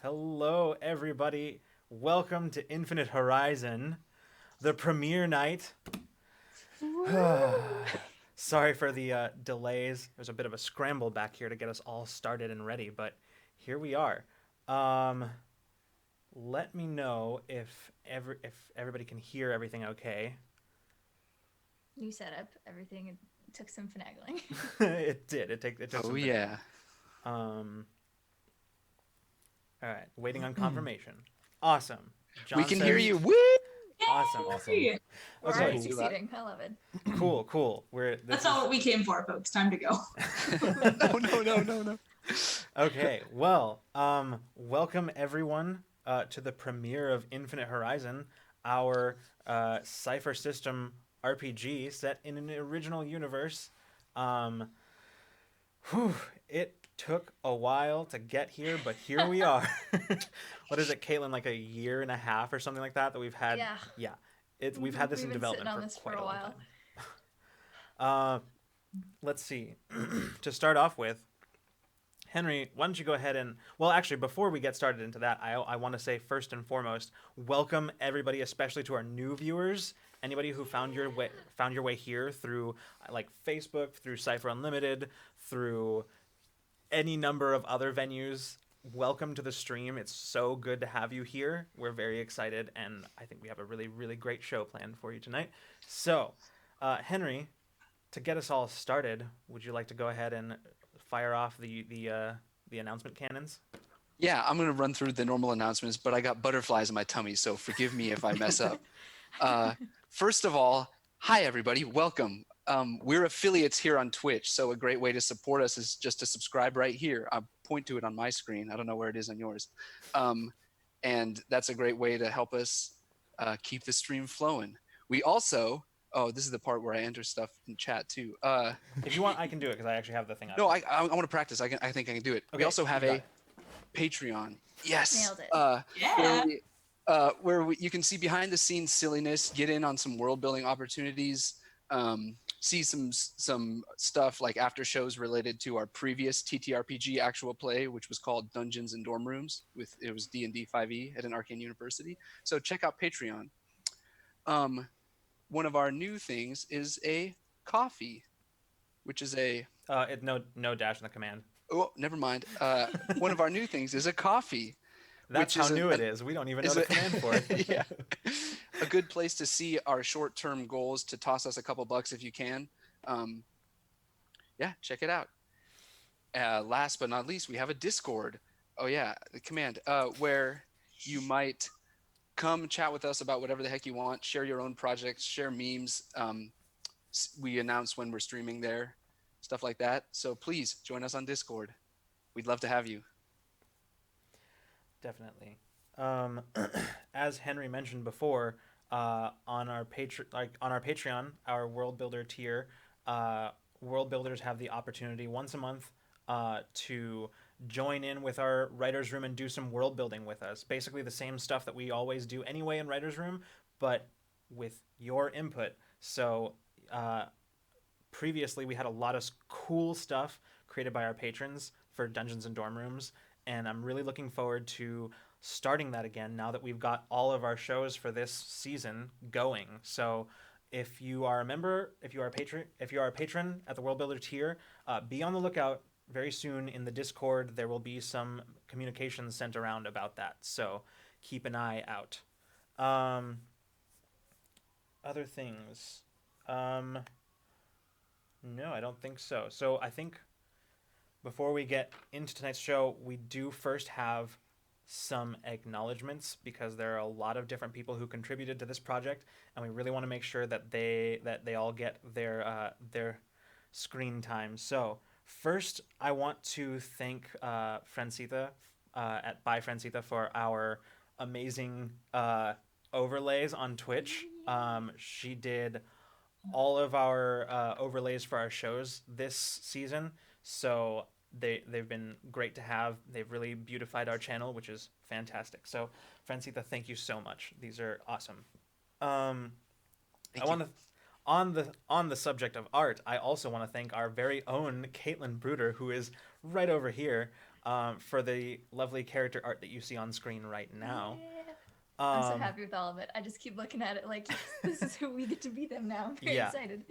Hello, everybody. Welcome to Infinite Horizon, the premiere night. Sorry for the delays. There's a bit of a scramble back here to get us all started and ready, but here we are. Um, Let me know if everybody can hear everything okay. New setup, everything took some finagling. It did. It took Oh some yeah. finagling. Um, all right, waiting on Hmm. confirmation. Awesome. We John can hear says you. Woo! awesome. Awesome. Yay! We're That's already Okay, cool. Too loud. succeeding. I love it. cool. We're That's this not is what we came for, folks. Time to go. No. Okay, welcome everyone to the premiere of Infinite Horizon, our Cypher system RPG set in an original universe. Um, whew, it took a while to get here, but here we are. What is it, Caitlin? Like a year and a half or something like that we've had. Yeah. Yeah, we've had this We've in been sitting development on for this for quite a a long while. time. Uh, let's see. To start off with, Henry, why don't you go ahead and, well, actually, before we get started into that, I want to say first and foremost, welcome everybody, especially to our new viewers. Anybody who found your way here through like Facebook, through Cypher Unlimited, through any number of other venues. Welcome to the stream. It's so good to have you here. We're very excited, and I think we have a really great show planned for you tonight. So, Henry, to get us all started, would you like to go ahead and fire off the announcement cannons? Yeah, I'm gonna run through the normal announcements, but I got butterflies in my tummy, so forgive me if I mess up. Uh, First of all, hi everybody, welcome. We're affiliates here on Twitch, so a great way to support us is just to subscribe right here. I'll point to it on my screen. I don't know where it is on yours. Um, and that's a great way to help us keep the stream flowing. We also, oh, this is the part where I enter stuff in chat too. If you want, I can do it because I actually have the thing up. No, I want to practice. I think I can do it. We Okay, also have you got a it. Patreon. Yes. Nailed it. Yeah. You can see behind the scenes silliness, get in on some world building opportunities, see some stuff like after shows related to our previous TTRPG actual play, which was called Dungeons and Dorm Rooms. It was D&D 5e at an arcane university. So check out Patreon. One of our new things is a coffee, which is a No dash in the command. oh, never mind. One of our new things is a coffee, That's which how is new it is. We don't even know the command for it. yeah, a good place to see our short-term goals to toss us a couple bucks if you can. Um, yeah, check it out. Last but not least, we have a Discord. Oh yeah, the command where you might come chat with us about whatever the heck you want, share your own projects, share memes. We announce when we're streaming there, stuff like that. So please join us on Discord. We'd love to have you. Definitely. Um, as Henry mentioned before, on our Patreon, our World Builder tier, uh, World Builders have the opportunity once a month to join in with our writers' room and do some world building with us. Basically, the same stuff that we always do anyway in writers' room, but with your input. So uh, previously we had a lot of cool stuff created by our patrons for Dungeons and Dorm Rooms, and I'm really looking forward to starting that again now that we've got all of our shows for this season going. So if you are a member, if you are a patron at the World Builder tier, be on the lookout. Very soon in the Discord, there will be some communications sent around about that. So keep an eye out. Um, Other things. Um, no, I don't think so. So I think before we get into tonight's show, we do first have some acknowledgments because there are a lot of different people who contributed to this project, and we really want to make sure that they all get their screen time. So first, I want to thank Francita at By Francita for our amazing overlays on Twitch. She did all of our overlays for our shows this season. So they've been great to have. They've really beautified our channel, which is fantastic. So Francita, thank you so much. These are awesome. I Thank you. want to on the subject of art, I also want to thank our very own Caitlin Bruder, who is right over here. for the lovely character art that you see on screen right now. Yeah. I'm so Um, happy with all of it. I just keep looking at it like, yes, this is who we get to be them now. I'm very Yeah. excited.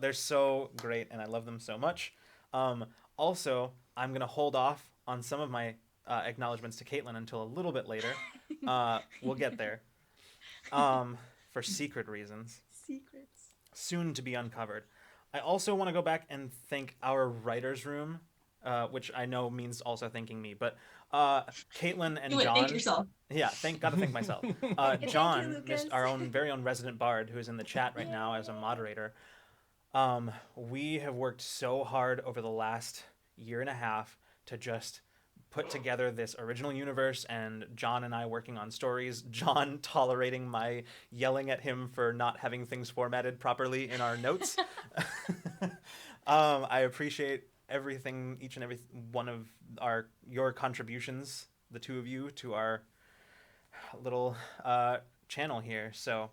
they're so great, and I love them so much. Um, Also, I'm gonna hold off on some of my acknowledgments to Caitlin until a little bit later. We'll get there. For secret reasons, Secrets. soon to be uncovered. I also want to go back and thank our writers' room, which I know means also thanking me, but Caitlin and Do it. Thank John. yourself. Yeah, gotta thank myself. Thank you, John, Lucas. our own very own resident bard, who is in the chat right now as a moderator. We have worked so hard over the last year and a half to just put together this original universe, and John and I working on stories. John tolerating my yelling at him for not having things formatted properly in our notes. I appreciate everything, each and every one of your contributions, the two of you, to our little channel here. So,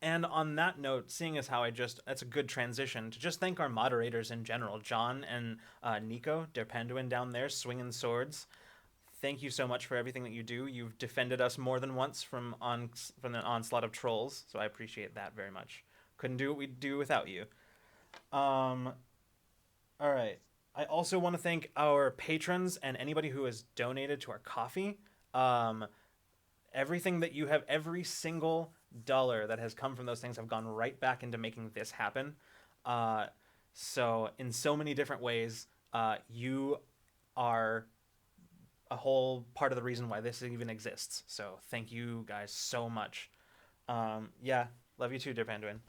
and on that note, seeing as how that's a good transition to just thank our moderators in general, John and Nico, Derpenduin down there, swinging swords. Thank you so much for everything that you do. You've defended us more than once from the onslaught of trolls, so I appreciate that very much. Couldn't do what we'd do without you. All right. I also want to thank our patrons and anybody who has donated to our coffee. Everything that you have, every single dollar that has come from those things have gone right back into making this happen. So in so many different ways, you are a whole part of the reason why this even exists. So thank you guys so much. Yeah, love you too, dear Panduin.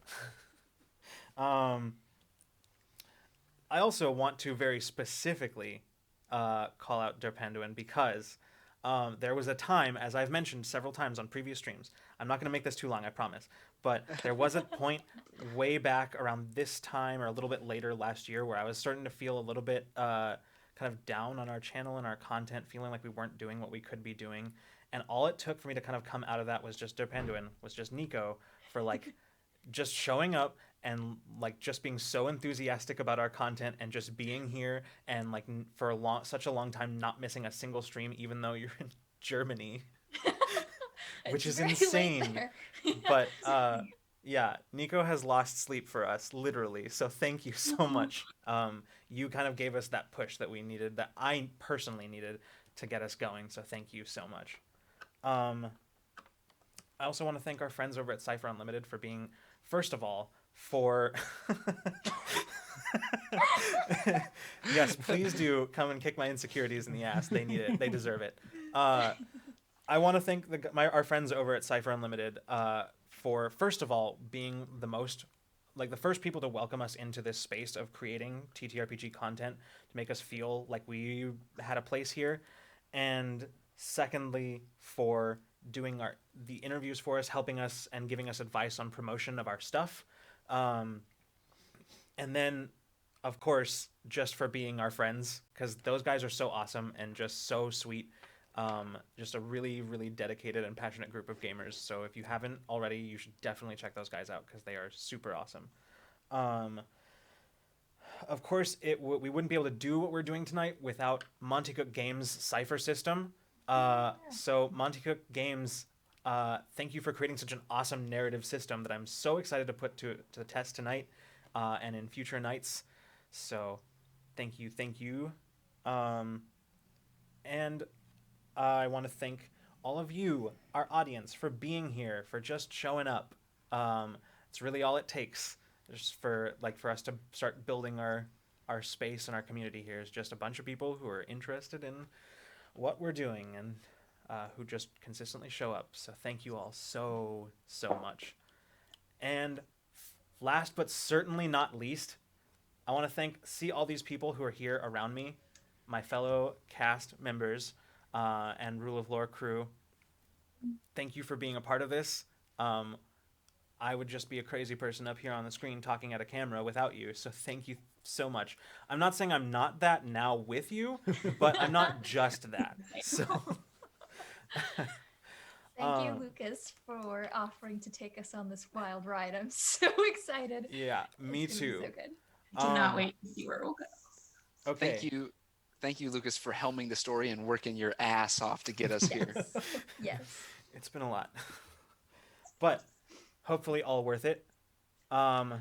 I also want to very specifically call out Derpenduin because there was a time, as I've mentioned several times on previous streams, I'm not going to make this too long, I promise, but there was a point way back around this time or a little bit later last year where I was starting to feel a little bit kind of down on our channel and our content, feeling like we weren't doing what we could be doing. And all it took for me to kind of come out of that was just Derpenduin, was just Nico, for like just showing up and like just being so enthusiastic about our content and just being here and like for such a long time not missing a single stream, even though you're in Germany, which is very late insane. there. But yeah, Nico has lost sleep for us, literally. So thank you so much. You kind of gave us that push that we needed, that I personally needed to get us going. So thank you so much. I also want to thank our friends over at Cypher Unlimited for being, first of all, yes, please do come and kick my insecurities in the ass. They need it. They deserve it. I want to thank our friends over at Cypher Unlimited for, first of all, being the first people to welcome us into this space of creating TTRPG content to make us feel like we had a place here. And secondly, for doing the interviews for us, helping us and giving us advice on promotion of our stuff. And then, of course, just for being our friends, because those guys are so awesome and just so sweet. Just a really, really dedicated and passionate group of gamers. So if you haven't already, you should definitely check those guys out because they are super awesome. Of course, we wouldn't be able to do what we're doing tonight without Monte Cook Games' Cypher system. So Monte Cook Games, thank you for creating such an awesome narrative system that I'm so excited to put to the test tonight and in future nights. So thank you. And I want to thank all of you, our audience, for being here, for just showing up. It's really all it takes, just for us to start building our space and our community here, is just a bunch of people who are interested in what we're doing and who just consistently show up. So thank you all so much. And last but certainly not least, I want to see all these people who are here around me, my fellow cast members and Rule of Lore crew. Thank you for being a part of this. I would just be a crazy person up here on the screen talking at a camera without you. So thank you so much. I'm not saying I'm not that now with you, but I'm not just that. So Thank you, Lucas, for offering to take us on this wild ride. I'm so excited. Yeah, me It's gonna too. be so good. I cannot wait to see where it will go. Okay. Thank you. Thank you, Lucas, for helming the story and working your ass off to get us here. Yes. Yes. It's been a lot. But hopefully all worth it. The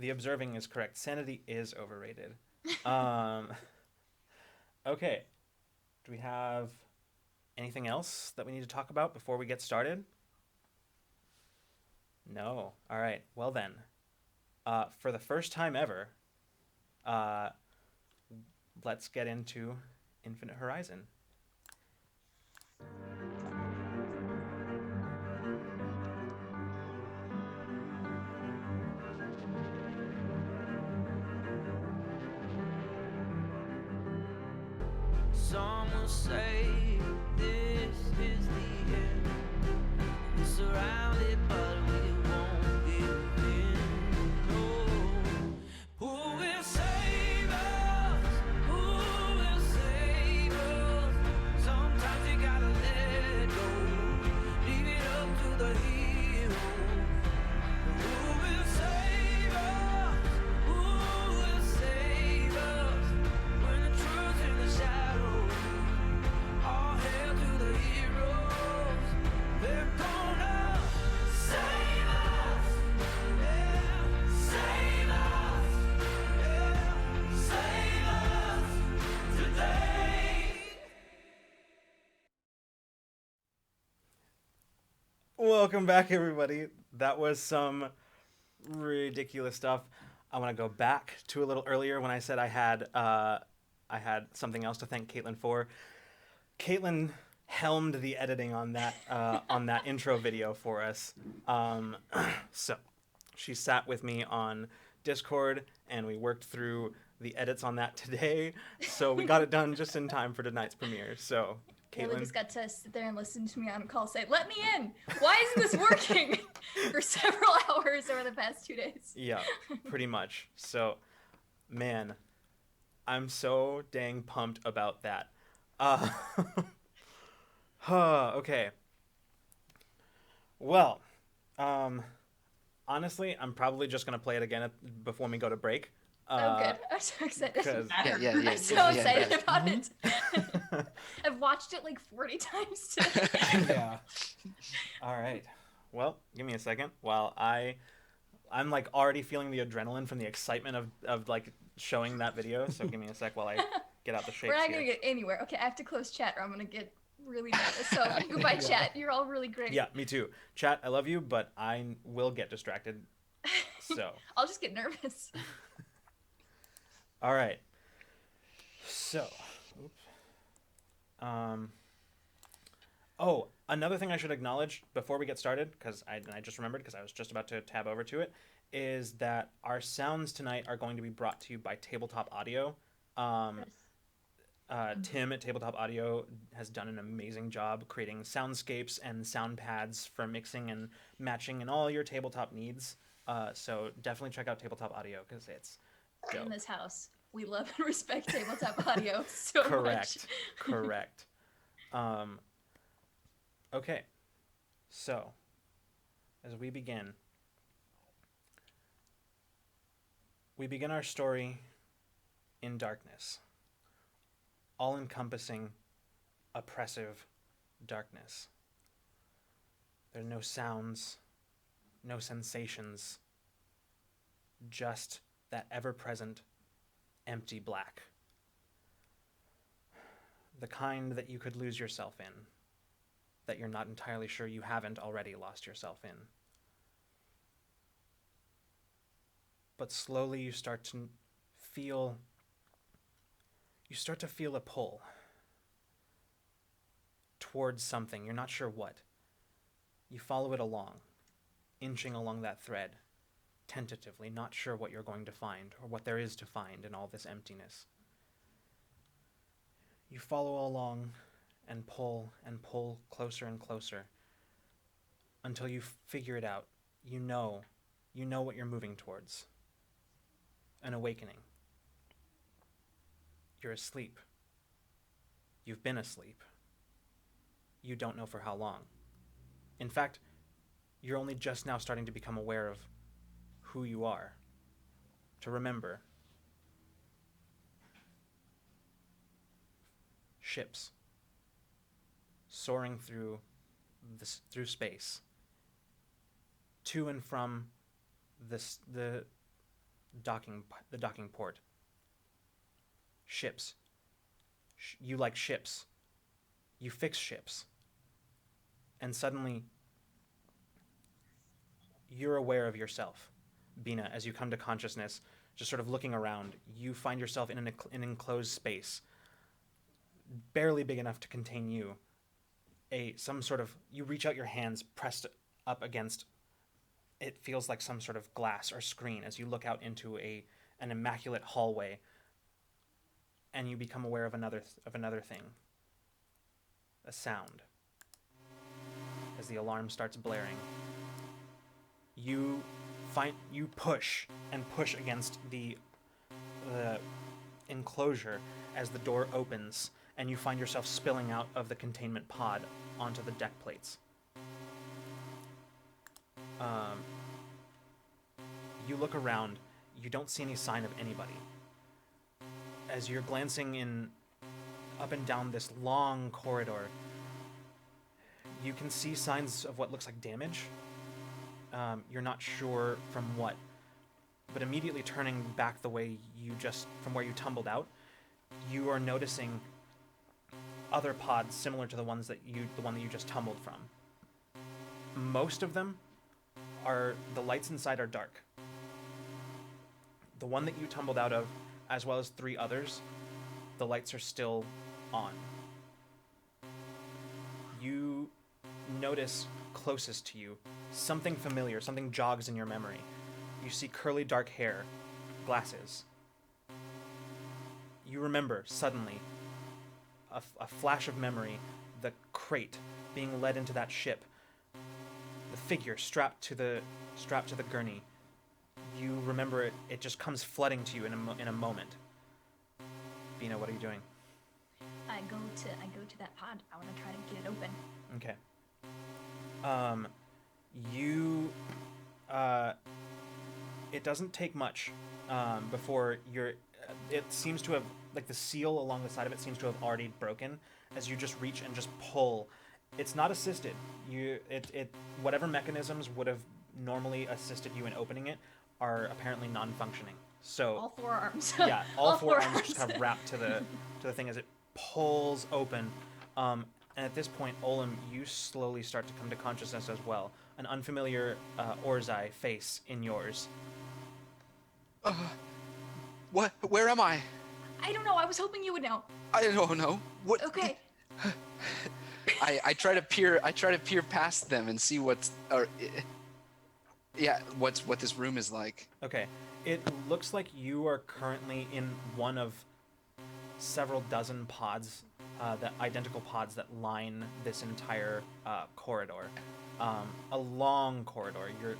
observing is correct. Sanity is overrated. Okay. Do we have anything else that we need to talk about before we get started? No. All right. Well then, for the first time ever, let's get into Infinite Horizon. Some will say this is the end. We're surrounded, but we won't give in. No. Who will save us? Who will save us? Sometimes you gotta let go. Leave it up to the hero. Who will save us? Who will save us? When the truth's in the shadows. All hail to the heroes. They're gonna save us. Yeah, save us. Yeah, save us today. Welcome back, everybody. That was some ridiculous stuff. I want to go back to a little earlier when I said I had something else to thank Caitlin for. Caitlin helmed the editing on that intro video for us. So she sat with me on Discord and we worked through the edits on that today. So we got it done just in time for tonight's premiere. So Yeah, Caitlin, Lucas got to sit there and listen to me on a call say, "Let me in. Why isn't this working?" for several hours over the past 2 days. yeah, pretty much. So, man, I'm so dang pumped about that. Okay. Well, honestly, I'm probably just gonna play it again before we go to break. Oh, good. I'm so excited. 'cause- Yeah. I'm so yeah, excited yeah. about it. I've watched it like 40 times today. Yeah. All right. Well, give me a second while I'm like already feeling the adrenaline from the excitement of like showing that video. So give me a sec while I get out the shapes We're not here. going to get anywhere. Okay, I have to close chat or I'm going to get really nervous. So goodbye, chat. You're all really great. Yeah, me too. Chat, I love you, but I will get distracted. So, I'll just get nervous. all right. So, oops. Oh, another thing I should acknowledge before we get started, because I just remembered because I was just about to tab over to it, is that our sounds tonight are going to be brought to you by Tabletop Audio. Tim at Tabletop Audio has done an amazing job creating soundscapes and sound pads for mixing and matching and all your tabletop needs. So definitely check out Tabletop Audio because it's dope. In this house, we love and respect tabletop audio so Correct. much. Correct. Okay. So, as we begin our story in darkness, all-encompassing, oppressive darkness. There are no sounds, no sensations, just that ever-present, empty black. The kind that you could lose yourself in, that you're not entirely sure you haven't already lost yourself in. But slowly you start to feel a pull towards something. You're not sure what. You follow it along, inching along that thread, tentatively, not sure what you're going to find or what there is to find in all this emptiness. You follow along and pull closer and closer until you figure it out. You know what you're moving towards. An awakening. You're asleep. You've been asleep. You don't know for how long. In fact, you're only just now starting to become aware of who you are. To remember. ships soaring through space to and from the docking port. Ships. You like ships. You fix ships. And suddenly, you're aware of yourself, Bina, as you come to consciousness, just sort of looking around. You find yourself in an enclosed space, barely big enough to contain you. You reach out your hands pressed up against, it feels like some sort of glass or screen as you look out into an immaculate hallway, and you become aware of another thing. A sound. As the alarm starts blaring, you push against the enclosure as the door opens, and you find yourself spilling out of the containment pod onto the deck plates. You look around. You don't see any sign of anybody. As you're glancing up and down this long corridor, you can see signs of what looks like damage. You're not sure from what, but immediately turning back the way from where you tumbled out, you are noticing other pods similar to the one that you just tumbled from. Most of them the lights inside are dark. The one that you tumbled out of, as well as 3 others, the lights are still on. You notice closest to you something familiar, something jogs in your memory. You see curly dark hair, glasses. You remember suddenly a flash of memory, the crate being led into that ship, the figure strapped to the gurney. You remember it. It just comes flooding to you in a moment. Bina, what are you doing? I go to that pod. I want to try to get it open. Okay. It doesn't take much before it seems to have, like, the seal along the side of it seems to have already broken as you just reach and just pull. It's not assisted. Whatever mechanisms would have normally assisted you in opening it are apparently non-functioning. So all 4 arms. yeah, all four arms just kind of wrapped to the thing as it pulls open. And at this point, Olim, you slowly start to come to consciousness as well. An unfamiliar Orzai face in yours. What? Where am I? I don't know. I was hoping you would know. I don't know. What? Okay. I try to peer past them and see what this room is like. Okay. It looks like you are currently in one of several dozen pods, the identical pods that line this entire corridor. A long corridor. You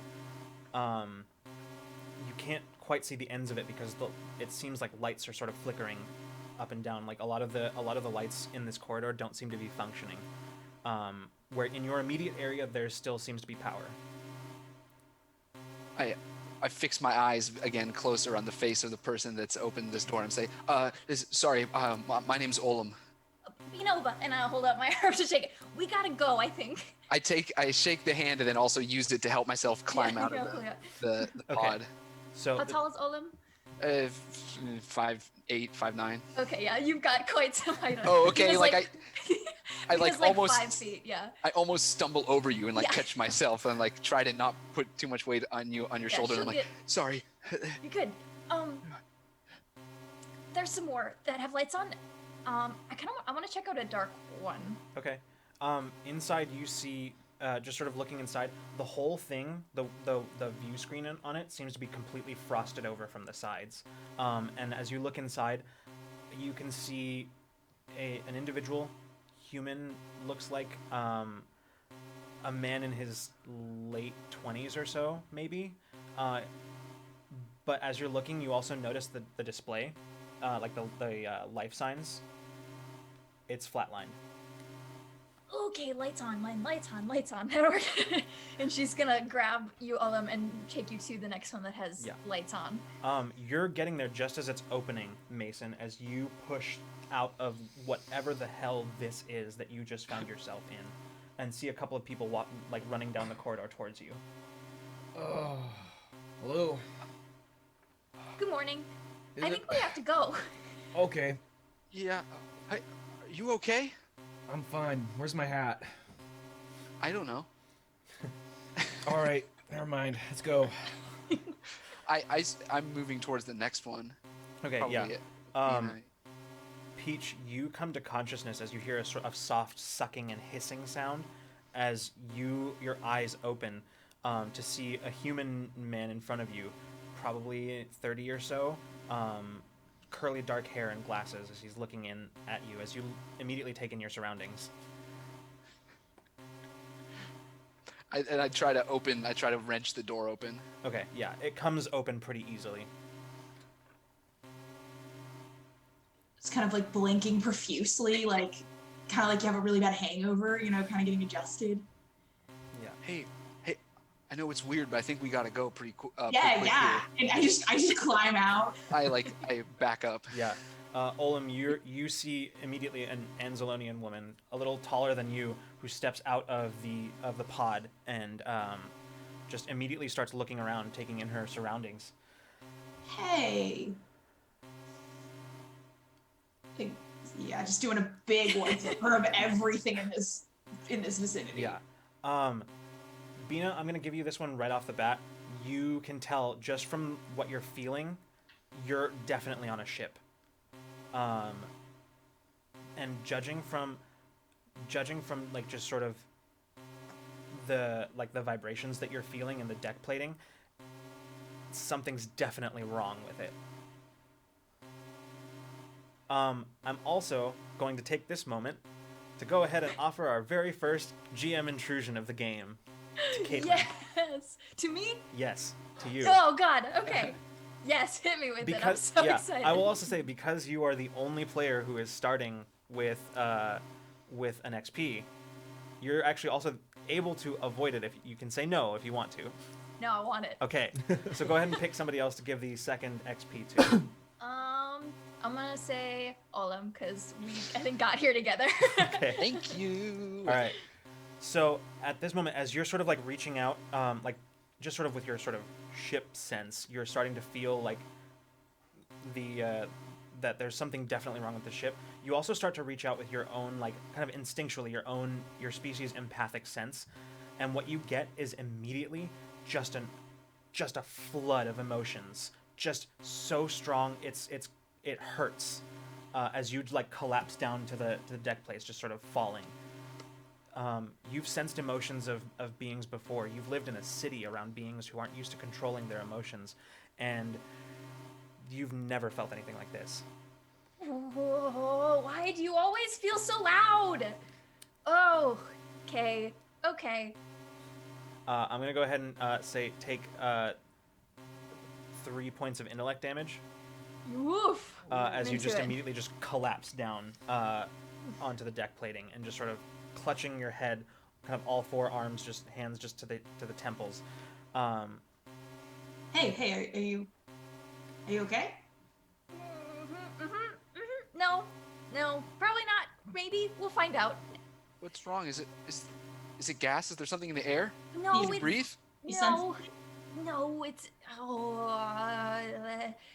can't quite see the ends of it because it seems like lights are sort of flickering up and down. Like a lot of the lights in this corridor don't seem to be functioning. Where in your immediate area there still seems to be power. I fix my eyes again closer on the face of the person that's opened this door and say, sorry, my name's Olim. Binova, and I'll hold out my arm to take it. We gotta go, I think. I shake the hand and then also used it to help myself climb out of the pod. So how tall is Olim? 5'8", 5'9". Okay, yeah, you've got quite some height. Oh, okay. I like almost 5 feet, yeah. I almost stumble over you and catch myself and try to not put too much weight on your shoulder. And I'm like, sorry. You could. There's some more that have lights on. I want to check out a dark one. Okay. Inside you see, just sort of looking inside, the whole thing, the view screen on it seems to be completely frosted over from the sides. And as you look inside, you can see an individual, human, looks like a man in his late 20s or so, maybe. But as you're looking, you also notice the display, like the life signs. It's flatlined. Okay, lights on, Lynn, lights on, lights on. That'll work. And she's gonna grab you, Olem, and take you to the next one that has Yeah. lights on. You're getting there just as it's opening, Mason, as you push out of whatever the hell this is that you just found yourself in, and see a couple of people running down the corridor towards you. Oh, hello. Good morning. Is I it- think we have to go. Okay, Yeah. Hey, are you okay? I'm fine. Where's my hat? I don't know. All right, never mind. Let's go. I'm moving towards the next one. Okay, Probably yeah. it. Peach, you come to consciousness as you hear a sort of soft sucking and hissing sound as your eyes open to see a human man in front of you, probably 30 or so, curly dark hair and glasses as he's looking in at you as you immediately take in your surroundings. I try to wrench the door open. Okay, yeah, it comes open pretty easily. It's kind of like blinking profusely, like kind of like you have a really bad hangover, you know, kind of getting adjusted. Yeah. Hey, I know it's weird, but I think we gotta go pretty quick. Yeah. And I just climb out. I back up. Yeah. Olem, you see immediately an Anzalonian woman, a little taller than you, who steps out of the pod and just immediately starts looking around, taking in her surroundings. Hey. Yeah, just doing a big one for of everything in this vicinity. Yeah. Bina, I'm gonna give you this one right off the bat. You can tell just from what you're feeling, you're definitely on a ship. And judging from like just sort of the vibrations that you're feeling in the deck plating, something's definitely wrong with it. I'm also going to take this moment to go ahead and offer our very first GM intrusion of the game to Caitlin. Yes. To me? Yes, to you. Oh God. Okay. Yes, hit me with it. I'm so excited. I will also say, because you are the only player who is starting with an XP, you're actually also able to avoid it if you can say no if you want to. No, I want it. Okay, so go ahead and pick somebody else to give the second XP to. I'm gonna say Olem because we I think got here together. Okay. Thank you. All right. So at this moment, as you're sort of like reaching out, just sort of with your sort of ship sense, you're starting to feel like that there's something definitely wrong with the ship. You also start to reach out with your own, like, kind of instinctually, your species' empathic sense, and what you get is immediately just a flood of emotions, just so strong it hurts as you like collapse down to the deck plates, just sort of falling. You've sensed emotions of beings before. You've lived in a city around beings who aren't used to controlling their emotions, and you've never felt anything like this. Oh, why do you always feel so loud? Oh, okay. I'm gonna go ahead and say take 3 points of intellect damage Woof. as you Into just it. immediately just collapse down onto the deck plating and just sort of clutching your head, kind of all four arms, just hands just to the temples. Hey, are you okay? No, probably not. Maybe we'll find out. What's wrong? Is it gas? Is there something in the air? No, Can you it's breathe? no, it's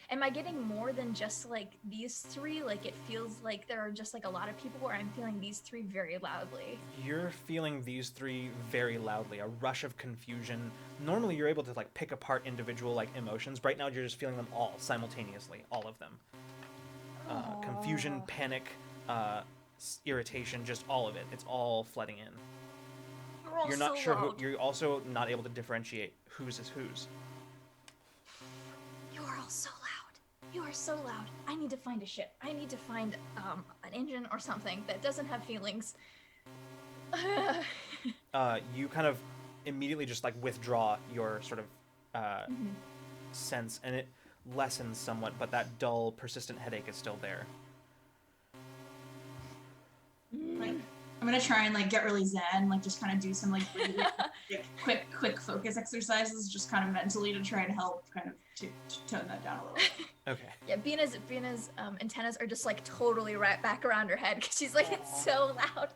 am I getting more than just like these three? Like it feels like there are just like a lot of people where I'm feeling these three very loudly. You're feeling these three very loudly, a rush of confusion. Normally you're able to like pick apart individual like emotions. Right now you're just feeling them all simultaneously, all of them. Confusion, panic, irritation, just all of it. It's all flooding in. We're all You're not so sure loud. you're also not able to differentiate whose is whose. You are all so loud. You are so loud. I need to find a ship. I need to find an engine or something that doesn't have feelings. You kind of immediately just like withdraw your sort of sense, and it lessens somewhat, but that dull, persistent headache is still there. I'm gonna try and like get really zen, like just kind of do some like really like, quick focus exercises, just kind of mentally to try and help kind of to tone that down a little bit. Okay. Yeah, Bina's antennas are just like totally right back around her head because she's like, it's so loud.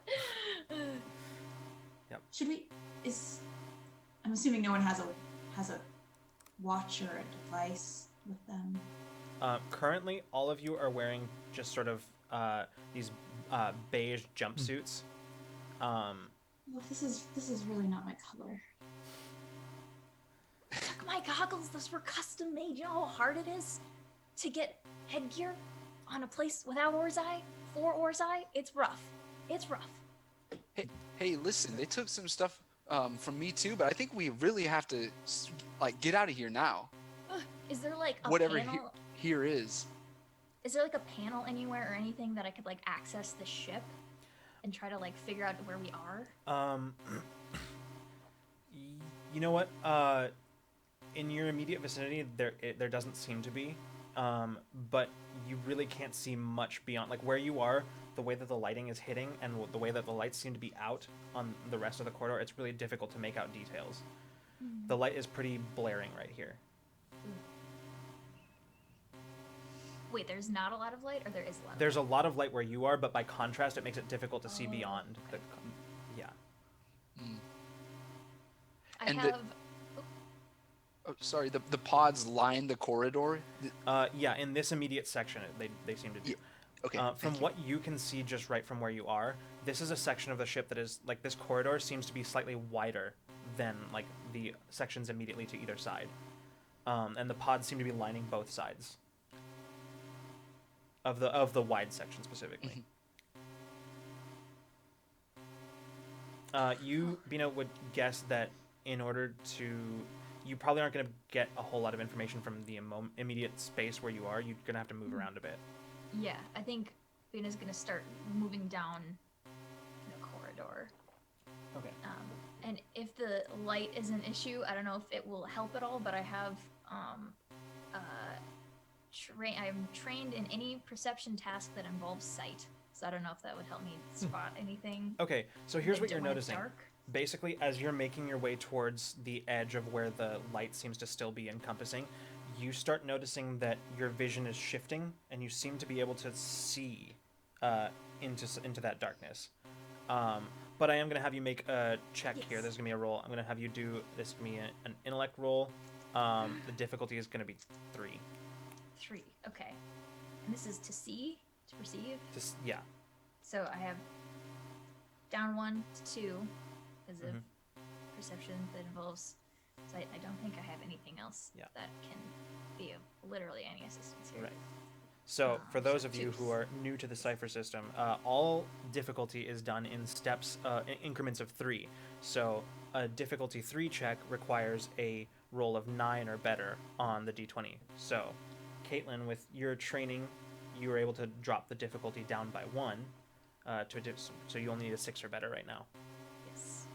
Should we? I'm assuming no one has a watch or a device with them. Currently, all of you are wearing just sort of these beige jumpsuits. Well, this is really not my color. Took my goggles. Those were custom made. You know how hard it is to get headgear on a place without Orzai? For Orzai? It's rough. It's rough. Hey, listen, they took some stuff from me too, but I think we really have to like get out of here now. Is there like a Whatever panel? here is. Is there like a panel anywhere or anything that I could like access the ship and try to like figure out where we are? You know what? In your immediate vicinity, there doesn't seem to be, but you really can't see much beyond like where you are. The way that the lighting is hitting and the way that the lights seem to be out on the rest of the corridor, it's really difficult to make out details. The light is pretty blaring right here. Wait, there's not a lot of light, or there is a lot? There's a lot of light where you are, but by contrast, it makes it difficult to see beyond. Okay. Yeah. I And have. Oh, sorry, the pods line the corridor. Yeah, in this immediate section, they seem to do. Yeah. Okay. From what you can see just right from where you are, this is a section of the ship that is, like, this corridor seems to be slightly wider than, like, the sections immediately to either side. And the pods seem to be lining both sides of the wide section specifically. You, Bina, would guess that in order to... You probably aren't going to get a whole lot of information from the immediate space where you are. You're going to have to move around a bit. Yeah, I think Bina's gonna start moving down the corridor. Okay. And if the light is an issue, I don't know if it will help at all, but I have I'm trained in any perception task that involves sight. So I don't know if that would help me spot anything. Okay, so here's what you're when it's noticing. dark. Basically, as you're making your way towards the edge of where the light seems to still be encompassing, you start noticing that your vision is shifting, and you seem to be able to see into that darkness. But I am going to have you make a check here. There's going to be a roll. I'm going to have you do this. Going to be an intellect roll. The difficulty is going to be 3. 3. Okay. And this is to see, to perceive. Yeah. So I have down 1 to 2 because of perception that involves sight. I don't think I have anything else that can be of literally any assistance here. Right. So for those of you who are new to the Cypher system, all difficulty is done in steps, increments of 3. So a difficulty 3 check requires a roll of 9 or better on the d20. So, Caitlin, with your training, you were able to drop the difficulty down by 1 so you only need a 6 or better right now. Yes.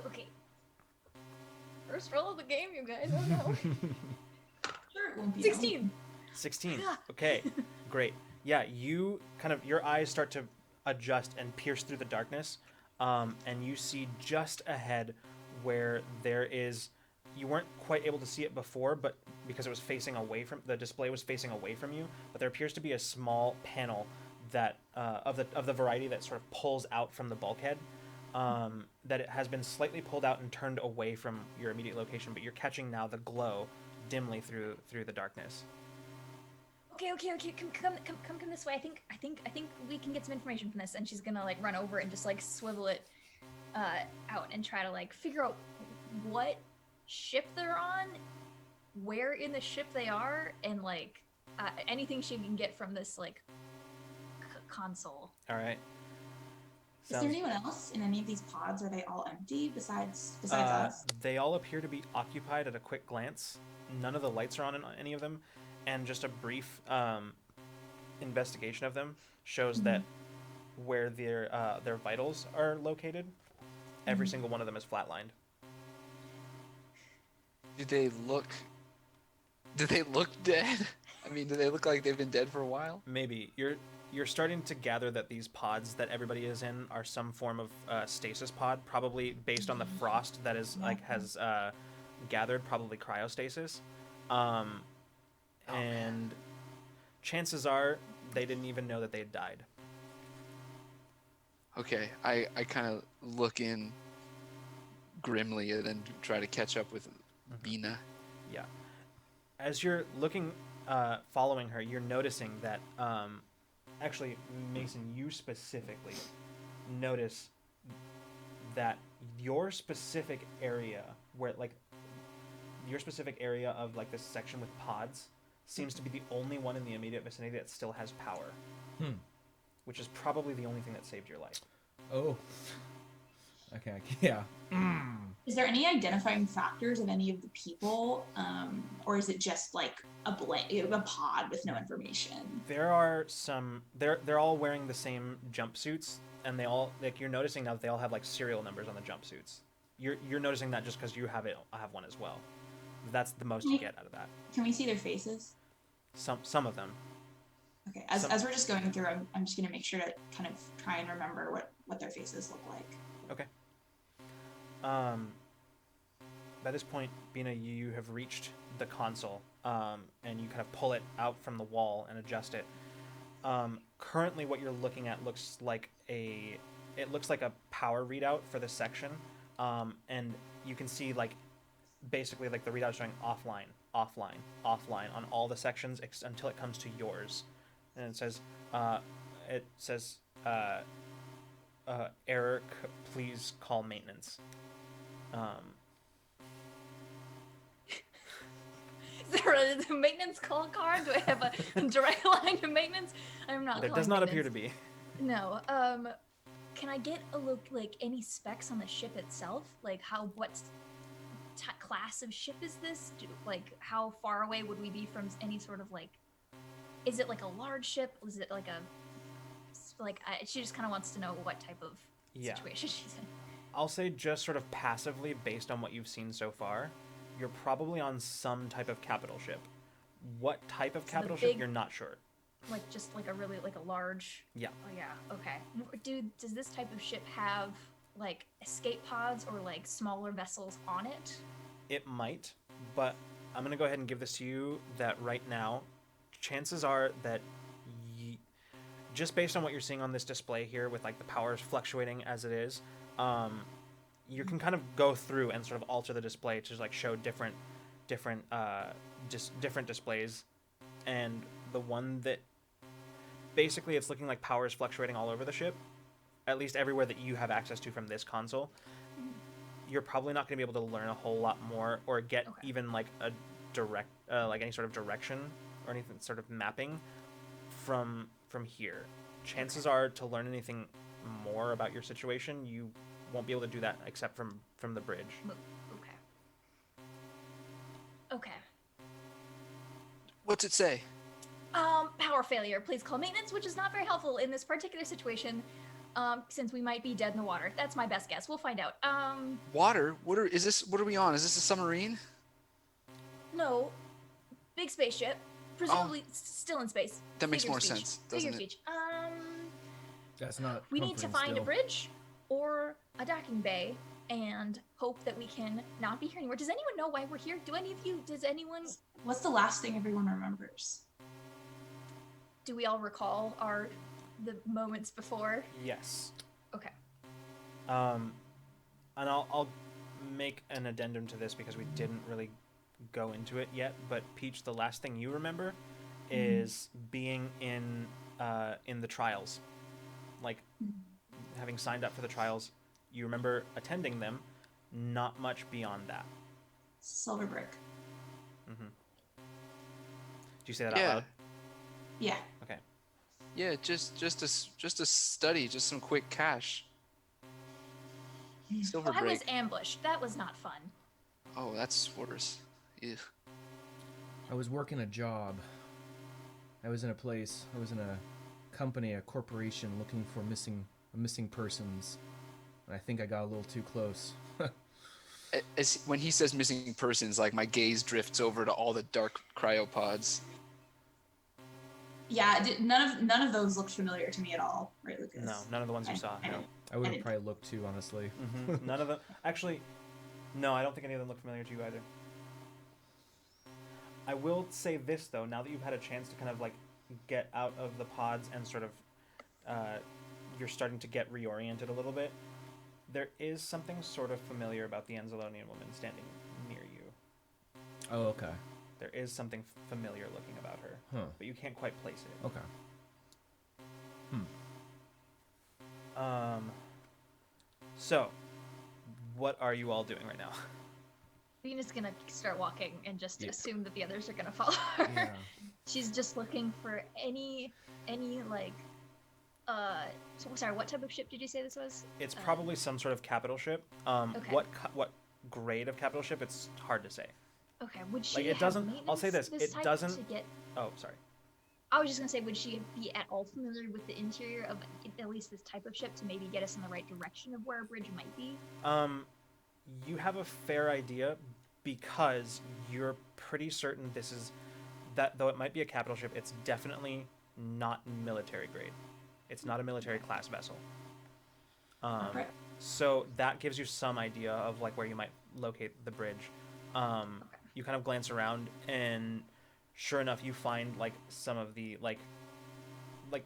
Okay. First roll of the game, you guys. Oh no. Sure, it won't be 16. 16. Okay, great. Yeah, you kind of, your eyes start to adjust and pierce through the darkness, and you see just ahead where there is, you weren't quite able to see it before, but because it was facing away from, the display was facing away from you, but there appears to be a small panel that, of the variety that sort of pulls out from the bulkhead, that it has been slightly pulled out and turned away from your immediate location, but you're catching now the glow dimly through the darkness. Okay. Come this way. I think we can get some information from this. And she's gonna like run over and just like swivel it out and try to like figure out what ship they're on, where in the ship they are, and like anything she can get from this like console. All right. Is there anyone else in any of these pods? Are they all empty besides us? They all appear to be occupied at a quick glance. None of the lights are on in any of them, and just a brief investigation of them shows that where their vitals are located, every single one of them is flatlined. Do they look dead? I mean, do they look like they've been dead for a while? Maybe you're starting to gather that these pods that everybody is in are some form of stasis pod, probably based on the frost that is has gathered, probably cryostasis, and chances are they didn't even know that they had died. Okay, I kind of look in grimly and then try to catch up with Bina. Yeah. As you're looking, following her, you're noticing that, actually, Mason, you specifically notice that your specific area, where, like, your specific area of, like, this section with pods seems to be the only one in the immediate vicinity that still has power. Which is probably the only thing that saved your life. Oh. Okay, yeah. Is there any identifying factors of any of the people, or is it just like a pod with no information? There are some. They're all wearing the same jumpsuits, and they all, like, you're noticing now that they all have like serial numbers on the jumpsuits. You're noticing that just because you have it. I have one as well. That's the most you get out of that. Can we see their faces? Some of them. Okay, as we're just going through, I'm just gonna make sure to kind of try and remember what their faces look like. Okay. By this point, Bina, you have reached the console, and you kind of pull it out from the wall and adjust it. Currently, what you're looking at looks like a power readout for this section, and you can see like basically like the readout showing offline on all the sections until it comes to yours, and it says Eric, please call maintenance. Is there a maintenance call card? Do I have a direct line to maintenance? I'm not. There does not appear to be. No. Can I get a look, like any specs on the ship itself? Like what class of ship is this? Like how far away would we be from any sort of like? Is it like a large ship? Is it like she just kind of wants to know what type of situation she's in. I'll say just sort of passively based on what you've seen so far, you're probably on some type of capital ship. What type of capital ship, you're not sure. Like just like a really like a large. Yeah. Oh yeah. Okay. Does this type of ship have like escape pods or like smaller vessels on it? It might, but I'm gonna go ahead and give this to you that right now, chances are that just based on what you're seeing on this display here with like the powers fluctuating as it is, you can kind of go through and sort of alter the display to like show different displays, and the one that basically it's looking like powers fluctuating all over the ship, at least everywhere that you have access to from this console. You're probably not going to be able to learn a whole lot more or get even like a direct like any sort of direction or anything sort of mapping from here. Chances are to learn anything more about your situation, you won't be able to do that except from the bridge. Okay. What's it say? Power failure. Please call maintenance, which is not very helpful in this particular situation, since we might be dead in the water. That's my best guess. We'll find out. Water? What are we on? Is this a submarine? No. Big spaceship. Presumably still in space. That makes more sense, doesn't it? Speech. That's not. We need to find a bridge or a docking bay and hope that we can not be here anymore. Does anyone know why we're here? Does anyone? What's the last thing everyone remembers? Do we all recall the moments before? Yes. Okay. And I'll make an addendum to this because we didn't really go into it yet, but Peach, the last thing you remember is being in the trials, like having signed up for the trials. You remember attending them, not much beyond that. Silver brick. Did you say that out loud? Yeah. Okay. Yeah, just a study, just some quick cash. Silver I break. was ambushed. That was not fun. Oh, that's worse. Ew. I was working a job. I was in a company, a corporation looking for missing persons. And I think I got a little too close. When he says missing persons, like my gaze drifts over to all the dark cryopods. Yeah, none of those looked familiar to me at all, right, Lucas? No, none of the ones you saw. I No. didn't. I would I have didn't- probably looked too, honestly. None of them. Actually, no, I don't think any of them look familiar to you either. I will say this though, now that you've had a chance to kind of like get out of the pods and sort of you're starting to get reoriented a little bit, there is something sort of familiar about the Anzalonian woman standing near you. Oh, okay. There is something familiar looking about her, Huh. but you can't quite place it. Okay. So, what are you all doing right now? Venus gonna start walking and just Yeah. assume that the others are gonna follow her. Yeah. She's just looking for any like so, sorry, what type of ship did you say this was? It's probably some sort of capital ship. Okay. What grade of capital ship? It's hard to say. Okay, would she Like, it have doesn't- I'll say maintenance this, it type doesn't- to get... Oh, sorry. I was just gonna say, would she be at all familiar with the interior of at least this type of ship to maybe get us in the right direction of where a bridge might be? You have a fair idea because you're pretty certain this is that though it might be a capital ship, it's definitely not military grade. It's not a military class vessel. Okay. So that gives you some idea of like where you might locate the bridge. You kind of glance around and sure enough you find like some of the like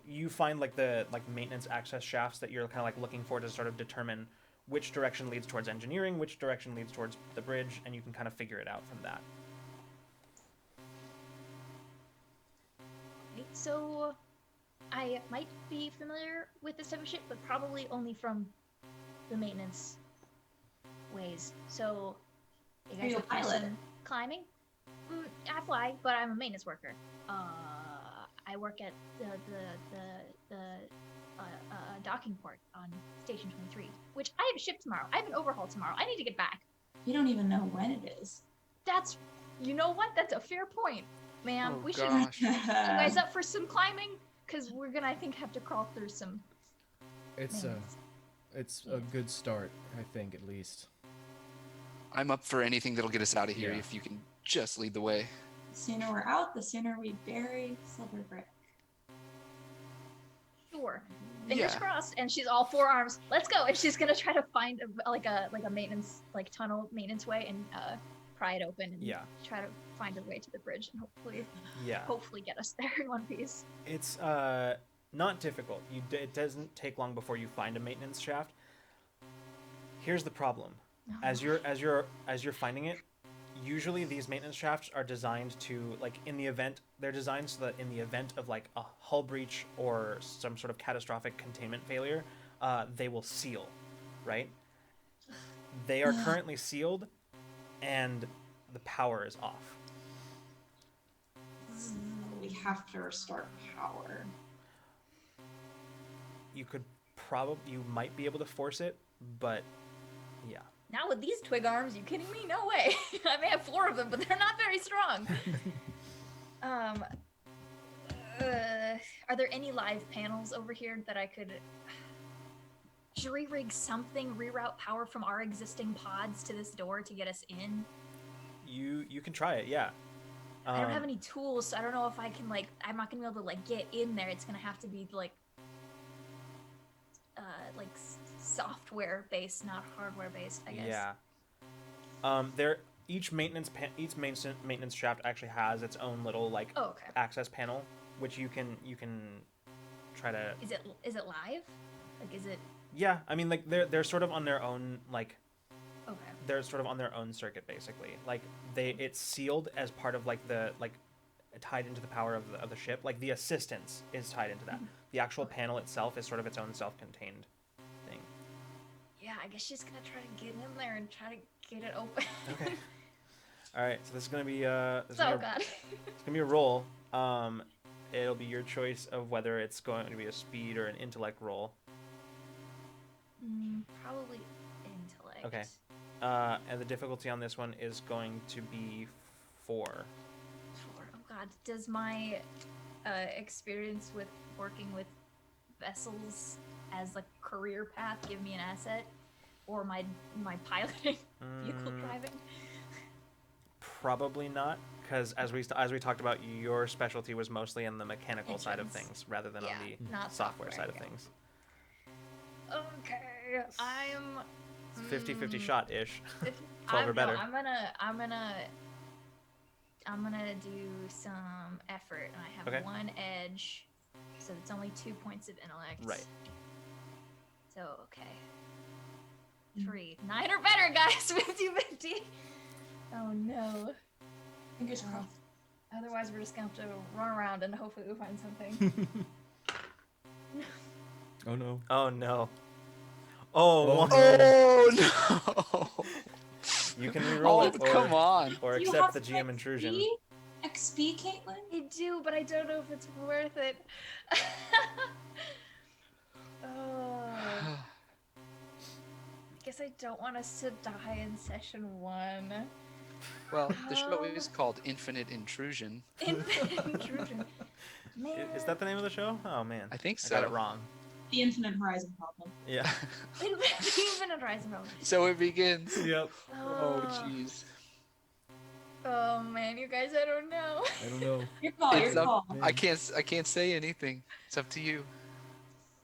you find like the like maintenance access shafts that you're kind of like looking for to sort of determine which direction leads towards engineering, which direction leads towards the bridge, and you can kind of figure it out from that. Right, so I might be familiar with this type of ship, but probably only from the maintenance ways. So, you Are guys you a looking for pilot? some climbing? I fly, but I'm a maintenance worker. I work at the docking port on Station 23, which I have a ship tomorrow. I have an overhaul tomorrow. I need to get back. You don't even know when it is. That's, you know what? That's a fair point, ma'am. Oh, We should gosh. you guys up for some climbing? Because we're gonna, I think, have to crawl through some. It's maintenance. it's a good start, I think, at least. I'm up for anything that'll get us out of here Yeah. if you can just lead the way. The sooner we're out, the sooner we bury Silverbrick. Sure. Fingers Yeah. crossed. And she's all four arms. Let's go. And she's gonna try to find a maintenance tunnel maintenance way and pry it open and Yeah. try to find a way to the bridge and Yeah. hopefully get us there in one piece. It's not difficult. It doesn't take long before you find a maintenance shaft. Here's the problem. As you're finding it, usually these maintenance shafts are designed to they're designed so that in the event of like a hull breach or some sort of catastrophic containment failure, they will seal, right? They are currently sealed and the power is off. We have to restore power. You might be able to force it, but yeah. Not with these twig arms, you kidding me? No way. I may have four of them, but they're not very strong. Are there any live panels over here that I could jury-rig something, reroute power from our existing pods to this door to get us in? You can try it, yeah. I don't have any tools, so I don't know if I can I'm not gonna be able to get in there. It's gonna have to be software based, not hardware based, I guess. Yeah. Each maintenance shaft actually has its own little Oh, okay. access panel, which you can try to. Is it live? Is it Yeah, I mean they're sort of on their own okay? they're sort of on their own circuit basically. It's sealed as part of tied into the power of the ship. Like the assistance is tied into that. The actual panel itself is sort of its own self-contained thing. Yeah, I guess she's gonna try to get in there and try to get it open. Okay. All right, so this is gonna be God. it's gonna be a roll. It'll be your choice of whether it's going to be a speed or an intellect roll. Probably intellect. Okay. And the difficulty on this one is going to be 4. Sure. Oh God, does my experience with working with vessels as a career path give me an asset, or my piloting vehicle driving? Probably not, because as we talked about, your specialty was mostly in the mechanical side of Engines. things rather than Yeah, on the not software side of yeah. things. Okay, I'm. It's 50-50 shot ish. If, 12 or better. No, I'm gonna do some effort, and I have Okay. 1 edge, so it's only 2 points of intellect. Right. So okay. 3, 9 or better, guys. 50-50. Oh no. Fingers crossed. Otherwise, we're just gonna have to run around and hopefully we'll find something. Oh no. Oh no. Oh, Oh, one- Oh no! you can re-roll Oh, it or, come on. or Do you accept have the GM intrusion. XP, Caitlin? I do, but I don't know if it's worth it. Oh. I guess I don't want us to die in session 1. Well, the show is called Infinite Intrusion. Infinite intrusion. Man. Is that the name of the show? Oh man. I think I got it so. wrong. The Infinite Horizon problem. Yeah. Infinite Horizon Problem. So it begins. Yep. Oh jeez. Oh man, you guys, I don't know. I don't know. Your call, It's your up- call. I can't say anything. It's up to you.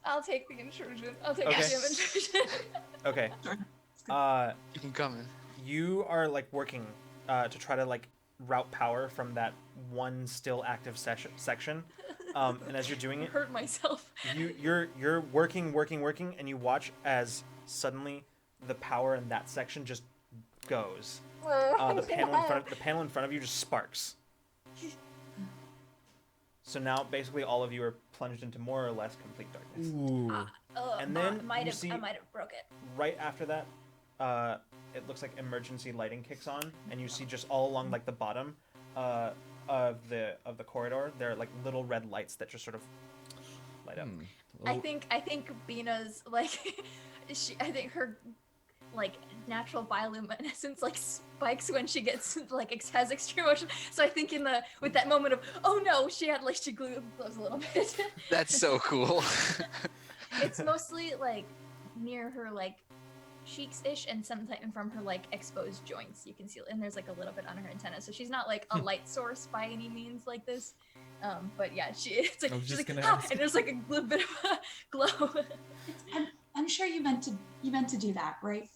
I'll take the intrusion. I'll take Okay. the GM intrusion. Okay. Keep them coming. You are like working to try to like route power from that one still active section. And as you're doing it, Hurt myself. you're working, and you watch as suddenly the power in that section just goes. The panel in front of you just sparks. So now basically all of you are plunged into more or less complete darkness. Ooh. And then I you see- might have broke it. Right after that, it looks like emergency lighting kicks on, and you see just all along like the bottom of the corridor, there are like little red lights that just sort of light up. I think Bina's like, I think her like natural bioluminescence like spikes when she gets like has extreme motion. So I think with that moment of oh no, she glows a little bit. That's so cool. It's mostly like near her like cheeks-ish and sometimes from her like exposed joints you can see, and there's like a little bit on her antenna, so she's not like a light source by any means like this, but yeah, it's like I was she's just like gonna ah, ask. and there's like a little bit of a glow. I'm sure you meant to do that, right?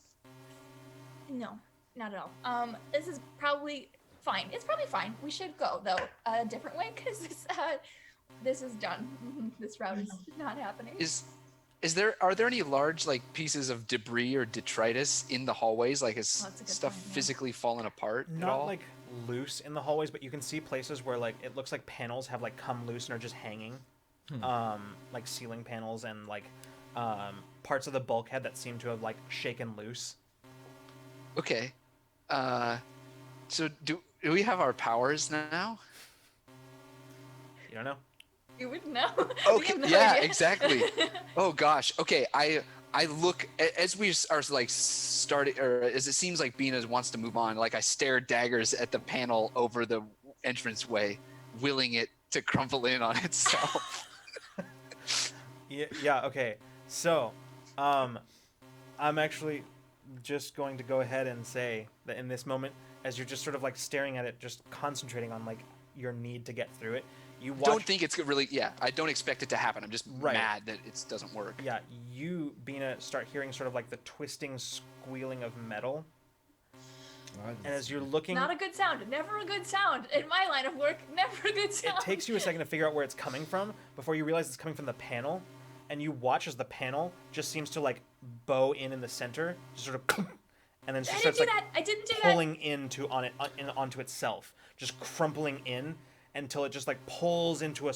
No, not at all. This is probably fine. It's probably fine. We should go though a different way because this is done. This route is not happening. Are there any large like pieces of debris or detritus in the hallways? Like is Oh, that's a good stuff point, yeah. physically fallen apart at Not all? like loose in the hallways, but you can see places where like it looks like panels have like come loose and are just hanging. Like ceiling panels and like parts of the bulkhead that seem to have like shaken loose. Okay. So do we have our powers now? You don't know? You would know. Okay, We have no yeah, idea. exactly. Oh gosh. Okay, I look as we are like starting, or as it seems like Bina wants to move on. Like I stare daggers at the panel over the entranceway, willing it to crumple in on itself. Yeah, okay. So, I'm actually just going to go ahead and say that in this moment, as you're just sort of like staring at it, just concentrating on like your need to get through it, you watch. Don't think it's really. Yeah, I don't expect it to happen. I'm just Right. mad that it doesn't work. Yeah, you, Bina, start hearing sort of like the twisting, squealing of metal, and as you're looking, Not a good sound. Never a good sound in my line of work. Never a good sound. it takes you a second to figure out where it's coming from before you realize it's coming from the panel, and you watch as the panel just seems to like bow in the center, just sort of, and then I didn't starts do like that. I didn't do pulling onto itself, just crumpling in until it just like pulls into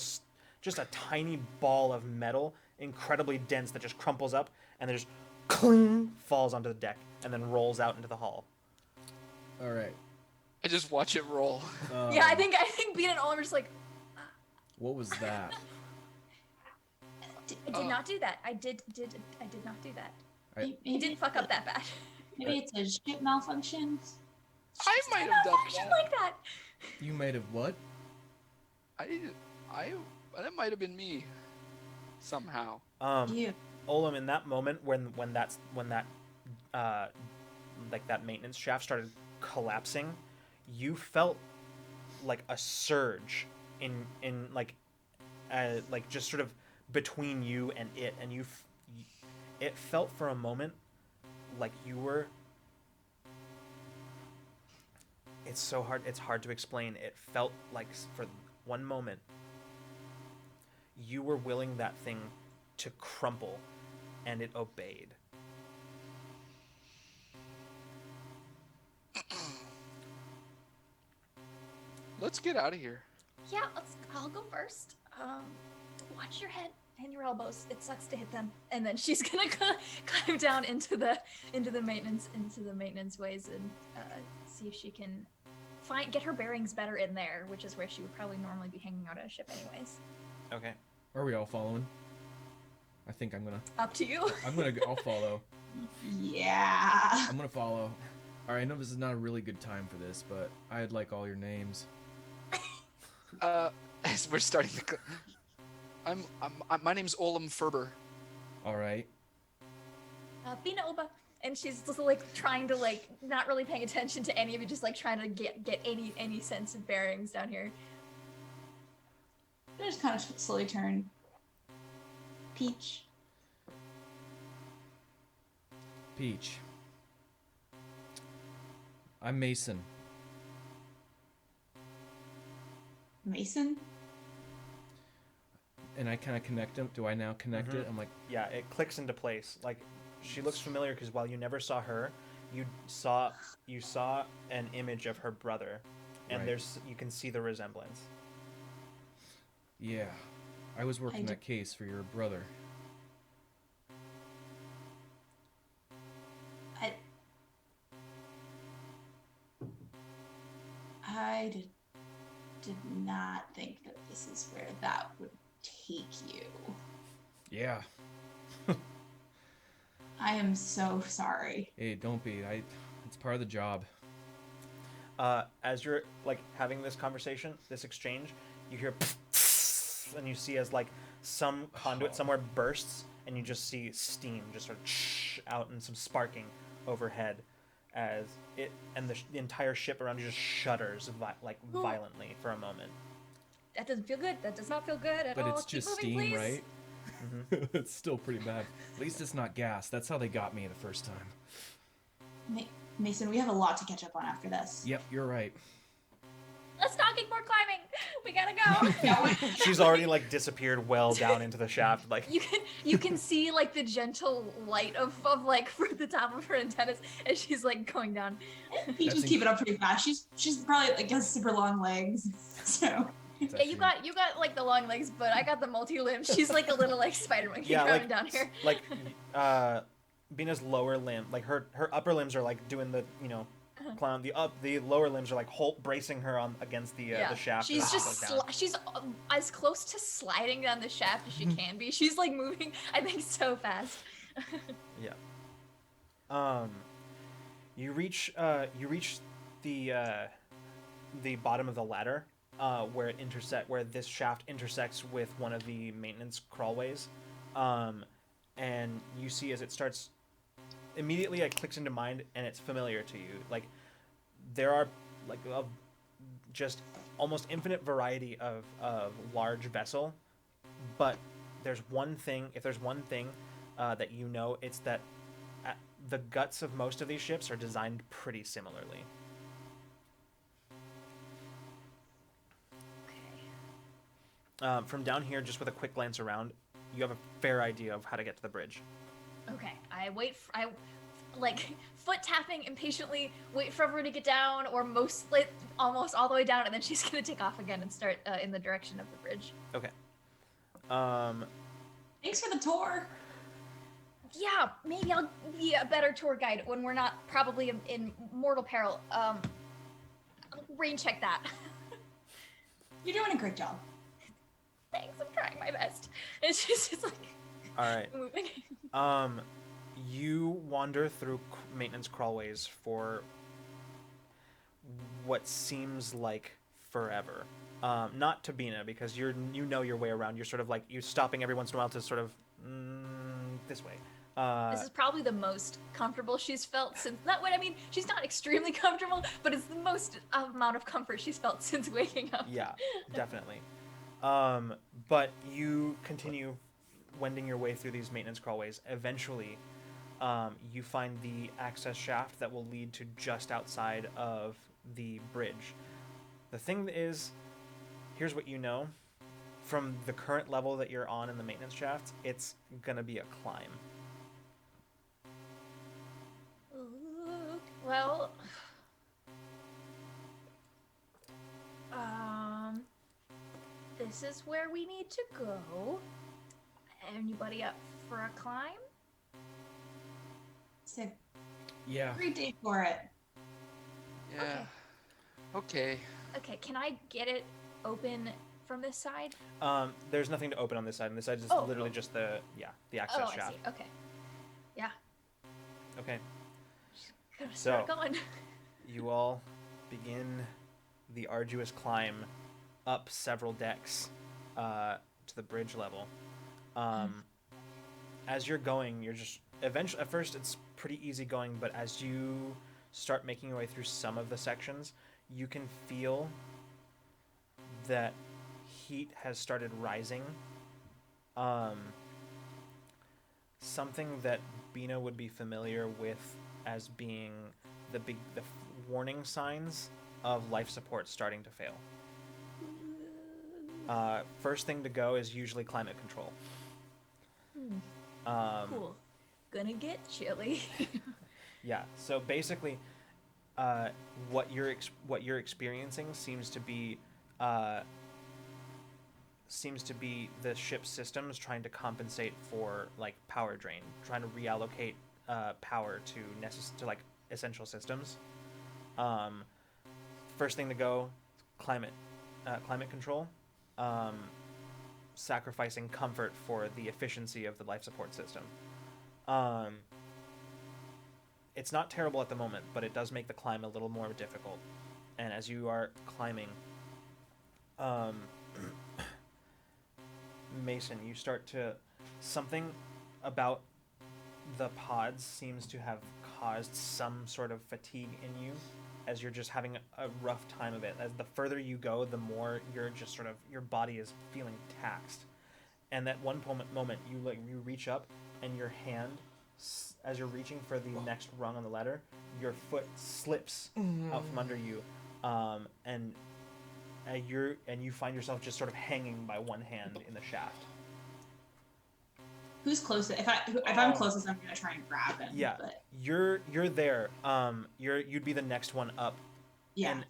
just a tiny ball of metal, incredibly dense, that just crumples up and then just cling, falls onto the deck and then rolls out into the hall. All right. I just watch it roll. that. Yeah, I think Bean and Oliver just like. What was that? I did not do that. I did not do that. I- He didn't fuck up that bad. Maybe it's a ship malfunction. I might have done Malfunction that. like that. You might have what? That might have been me. Somehow. You. Olam, in that moment when that like that maintenance shaft started collapsing, you felt like a surge in like just sort of between you and it, and it felt for a moment like you were. It's hard to explain. It felt like for one moment you were willing that thing to crumple, and it obeyed. Let's get out of here. Yeah, I'll go first. Watch your head and your elbows. It sucks to hit them. And then she's gonna climb down into the maintenance ways and see if she can get her bearings better in there, which is where she would probably normally be hanging out at a ship anyways. Okay. Are we all following? I think I'm gonna. Up to you. I'll follow. Yeah. I'm gonna follow. All right, I know this is not a really good time for this, but I'd like all your names. As we're starting to, my name's Olam Ferber. All right. Bina Oba. And she's just like trying to like not really paying attention to any of you, just like trying to get any sense of bearings down here. I just kind of slowly turn. Peach. Peach. I'm Mason. Mason? And I kind of connect them. Do I now connect it? I'm like, Yeah, it clicks into place. Like, she looks familiar because while you never saw her, you saw an image of her brother, and Right. you can see the resemblance. yeah, I was working that case for your brother. I did not think that this is where that would take you. Yeah. I am so sorry. Hey, don't be. It's part of the job. As you're like having this conversation, this exchange, you hear and you see as like some conduit somewhere bursts, and you just see steam just sort of out and some sparking overhead as it and the entire ship around you just shudders violently for a moment. That doesn't feel good. That does not feel good at But all. it's Keep just moving, steam, please. right? It's still pretty bad. At least it's not gas. That's how they got me the first time. Mason, we have a lot to catch up on after this. Yep, you're right. Less talking, more climbing. We gotta go. She's already like disappeared well down into the shaft. Like you can see like the gentle light of like for the top of her antennas as she's like going down. Peach is keeping up pretty fast. She's probably like has super long legs. So Yeah, you got like the long legs, but I got the multi-limb. She's like a little like spider monkey coming down here. Like Bina's lower limb, like her upper limbs are like doing the clown. The lower limbs are like bracing her on against the shaft. She's as she just goes down. she's as close to sliding down the shaft as she can be. She's like moving, I think, so fast. Yeah. You reach the bottom of the ladder, where this shaft intersects with one of the maintenance crawlways, and you see as it starts. Immediately, it clicks into mind, and it's familiar to you. Like there are like just almost infinite variety of large vessel, but there's one thing. If there's one thing that you know, it's that the guts of most of these ships are designed pretty similarly. Okay. From down here, just with a quick glance around, you have a fair idea of how to get to the bridge. Okay, I like foot tapping impatiently, wait for everyone to get down, or almost all the way down, and then she's gonna take off again and start in the direction of the bridge. Okay. thanks for the tour. Yeah, maybe I'll be a better tour guide when we're not probably in mortal peril. Rain check that. You're doing a great job. Thanks, I'm trying my best. And she's just like All right. moving. You wander through maintenance crawlways for what seems like forever. Not to Bina, because you know your way around. You're sort of like you're stopping every once in a while to sort of this way. This is probably the most comfortable she's felt since. Not what I mean. She's not extremely comfortable, but it's the most amount of comfort she's felt since waking up. Yeah, definitely. But you continue wending your way through these maintenance crawlways. Eventually, you find the access shaft that will lead to just outside of the bridge. The thing is, here's what you know. From the current level that you're on in the maintenance shaft, it's gonna be a climb. Well, this is where we need to go. Anybody up for a climb? It's a Yeah. great day for it. Yeah. Okay. Okay, can I get it open from this side? There's nothing to open on this side, and this side is Oh, literally cool. just the access Oh, I shaft. see. Okay. Yeah. Okay. Gotta start So- going. You all begin the arduous climb up several decks to the bridge level. As you're going, you're just eventually. At first, it's pretty easy going, but as you start making your way through some of the sections, you can feel that heat has started rising. Something that Bina would be familiar with as being the warning signs of life support starting to fail. First thing to go is usually climate control. Cool. Gonna get chilly. Yeah. So basically, what you're experiencing seems to be the ship's systems trying to compensate for like power drain, trying to reallocate power to like essential systems. First thing to go, climate control. Sacrificing comfort for the efficiency of the life support system. It's not terrible at the moment, but it does make the climb a little more difficult. And as you are climbing, Mason, you start to... Something about the pods seems to have caused some sort of fatigue in you as you're just having a rough time of it. As the further you go, the more you're just sort of... Your body is feeling taxed. And at one moment, you reach up and your hand... As you're reaching for the next rung on the ladder, your foot slips out from under you, and you find yourself just sort of hanging by one hand in the shaft. Who's closest? If I'm closest, I'm gonna try and grab him. Yeah, But you're there. You'd be the next one up. yeah. And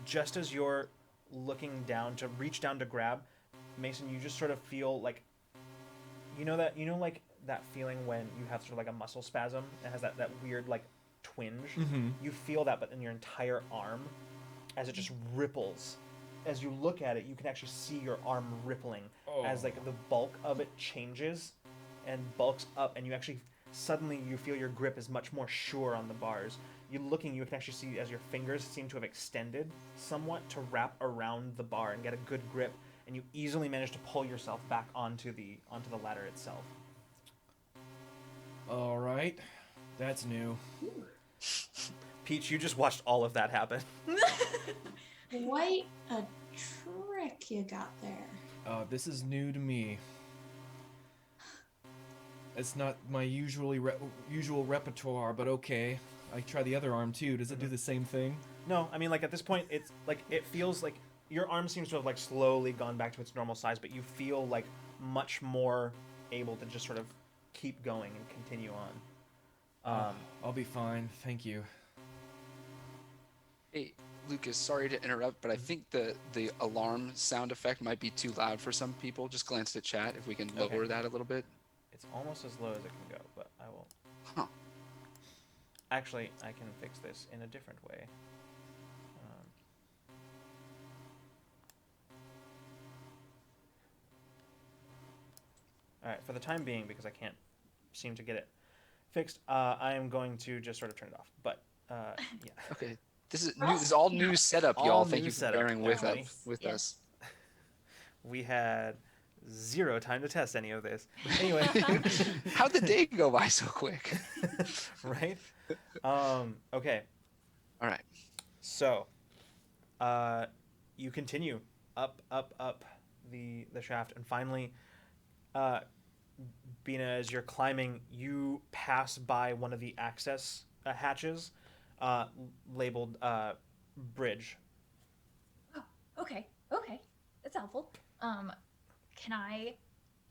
just as you're looking down to reach down to grab, Mason, you just sort of feel like, like that feeling when you have sort of like a muscle spasm. It has that weird like twinge. You feel that, but in your entire arm, as it just ripples. As you look at it, you can actually see your arm rippling as like the bulk of it changes and bulks up, and you actually suddenly you feel your grip is much more sure on the bars. You can actually see as your fingers seem to have extended somewhat to wrap around the bar and get a good grip, and you easily manage to pull yourself back onto the ladder itself. All right, that's new. Peach, you just watched all of that happen. Quite a trick you got there. This is new to me. It's not my usual repertoire, but okay. I try the other arm too. Does it do the same thing? No, I mean, like, at this point, it's like it feels like your arm seems to have like slowly gone back to its normal size, but you feel like much more able to just sort of keep going and continue on. I'll be fine, thank you. Hey, Lucas, sorry to interrupt, but I think the alarm sound effect might be too loud for some people. Just glanced at chat if we can lower Okay. that a little bit. It's almost as low as it can go, but I will. Huh. Actually, I can fix this in a different way. All right, for the time being, because I can't seem to get it fixed, I am going to just sort of turn it off. But yeah. Okay. This is new. This is all new setup, y'all. All Thank new you for setup, bearing with everybody. us. With Yes. us. We had zero time to test any of this. Anyway, How'd the day go by so quick? right? Okay, All right. so you continue up, up the shaft, and finally, Bina, as you're climbing, you pass by one of the access hatches, labeled bridge. Oh, okay, okay, that's helpful. Can I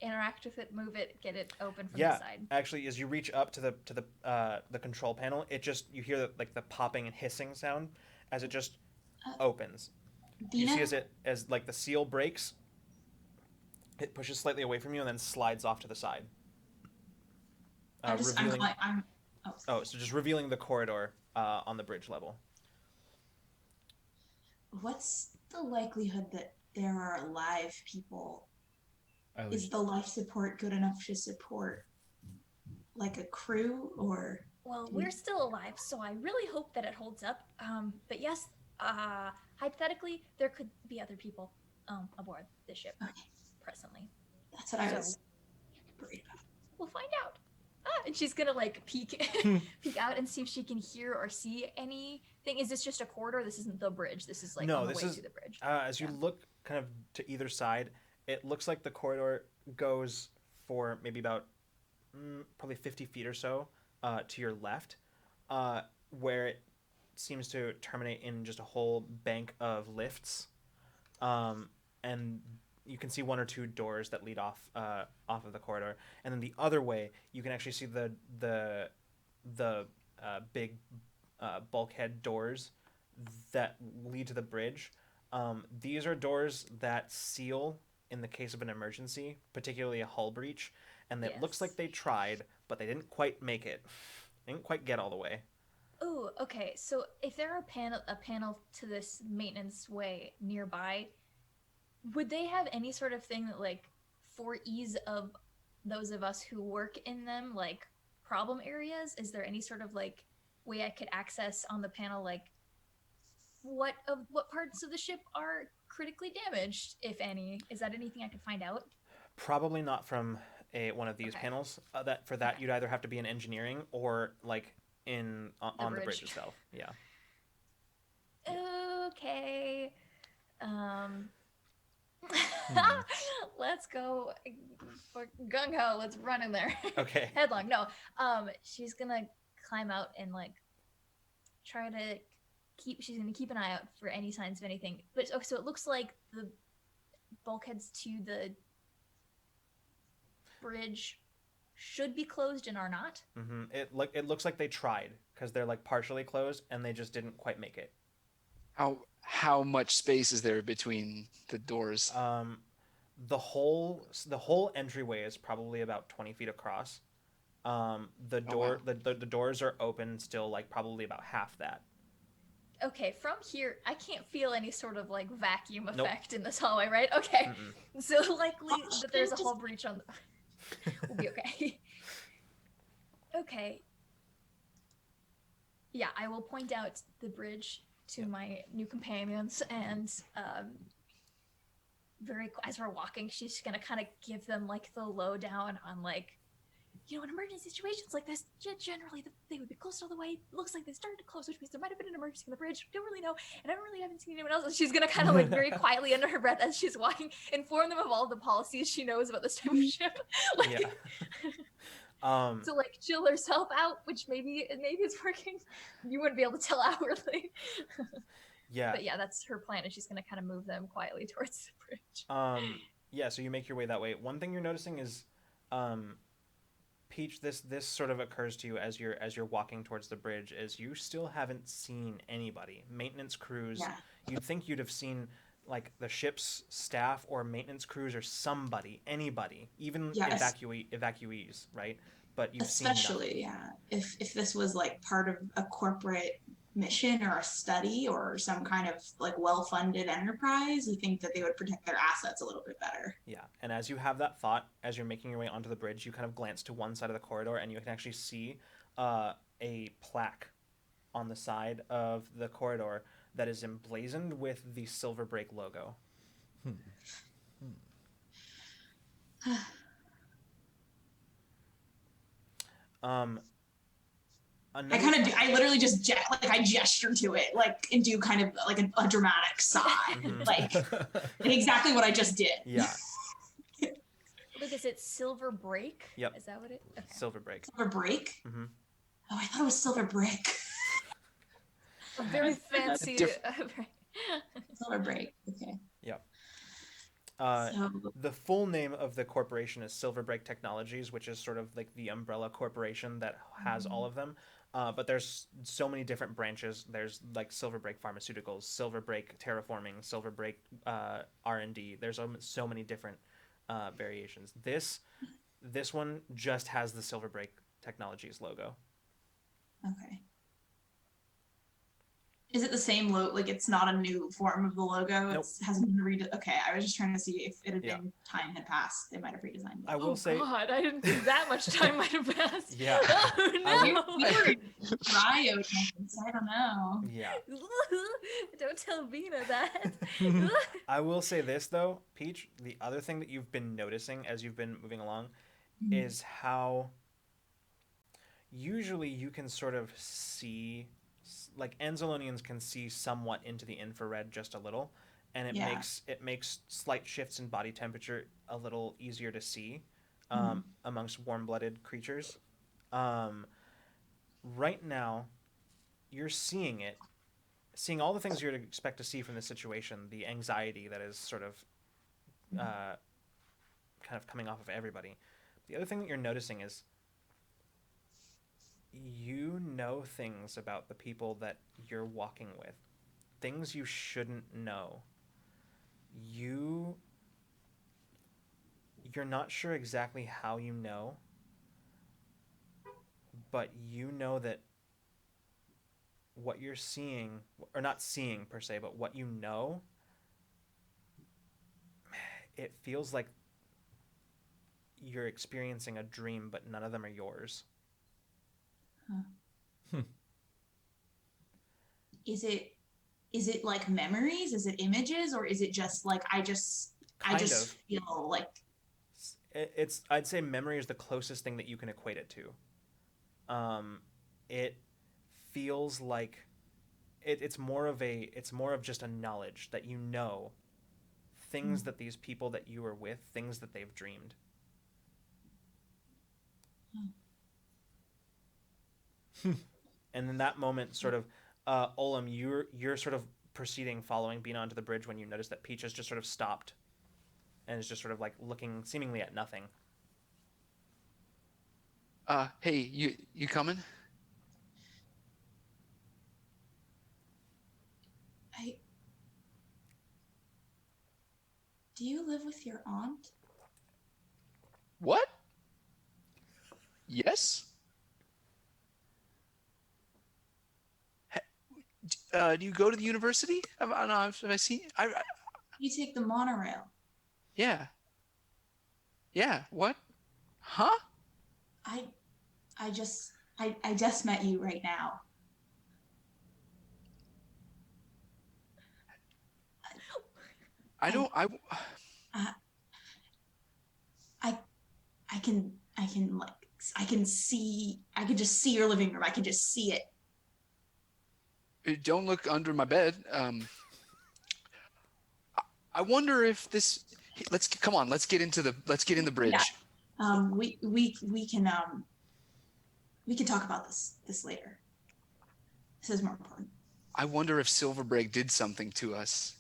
interact with it, move it, get it open from Yeah, the side? actually, as you reach up to the control panel, it just you hear the popping and hissing sound as it just opens. You Dina, see as like the seal breaks, it pushes slightly away from you and then slides off to the side. I'm Revealing. oh, So just revealing the corridor on the bridge level. what's the likelihood that there are alive people? I was Is the life support good enough to support like a crew or? Well, Do we- we're still alive, so I really hope that it holds up. But yes, hypothetically, there could be other people aboard the ship Okay, presently. that's what I So- was worried about. We'll find out. And she's gonna like peek out and see if she can hear or see anything. Is this just a corridor? This isn't the bridge. This is like No, on the this way is- to the bridge. As you Yeah. look kind of to either side, it looks like the corridor goes for maybe about probably 50 feet or so to your left, where it seems to terminate in just a whole bank of lifts, and you can see one or two doors that lead off of the corridor, and then the other way you can actually see the big bulkhead doors that lead to the bridge. These are doors that seal in the case of an emergency, particularly a hull breach, and it looks Yes. like they tried, but they didn't quite make it. They didn't quite get all the way. Oh, okay. So if there are a panel to this maintenance way nearby, would they have any sort of thing that, like, for ease of those of us who work in them, like problem areas? Is there any sort of like way I could access on the panel, like what parts of the ship are critically damaged, if any? Is that anything I could find out? Probably not from one of these Okay. panels. You'd either have to be in engineering or like on the bridge bridge. itself. Yeah. Okay. Let's go for gung ho. Let's run in there. Okay. Headlong. No. She's gonna climb out and like try to she's gonna keep an eye out for any signs of anything. But so it looks like the bulkheads to the bridge should be closed and are not. It looks like they tried because they're like partially closed and they just didn't quite make it. How much space is there between the doors? The whole entryway is probably about 20 feet across. The door wow. the doors are open still, like probably about half that. Okay, from here, I can't feel any sort of like vacuum Nope. effect in this hallway, right? Okay, so likely Oh, that there's a just- whole breach on the. We'll be okay. Okay. Yeah, I will point out the bridge to my new companions, and as we're walking, she's gonna kind of give them like the lowdown on like, you know, in emergency situations like this, generally they would be closed all the way. Looks like they started to close, which means there might have been an emergency on the bridge. Don't really know, and I really haven't seen anyone else. And she's gonna kind of like very quietly under her breath as she's walking, inform them of all the policies she knows about this type of ship. Like, Yeah. to like chill herself out, which maybe it's working. You wouldn't be able to tell outwardly. Yeah. But yeah, that's her plan, and she's gonna kind of move them quietly towards the bridge. Yeah, so you make your way that way. One thing you're noticing is Peach, this sort of occurs to you as you're walking towards the bridge, is you still haven't seen anybody. Maintenance crews. Yeah. You'd think you'd have seen like the ship's staff or maintenance crews or somebody, anybody, even Yes. evacuees, right? But you've seen nothing. Especially, yeah. If this was like part of a corporate mission or a study or some kind of like well-funded enterprise, you think that they would protect their assets a little bit better. Yeah, and as you have that thought, as you're making your way onto the bridge, you kind of glance to one side of the corridor, and you can actually see a plaque on the side of the corridor that is emblazoned with the Silver Break logo. Um, I another kind of do. I literally just I gesture to it, like, and do kind of like a dramatic sigh, Mhm. like exactly what I just did. Yeah, Lucas, it's Silver Break. Yep. Is that what it? Okay. Silver Break. Silver break. Mm-hmm. Oh, I thought it was silver brick. A very fancy. Silver break. Okay. Yep. So The full name of the corporation is Silver Break Technologies, which is sort of like the umbrella corporation that has all of them. But there's so many different branches. There's like Silver Break Pharmaceuticals, Silver Break Terraforming, Silver Break R&D. There's so many different variations. This one just has the Silver Break Technologies logo. okay. Is it the same logo? Like, it's not a new form of the logo. Nope. It hasn't been redesigned. Okay, I was just trying to see if it had Yeah. been time had passed. They might have redesigned it. I will say, God, I didn't think that much time might have passed. Yeah. Oh no. We were cryo tanks. I don't know. yeah. Don't tell Vina that. I will say this though, Peach. The other thing that you've been noticing as you've been moving along is how usually you can sort of see, like Anzalonians can see somewhat into the infrared just a little, and it Yeah. makes slight shifts in body temperature a little easier to see amongst warm-blooded creatures. Right now, you're seeing all the things you'd expect to see from this situation, the anxiety that is sort of kind of coming off of everybody. The other thing that you're noticing is you know things about the people that you're walking with, things you shouldn't know. You're not sure exactly how you know, but you know that what you're seeing, or not seeing per se, but what you know, it feels like you're experiencing a dream, but none of them are yours. Is it like memories? Is it images, or is it just like I just Kind of. feel like I'd say memory is the closest thing that you can equate it to. It feels like it's more of just a knowledge that you know things that these people that you were with, things that they've dreamed. And in that moment, sort of, Olam, you're sort of proceeding, following Bina onto the bridge when you notice that Peach has just sort of stopped and is just sort of like looking seemingly at nothing. Hey, you coming? Do you live with your aunt? What? Yes. Do you go to the university? Have I seen? You take the monorail. Yeah. Yeah. What? Huh? I just met you right now. I don't. I can just see your living room. I can just see it. Don't look under my bed. I wonder if this. Come on. Let's get in the bridge. Yeah. We can talk about this later. This is more important. I wonder if Silverbreak did something to us.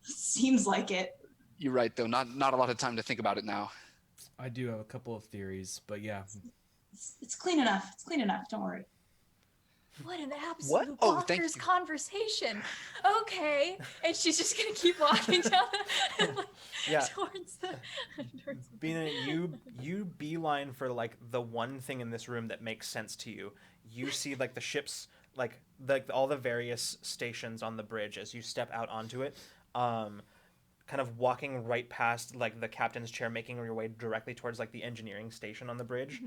Seems like it. You're right, though. Not a lot of time to think about it now. I do have a couple of theories, but yeah. It's clean enough. It's clean enough. Don't worry. What an absolute Oh, thank bonkers you. conversation. Okay. And she's just going to keep walking down Yeah. towards the... Bina, you beeline for like the one thing in this room that makes sense to you. You see like the ships, like all the various stations on the bridge as you step out onto it. kind of walking right past like the captain's chair, making your way directly towards like the engineering station on the bridge,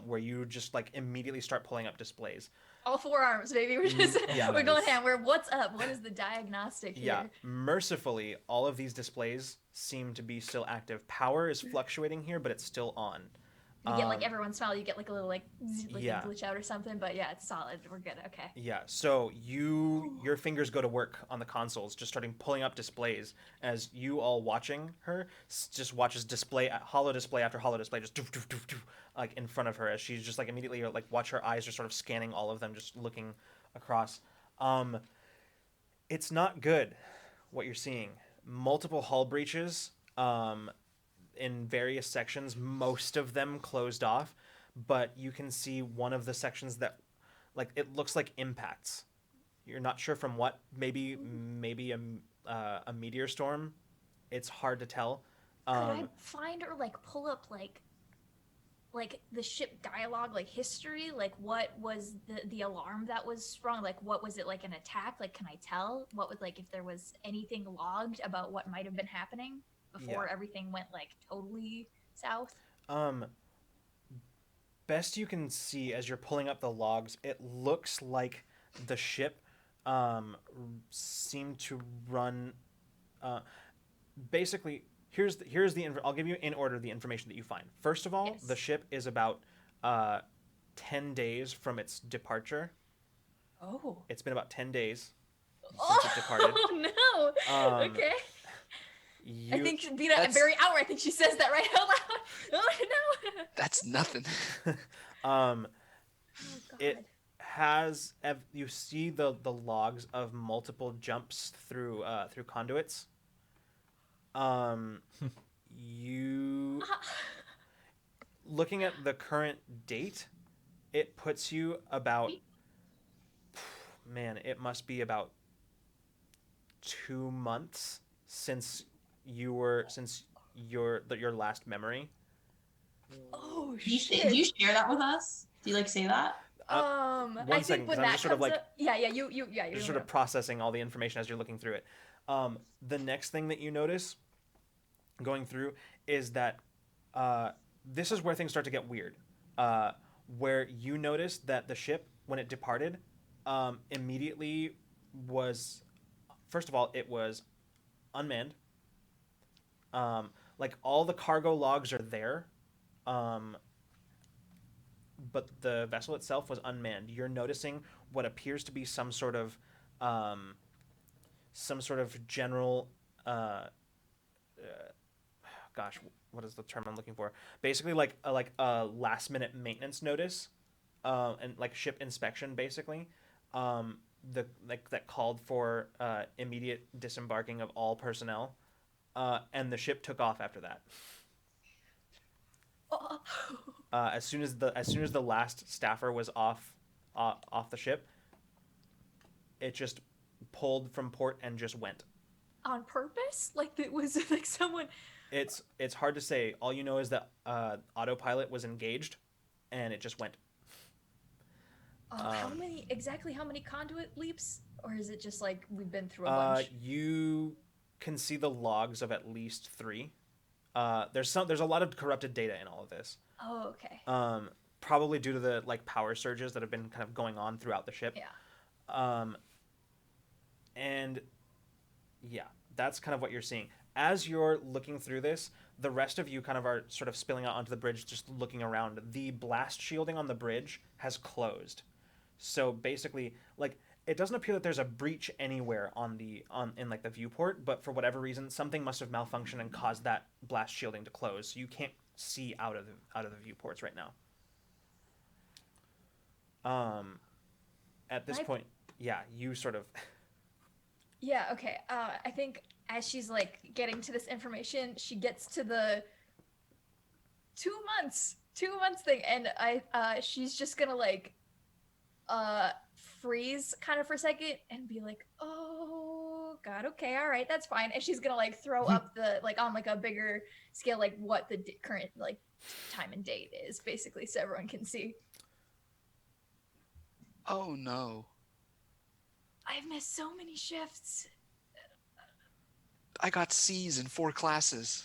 where you just like immediately start pulling up displays. All 4 arms, baby. We're just yeah. we're going ham. We're what's up? What is the diagnostic Yeah, here? mercifully, all of these displays seem to be still active. Power is fluctuating here, but it's still on. You get like every once in a while, you get like a little like, like yeah. a glitch out or something, but yeah, it's solid. We're good. Okay. Yeah, so your fingers go to work on the consoles, just starting pulling up displays as you all watching her just watches hollow display after hollow display, just doof, doof, doof, doof, like in front of her as she's just like immediately like watch her eyes just sort of scanning all of them, just looking across. It's not good what you're seeing. Multiple hull breaches. In various sections, most of them closed off, but you can see one of the sections that like it looks like impacts. You're not sure from what, maybe a meteor storm. It's hard to tell. Could I find or like pull up like the ship dialogue, like history, like what was the alarm that was sprung, like what was it, like an attack, like can I tell what was, like if there was anything logged about what might have been happening before everything went like totally south? Best you can see as you're pulling up the logs, it looks like the ship seemed to run basically I'll give you in order the information that you find. First of all, the ship is about 10 days from its departure. Oh. It's been about 10 days since it departed. Oh no. Okay. I think be that very hour. I think she says that right out loud. Oh no. That's nothing. Oh, God. It has you see the logs of multiple jumps through conduits. You looking at the current date, it puts you about it must be about 2 months since your last memory. Oh Do shit. you share that with us? Do you like say that? One I second, think when 'cause I'm that just sort of comes like up, you just sort of processing all the information as you're looking through it. The next thing that you notice going through is that this is where things start to get weird. Where you notice that the ship, when it departed, immediately was, first of all, it was unmanned. Like all the cargo logs are there, but the vessel itself was unmanned. You're noticing what appears to be some sort of general gosh, what is the term I'm looking for? Basically, like a last minute maintenance notice, and like ship inspection, basically. That called for immediate disembarking of all personnel, and the ship took off after that. As soon as the last staffer was off the ship, it just pulled from port and just went. On purpose? Like it was like someone. It's hard to say. All you know is that autopilot was engaged, and it just went. How many conduit leaps, or is it just like we've been through a bunch? You can see the logs of at least 3. There's a lot of corrupted data in all of this. Oh, okay. Probably due to the like power surges that have been kind of going on throughout the ship. Yeah. And yeah, that's kind of what you're seeing. As you're looking through this, the rest of you kind of are sort of spilling out onto the bridge, just looking around. The blast shielding on the bridge has closed. So basically, like, it doesn't appear that there's a breach anywhere in like the viewport, but for whatever reason, something must have malfunctioned and caused that blast shielding to close. So you can't see out of the viewports right now. At this point, yeah, you sort of. Yeah. Okay. I think as she's like getting to this information, she gets to the 2 months thing, and she's just gonna like freeze kind of for a second and be like, oh God, okay, all right, that's fine. And she's gonna like throw up the like on like a bigger scale, like what the current like time and date is, basically, so everyone can see. Oh no. I've missed so many shifts. I got C's in 4 classes.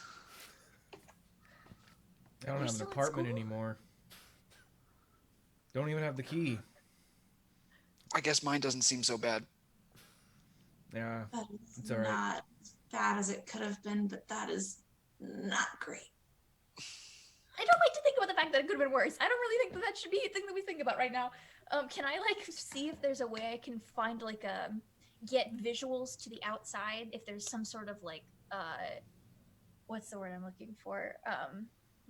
I don't You're have an still in apartment school? anymore. Don't even have the key. I guess mine doesn't seem so bad. Yeah, That is it's all right. not as bad as it could have been, but that is not great. I don't like to think about the fact that it could have been worse. I don't really think that that should be a thing that we think about right now. Can I like see if there's a way I can find like get visuals to the outside? If there's some sort of like what's the word I'm looking for?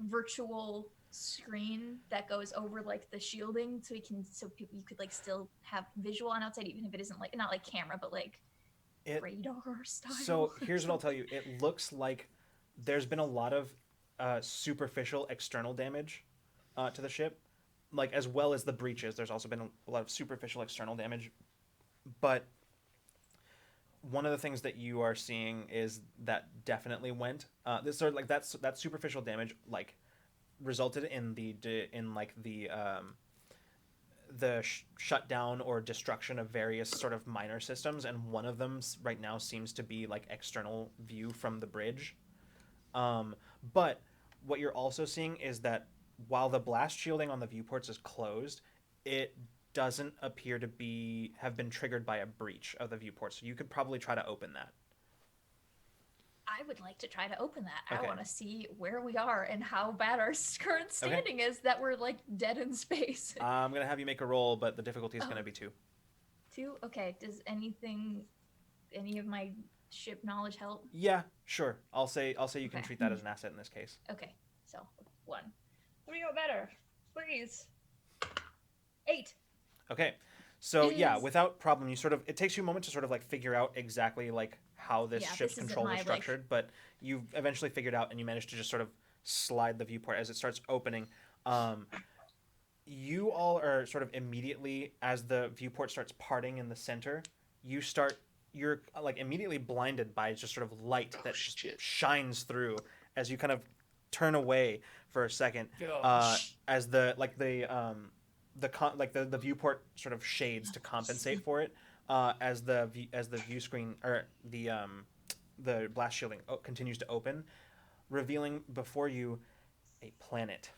Virtual screen that goes over like the shielding, so people you could like still have visual on outside, even if it isn't like not like camera, but like radar style. So here's what I'll tell you. It looks like there's been a lot of superficial external damage to the ship, like as well as the breaches. There's also been a lot of superficial external damage, but one of the things that you are seeing is that definitely went this sort of like that superficial damage like resulted in the shutdown or destruction of various sort of minor systems, and one of them right now seems to be like external view from the bridge. But what you're also seeing is that while the blast shielding on the viewports is closed, it doesn't appear to have been triggered by a breach of the viewport. So you could probably try to open that. I would like to try to open that. Okay. I want to see where we are and how bad our current standing is that we're like dead in space. I'm going to have you make a roll, but the difficulty is going to be 2. 2? Okay. Does any of my ship knowledge help? Yeah, sure. I'll say you can Okay. treat that as an asset in this case. Okay. So 1. 3 or better. Please. 8. Okay. So yeah, Is- without problem, it takes you a moment to sort of like figure out exactly like how this Yeah, ship's this isn't control my, is like- structured, but you've eventually figured out and you manage to just sort of slide the viewport as it starts opening. You all are sort of immediately, as the viewport starts parting in the center, you're like immediately blinded by just sort of light that just shit. shines through as you kind of turn away for a second, as the viewport sort of shades to compensate for it, as the view screen or the blast shielding continues to open, revealing before you a planet.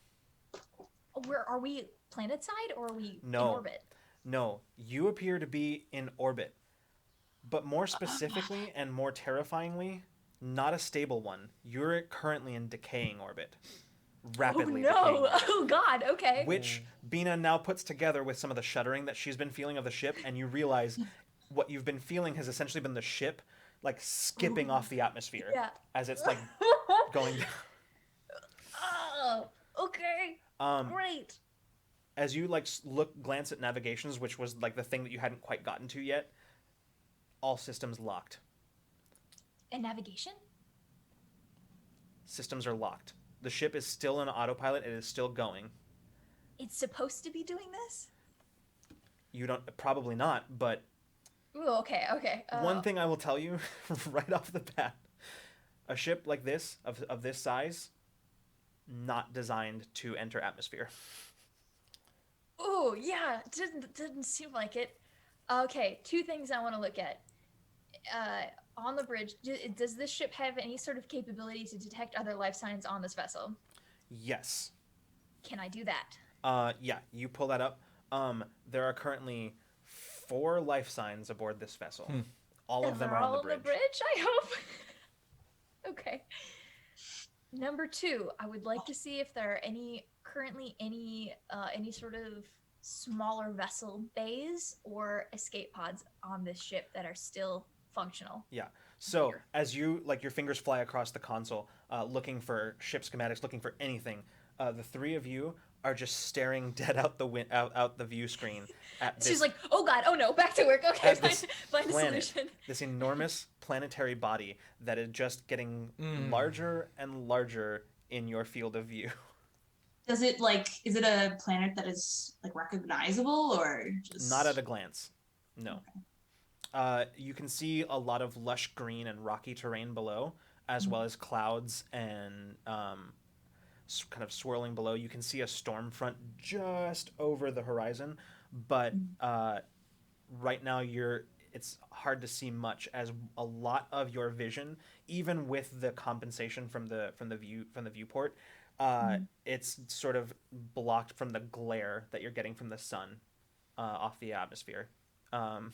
Where are we? Planet side or are we in No. orbit? No, you appear to be in orbit, but more specifically and more terrifyingly, not a stable one. You're currently in decaying orbit. Rapidly decaying Oh no! orbit. Oh god, okay. Which Bina now puts together with some of the shuddering that she's been feeling of the ship, and you realize what you've been feeling has essentially been the ship like skipping off the atmosphere Yeah. as it's like going down. Oh, okay. Great. As you glance at navigations, which was like the thing that you hadn't quite gotten to yet, all systems locked. And navigation? Systems are locked. The ship is still in autopilot. It is still going. It's supposed to be doing this? You don't, probably not, but Ooh, okay. one thing I will tell you right off the bat, a ship like this, of this size, not designed to enter atmosphere. Oh, yeah. Didn't seem like it. Okay, 2 things I want to look at. On the bridge, does this ship have any sort of capability to detect other life signs on this vessel? Yes. Can I do that? Yeah, you pull that up. There are currently 4 life signs aboard this vessel. All of them They're are on all the bridge. I hope. Okay. Number 2, I would like to see if there are currently any sort of smaller vessel bays or escape pods on this ship that are still functional. Yeah. So Here. as you your fingers fly across the console, looking for ship schematics, looking for anything, the 3 of you are just staring dead out the view screen at this. She's like, oh god, oh no, back to work. Okay, at this find a planet, solution. this enormous planetary body that is just getting larger and larger in your field of view. Does it is it a planet that is like recognizable or just Not at a glance. No. You can see a lot of lush green and rocky terrain below, as well as clouds and kind of swirling below. You can see a storm front just over the horizon, but right now it's hard to see much, as a lot of your vision, even with the compensation from the viewport, it's sort of blocked from the glare that you're getting from the sun off the atmosphere. Um,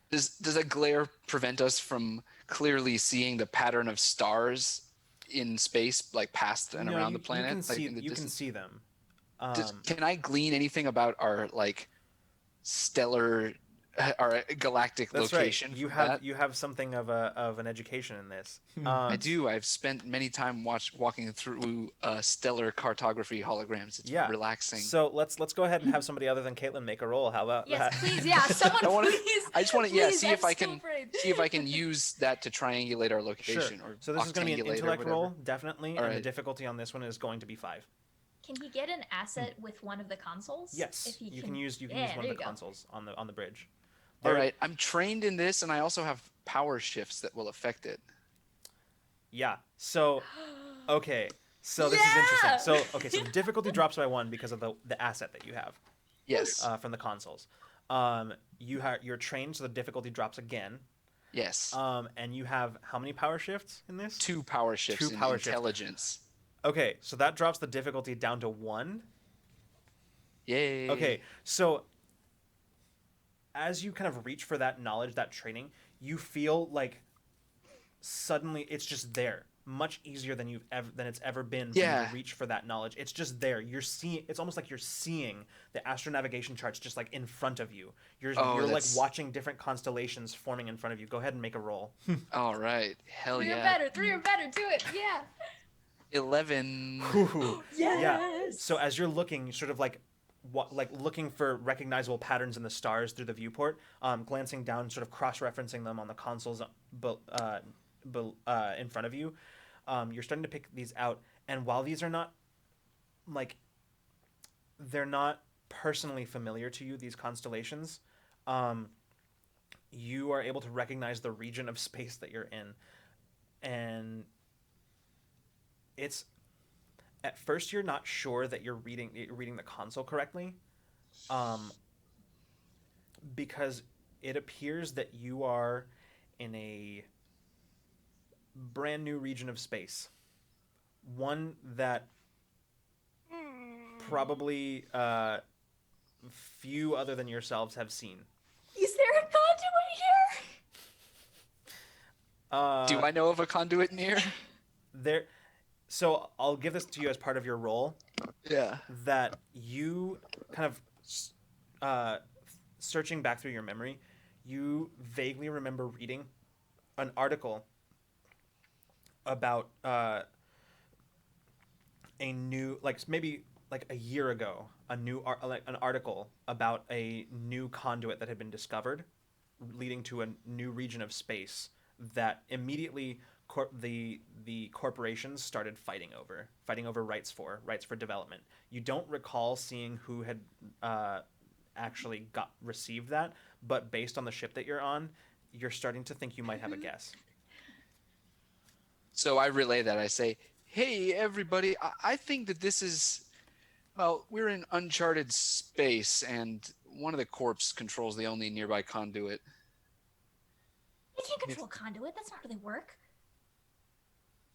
Does a glare prevent us from clearly seeing the pattern of stars in space, like past and no, around the you planet, can like see in the distance? them. Can I glean anything about our like stellar, our galactic That's location right. from that? You have something of an education in this. I do. I've spent many time walking through stellar cartography holograms. It's Yeah. relaxing. So let's go ahead and have somebody other than Caitlin make a roll. How about Yes, that? please. Yeah, someone please. I just want to please, see I'm if I still can afraid. see if I can use that to triangulate our location Sure. or So this is going to be an octangulate or intellect whatever. roll, definitely, All and the right. difficulty on this one is going to be 5. Can he get an asset with one of the consoles? Yes, If he you can use one there of you the go. consoles on the bridge. All There- right, I'm trained in this, and I also have power shifts that will affect it. Yeah. So okay. So this is Yeah! interesting. So okay. So the difficulty drops by 1 because of the asset that you have Yes, from the consoles. You're trained, so the difficulty drops again. yes. And you have how many power shifts in this? 2 power shifts Two in power shifts. intelligence. Okay, so that drops the difficulty down to 1. Yay. Okay, so as you kind of reach for that knowledge, that training, you feel like suddenly it's just there, much easier than it's ever been for you Yeah. to reach for that knowledge. It's just there. You're seeing. It's almost like you're seeing the astronavigation charts just like in front of you. You're like that's- watching different constellations forming in front of you. Go ahead and make a roll. All right. Hell 3 or yeah. better. 3 or better. Do it. Yeah. 11. Yeah. So as you're looking, you're sort of like looking for recognizable patterns in the stars through the viewport, glancing down, sort of cross-referencing them on the consoles in front of you. You're starting to pick these out, and while these are not they're not personally familiar to you, these constellations, you are able to recognize the region of space that you're in, and it's at first you're not sure that you're reading the console correctly, because it appears that you are in a brand new region of space, one that probably few other than yourselves have seen. Is there a conduit here? Do I know of a conduit near? There? So I'll give this to you as part of your role. Yeah. That you kind of searching back through your memory, you vaguely remember reading an article about a new, maybe a year ago, an article about a new conduit that had been discovered, leading to a new region of space that immediately the corporations started fighting over rights for development. You don't recall seeing who had actually received that, but based on the ship that you're on, you're starting to think you might have a guess. So I relay that. I say, hey, everybody, I think that this is, well, we're in uncharted space, and one of the corps controls the only nearby conduit. I can't control conduit. That's not how they work.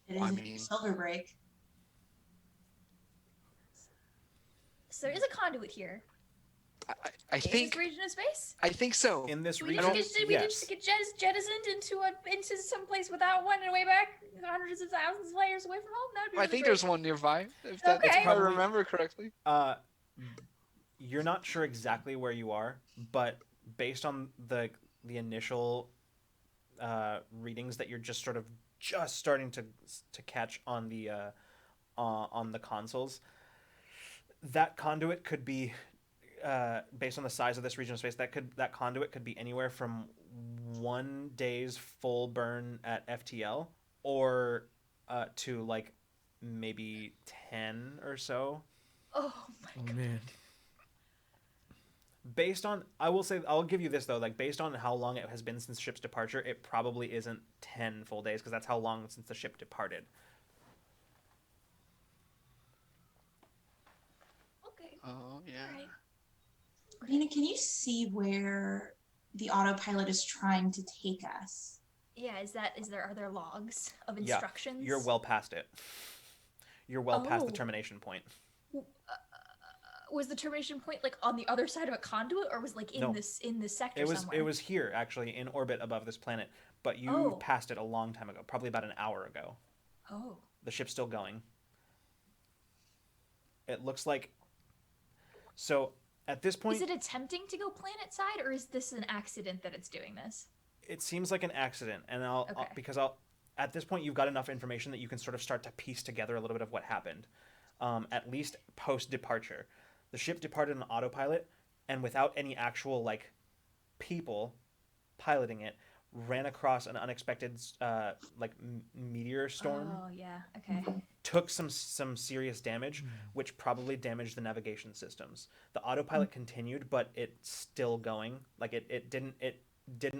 It is I a mean- silver break. So there is a conduit here. I In think this region of space. I think so. In this We region, just yes. get jettisoned into some place without one and way back hundreds of thousands of layers away from home. That'd be I really think great. there's one nearby. If Okay. I remember correctly. You're not sure exactly where you are, but based on the initial readings that you're just starting to catch on the consoles, that conduit could be, based on the size of this region of space, that conduit could be anywhere from 1 day's full burn at FTL, or to maybe 10 or so. Oh my Oh god. man. Based on, I'll give you this though, based on how long it has been since the ship's departure, it probably isn't 10 full days, because that's how long since the ship departed. Okay. Oh yeah. All right. Nina, can you see where the autopilot is trying to take us. Yeah, are there logs of Yeah, instructions? you're well past it. You're well past the Oh. termination point. Was the termination point like on the other side of a conduit, or was like in No. this sector It was somewhere? it was here actually in orbit above this planet, but you Oh. passed it a long time ago, probably about an hour ago. Oh. The ship's still going. It looks like. So at this point, Is it attempting to go planet side, or is this an accident that it's doing this? it seems like an accident, and Okay. at this point you've got enough information that you can sort of start to piece together a little bit of what happened, at least post departure. The ship departed on autopilot, and without any actual like people piloting it, ran across an unexpected meteor storm. Oh yeah. Okay. Took some serious damage, which probably damaged the navigation systems. The autopilot continued, but it's still going. Like it didn't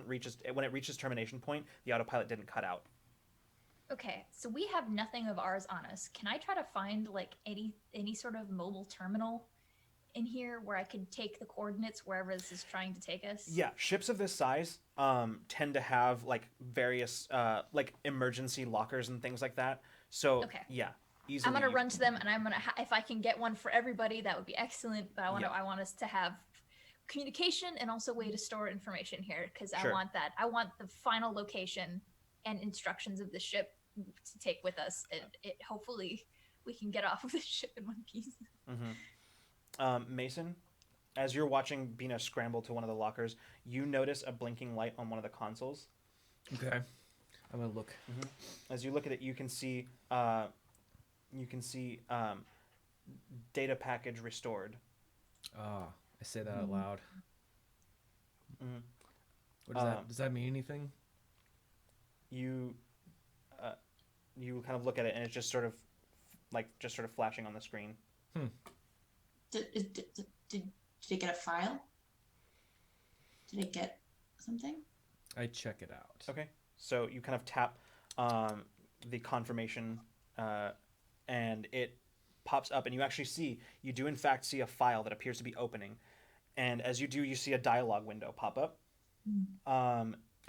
reach when it reaches termination point. The autopilot didn't cut out. Okay. So we have nothing of ours on us. Can I try to find like any sort of mobile terminal in here where I could take the coordinates wherever this is trying to take us? Yeah, ships of this size tend to have like various like emergency lockers and things like that. So Okay. yeah, easily. I'm gonna run to them, and I'm gonna if I can get one for everybody, that would be excellent. But Yeah. I want us to have communication and also a way to store information here, because Sure. I want that. I want the final location and instructions of the ship to take with us, and it hopefully we can get off of the ship in one piece. Mason, as you're watching Bina scramble to one of the lockers, you notice a blinking light on one of the consoles. Okay. I'm gonna look. As you look at it, you can see data package restored. Ah, I say that out loud. Mhm. What does that? Does that mean anything? You kind of look at it, and it's just sort of flashing on the screen. Did it get a file? Did it get something? I check it out. Okay. So you kind of tap the confirmation, and it pops up, and you do in fact see a file that appears to be opening, and as you do, you see a dialogue window pop up,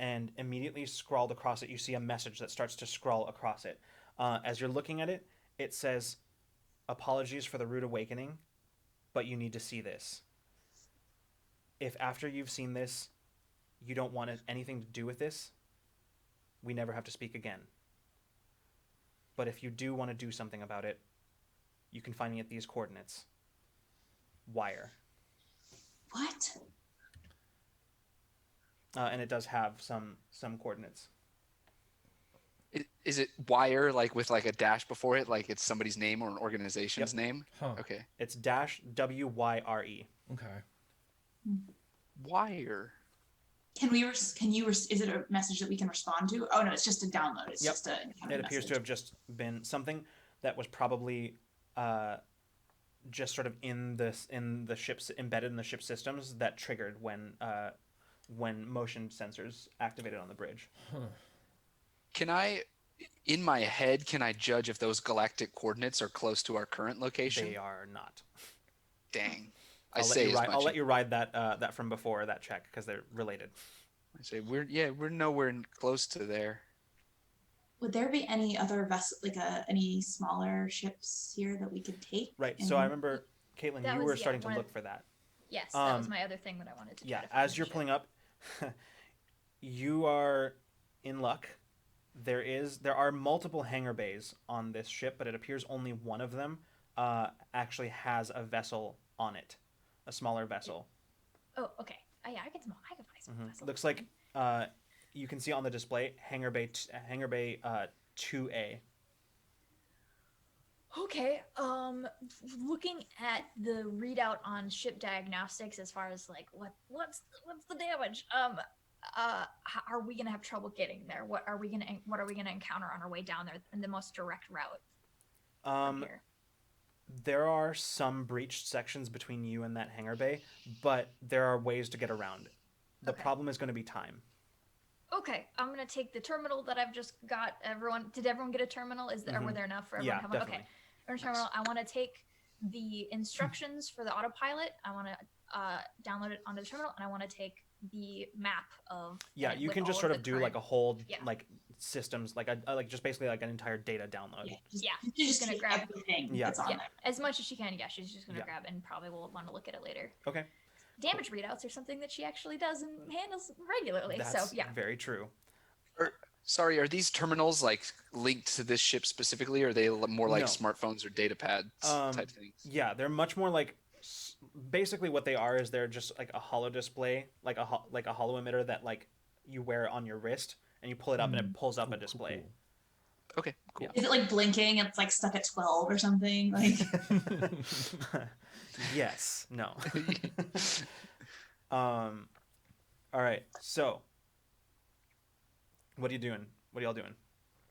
and immediately scrawled across it, you see a message that starts to scroll across it. As you're looking at it, it says, "Apologies for the rude awakening, but you need to see this. If after you've seen this, you don't want anything to do with this, we never have to speak again. But if you do want to do something about it, you can find me at these coordinates. Wire." What? And it does have some coordinates. Is it wire like with like a dash before it, like it's somebody's name or an organization's name? Huh. Okay. It's -WYRE. Okay. Wire. Can you is it a message that we can respond to? Oh no, it's just a download. It's Yep. just a It appears to have just been something that was probably just sort of in the ship's embedded in the ship systems that triggered when motion sensors activated on the bridge. Can I, in my head, can I judge if those galactic coordinates are close to our current location? They are not. Dang. I'll let you ride that from before that check because they're related. I say we're nowhere close to there. Would there be any other vessel, like any smaller ships here that we could take? Right. So I remember, Caitlin, That you was, were yeah, starting to one look of- for that. Yes, that was my other thing that I wanted to try Yeah. to find As the you're ship. pulling up, you are in luck. There are multiple hangar bays on this ship, but it appears only one of them actually has a vessel on it, a smaller vessel. Oh, okay. Yeah, I can find some vessels. Looks like you can see on the display hangar bay 2A. Okay. Looking at the readout on ship diagnostics as far as like what's the damage? Are we gonna have trouble getting there? What are we gonna encounter on our way down there in the most direct route from here? There are some breached sections between you and that hangar bay, but there are ways to get around it. The Okay. problem is going to be time. Okay, I'm gonna take the terminal that I've just got. Did everyone get a terminal? Were there enough for everyone? Yeah, to have one? definitely. Okay, or terminal. I want to take the instructions for the autopilot. I want to download it onto the terminal, and I want to take the map of. Yeah, it you with can all just of sort the of do current- like a whole Yeah. like systems like like just basically like an entire data download. Yeah, just, Yeah, just she's gonna take grab- everything Yeah. that's on Yeah, there. as much as she can. Yeah, she's just gonna Yeah. grab and probably will want to look at it later. Okay. Damage readouts are something that she actually does and handles regularly. That's so yeah. very true. Sorry, are these terminals like linked to this ship specifically, or are they more like No. smartphones or data pads type things? Yeah, they're much more like basically what they are is they're just like a holo display, like a holo emitter that like you wear on your wrist and you pull it up and it pulls up a display. Okay, cool. Yeah. Is it like blinking? It's like stuck at 12 or something. Like Yes. No. All right. So, what are you doing? What are y'all doing?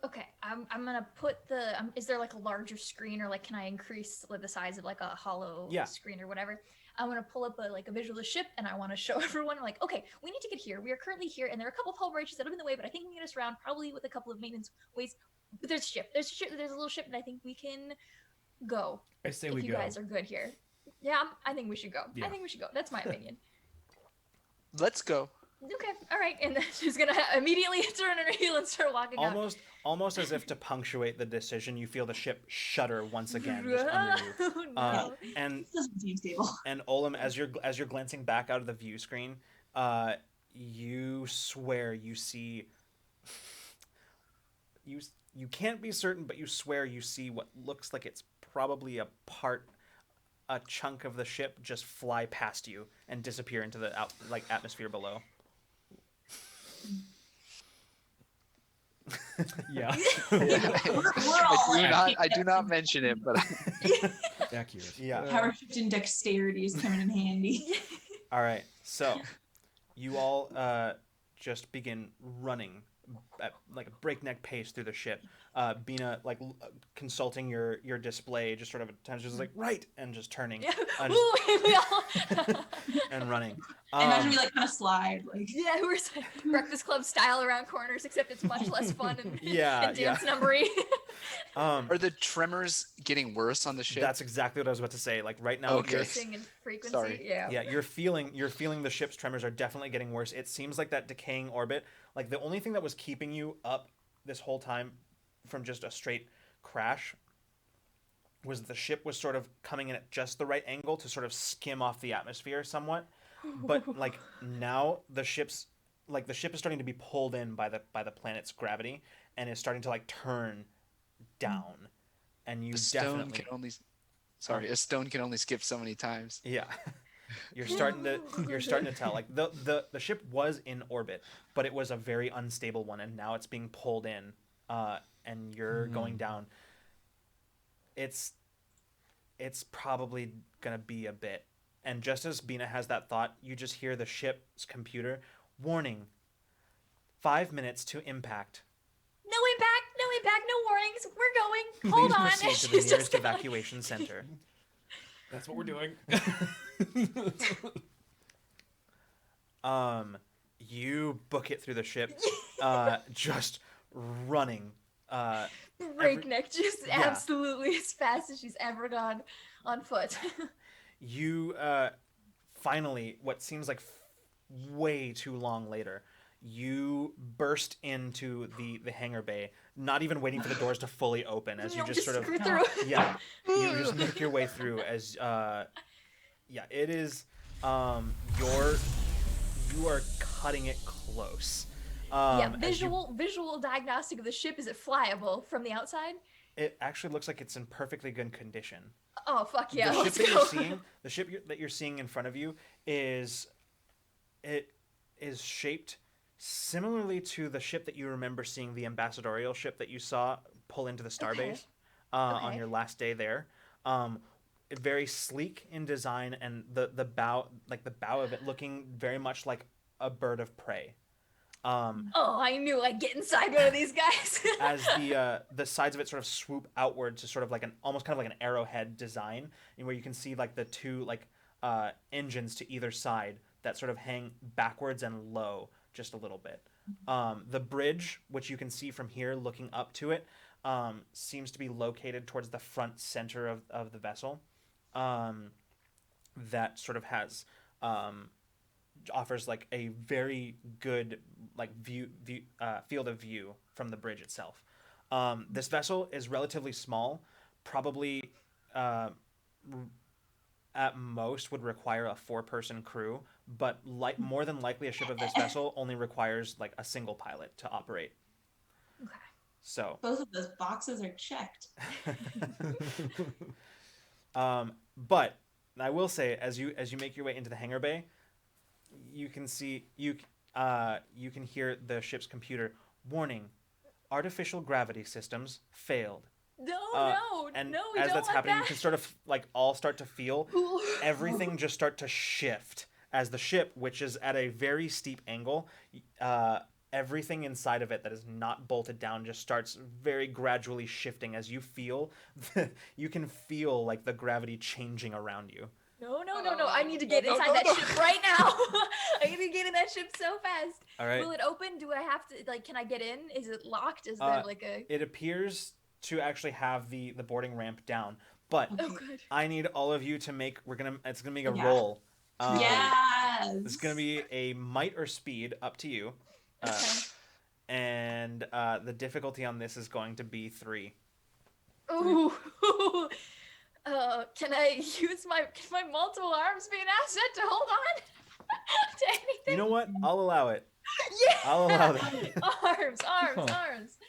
Okay, I'm gonna put the. Is there like a larger screen, or like can I increase like the size of like a hollow Yeah. screen or whatever? I'm gonna pull up a visual of the ship, and I want to show everyone like, okay, we need to get here. We are currently here, and there are a couple of hull breaches that have in the way, but I think we can get us around probably with a couple of maintenance ways. But there's a ship. There's a ship. There's a little ship, and I think we can go. I say if we you go. guys are good here. Yeah, I think we should go. Yeah. I think we should go. That's my opinion. Let's go. Okay, all right, and then she's gonna immediately turn her heel and start walking out. Almost as if to punctuate the decision, you feel the ship shudder once again just under you. Oh, no. And this doesn't seem stable. And Olam, as you're glancing back out of the view screen, you swear you see. You can't be certain, but you swear you see what looks like it's probably a chunk of the ship just fly past you and disappear into the atmosphere below. Yeah. We're all I do not mention it, but Accurate. Yeah. power shift and dexterity is coming in handy. All right. So, you all just begin running at like a breakneck pace through the ship. Bina consulting your display, just sort of attention, just like right, and just turning and, Ooh, we all. and running. I imagine we like kind of slide like Yeah, we're Breakfast Club style around corners, except it's much less fun and, Yeah, and dance numbery. are the tremors getting worse on the ship? That's exactly what I was about to say. Like right now, Okay. Increasing in frequency. Sorry. Yeah. yeah, you're feeling the ship's tremors are definitely getting worse. It seems like that decaying orbit, like the only thing that was keeping you up this whole time from just a straight crash was the ship was sort of coming in at just the right angle to sort of skim off the atmosphere somewhat. But like now the ship is starting to be pulled in by the planet's gravity and is starting to like turn down. And you a stone definitely can only. Sorry, a stone can only skip so many times. Yeah. You're starting to tell like the ship was in orbit, but it was a very unstable one, and now it's being pulled in, and you're going down. It's probably gonna be a bit. And just as Bina has that thought, you just hear the ship's computer warning. 5 minutes to impact. No impact, no warnings. We're going. Please Hold on. proceed to the She's nearest just gonna- evacuation center. That's what we're doing. You book it through the ship, just running. Breakneck, just Yeah. absolutely as fast as she's ever gone on foot. You finally, what seems like way too long later, you burst into the hangar bay, not even waiting for the doors to fully open, as you just sort of screw through. yeah, you just make your way through as it is you are cutting it close. Yeah, as you- visual diagnostic of the ship. Is it flyable from the outside? it actually looks like it's in perfectly good condition. Oh fuck yeah! The Let's ship that go. you're seeing, that you're seeing in front of you is shaped similarly to the ship that you remember seeing, the ambassadorial ship that you saw pull into the starbase on Okay. your last day there. Very sleek in design, and the bow of it looking very much like a bird of prey. Oh, I knew I'd get inside one of these guys. As the sides of it sort of swoop outward to sort of like almost kind of like an arrowhead design, and where you can see like the two engines to either side that sort of hang backwards and low just a little bit. The bridge, which you can see from here looking up to it, seems to be located towards the front center of the vessel. that sort of has offers like a very good like field of view from the bridge itself. This vessel is relatively small, probably at most would require a 4-person crew, but like more than likely a ship of this vessel only requires like a single pilot to operate. Okay. So Both of those boxes are checked. but I will say, as you make your way into the hangar bay, you can hear the ship's computer warning: artificial gravity systems failed. No, And no, we as don't that's want happening, that. you can sort of like all start to feel everything just start to shift as the ship, which is at a very steep angle. Everything inside of it that is not bolted down just starts very gradually shifting as you feel. You can feel like the gravity changing around you. No. I need to get inside that ship right now. I need to get in that ship so fast. All right. Will it open? Do I have to, like, can I get in? Is it locked? Is there like a... It appears to actually have the boarding ramp down, but Oh, good. I need all of you to make. It's gonna make a Yeah. roll. Yes. It's gonna be a might or speed, up to you. Okay. And the difficulty on this is going to be 3. Ooh. Can I use can my multiple arms be an asset to hold on to anything? You know what? I'll allow it. Yeah. I'll allow that. Arms.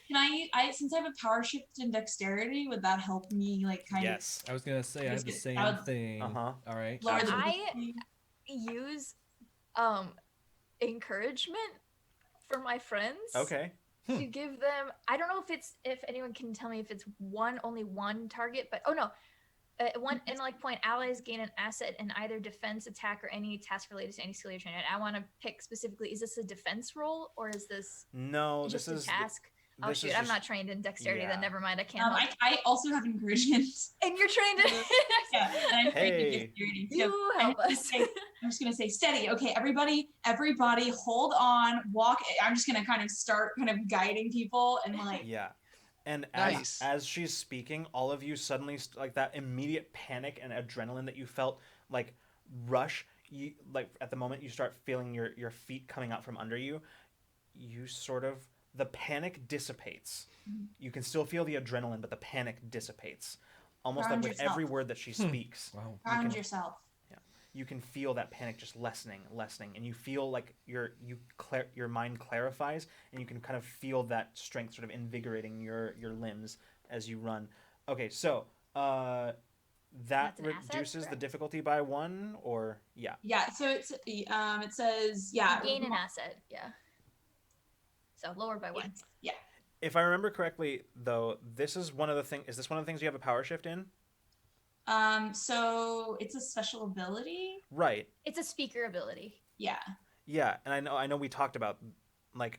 Can I since I have a power shift in dexterity, would that help me like kind Yes. I was gonna say I have the same thing. Uh-huh. All right. of lower the I difficulty? use encouragement for my friends? Okay. To give them, I don't know if anyone can tell me if it's only one target, but one and like point allies gain an asset in either defense, attack, or any task related to any skill you're training. I want to pick specifically: is this a defense roll or is this No, just this a is task? Oh this shoot, is I'm just- not trained in dexterity. yeah. Then never mind. I can't. help. I also have encouragement. And you're trained in. Yeah, and I'm trained in Hey. dexterity. So You help us. I'm just gonna say steady. Okay, everybody, hold on, walk. I'm just gonna kind of start guiding people and like. Yeah. And Nice. as she's speaking, all of you suddenly like that immediate panic and adrenaline that you felt like rush, you like at the moment you start feeling your feet coming out from under you, you sort of the panic dissipates. You can still feel the adrenaline, but the panic dissipates. Almost like Ground with yourself. every word that she speaks. Wow. Ground yourself. You can feel that panic just lessening, and you feel like your mind clarifies, and you can kind of feel that strength sort of invigorating your limbs as you run. Okay, so that That's an asset, reduces the correct? difficulty by 1, or yeah. Yeah. So it says You gain an asset. Yeah. So lowered by 1. Yeah. If I remember correctly, though, this is one of the things. Is this one of the things you have a power shift in? So it's a special ability. Right. It's a speaker ability. Yeah. Yeah, and I know we talked about one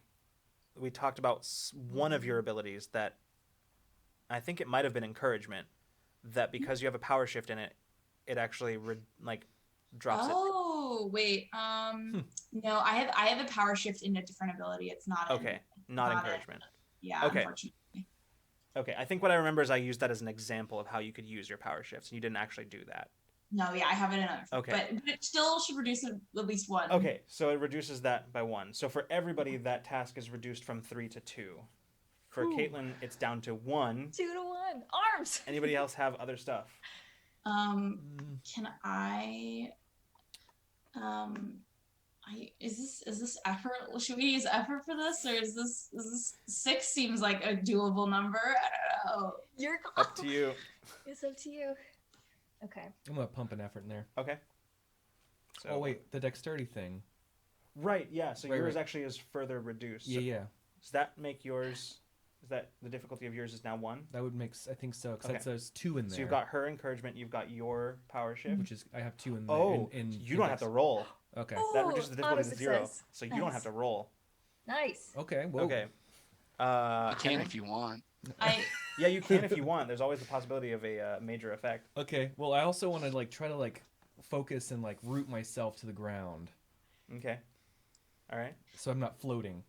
of your abilities that I think it might have been encouragement, that because you have a power shift in it, it actually drops it. Oh wait. No, I have a power shift in a different ability. It's not. Okay, not not it. encouragement. Yeah. Okay. Unfortunately. Okay, I think what I remember is I used that as an example of how you could use your power shifts, and you didn't actually do that. No. Yeah, I have it in another. Okay. But it still should reduce it at least 1. Okay, so it reduces that by 1. So for everybody, that task is reduced from 3 to 2. For Ooh. Caitlin, it's down to 1. 2 to 1. Arms. Anybody else have other stuff? Can I? Is this effort? Should we use effort for this, or is this 6 seems like a doable number? I don't know. You're Up to you. It's up to you. Okay. I'm gonna pump an effort in there. Okay. So, Oh wait, the dexterity thing. Right, yeah. So Right, yours right. actually is further reduced. Yeah, So yeah. does that make yours? Is that the difficulty of yours is now 1? That would make. I think so. Because Okay. there's 2 in there. So you've got her encouragement. You've got your power shift. which is I have 2 in there. Oh, in you don't have to roll. Okay. That Ooh, reduces the auto difficulty to 0. success. So you don't Nice. have to roll. Nice. Okay. Well. Okay. You can Henry? if you want. Yeah, you can if you want. There's always the possibility of a major effect. Okay. Well, I also want to try to focus and root myself to the ground, Okay. All right. so I'm not floating.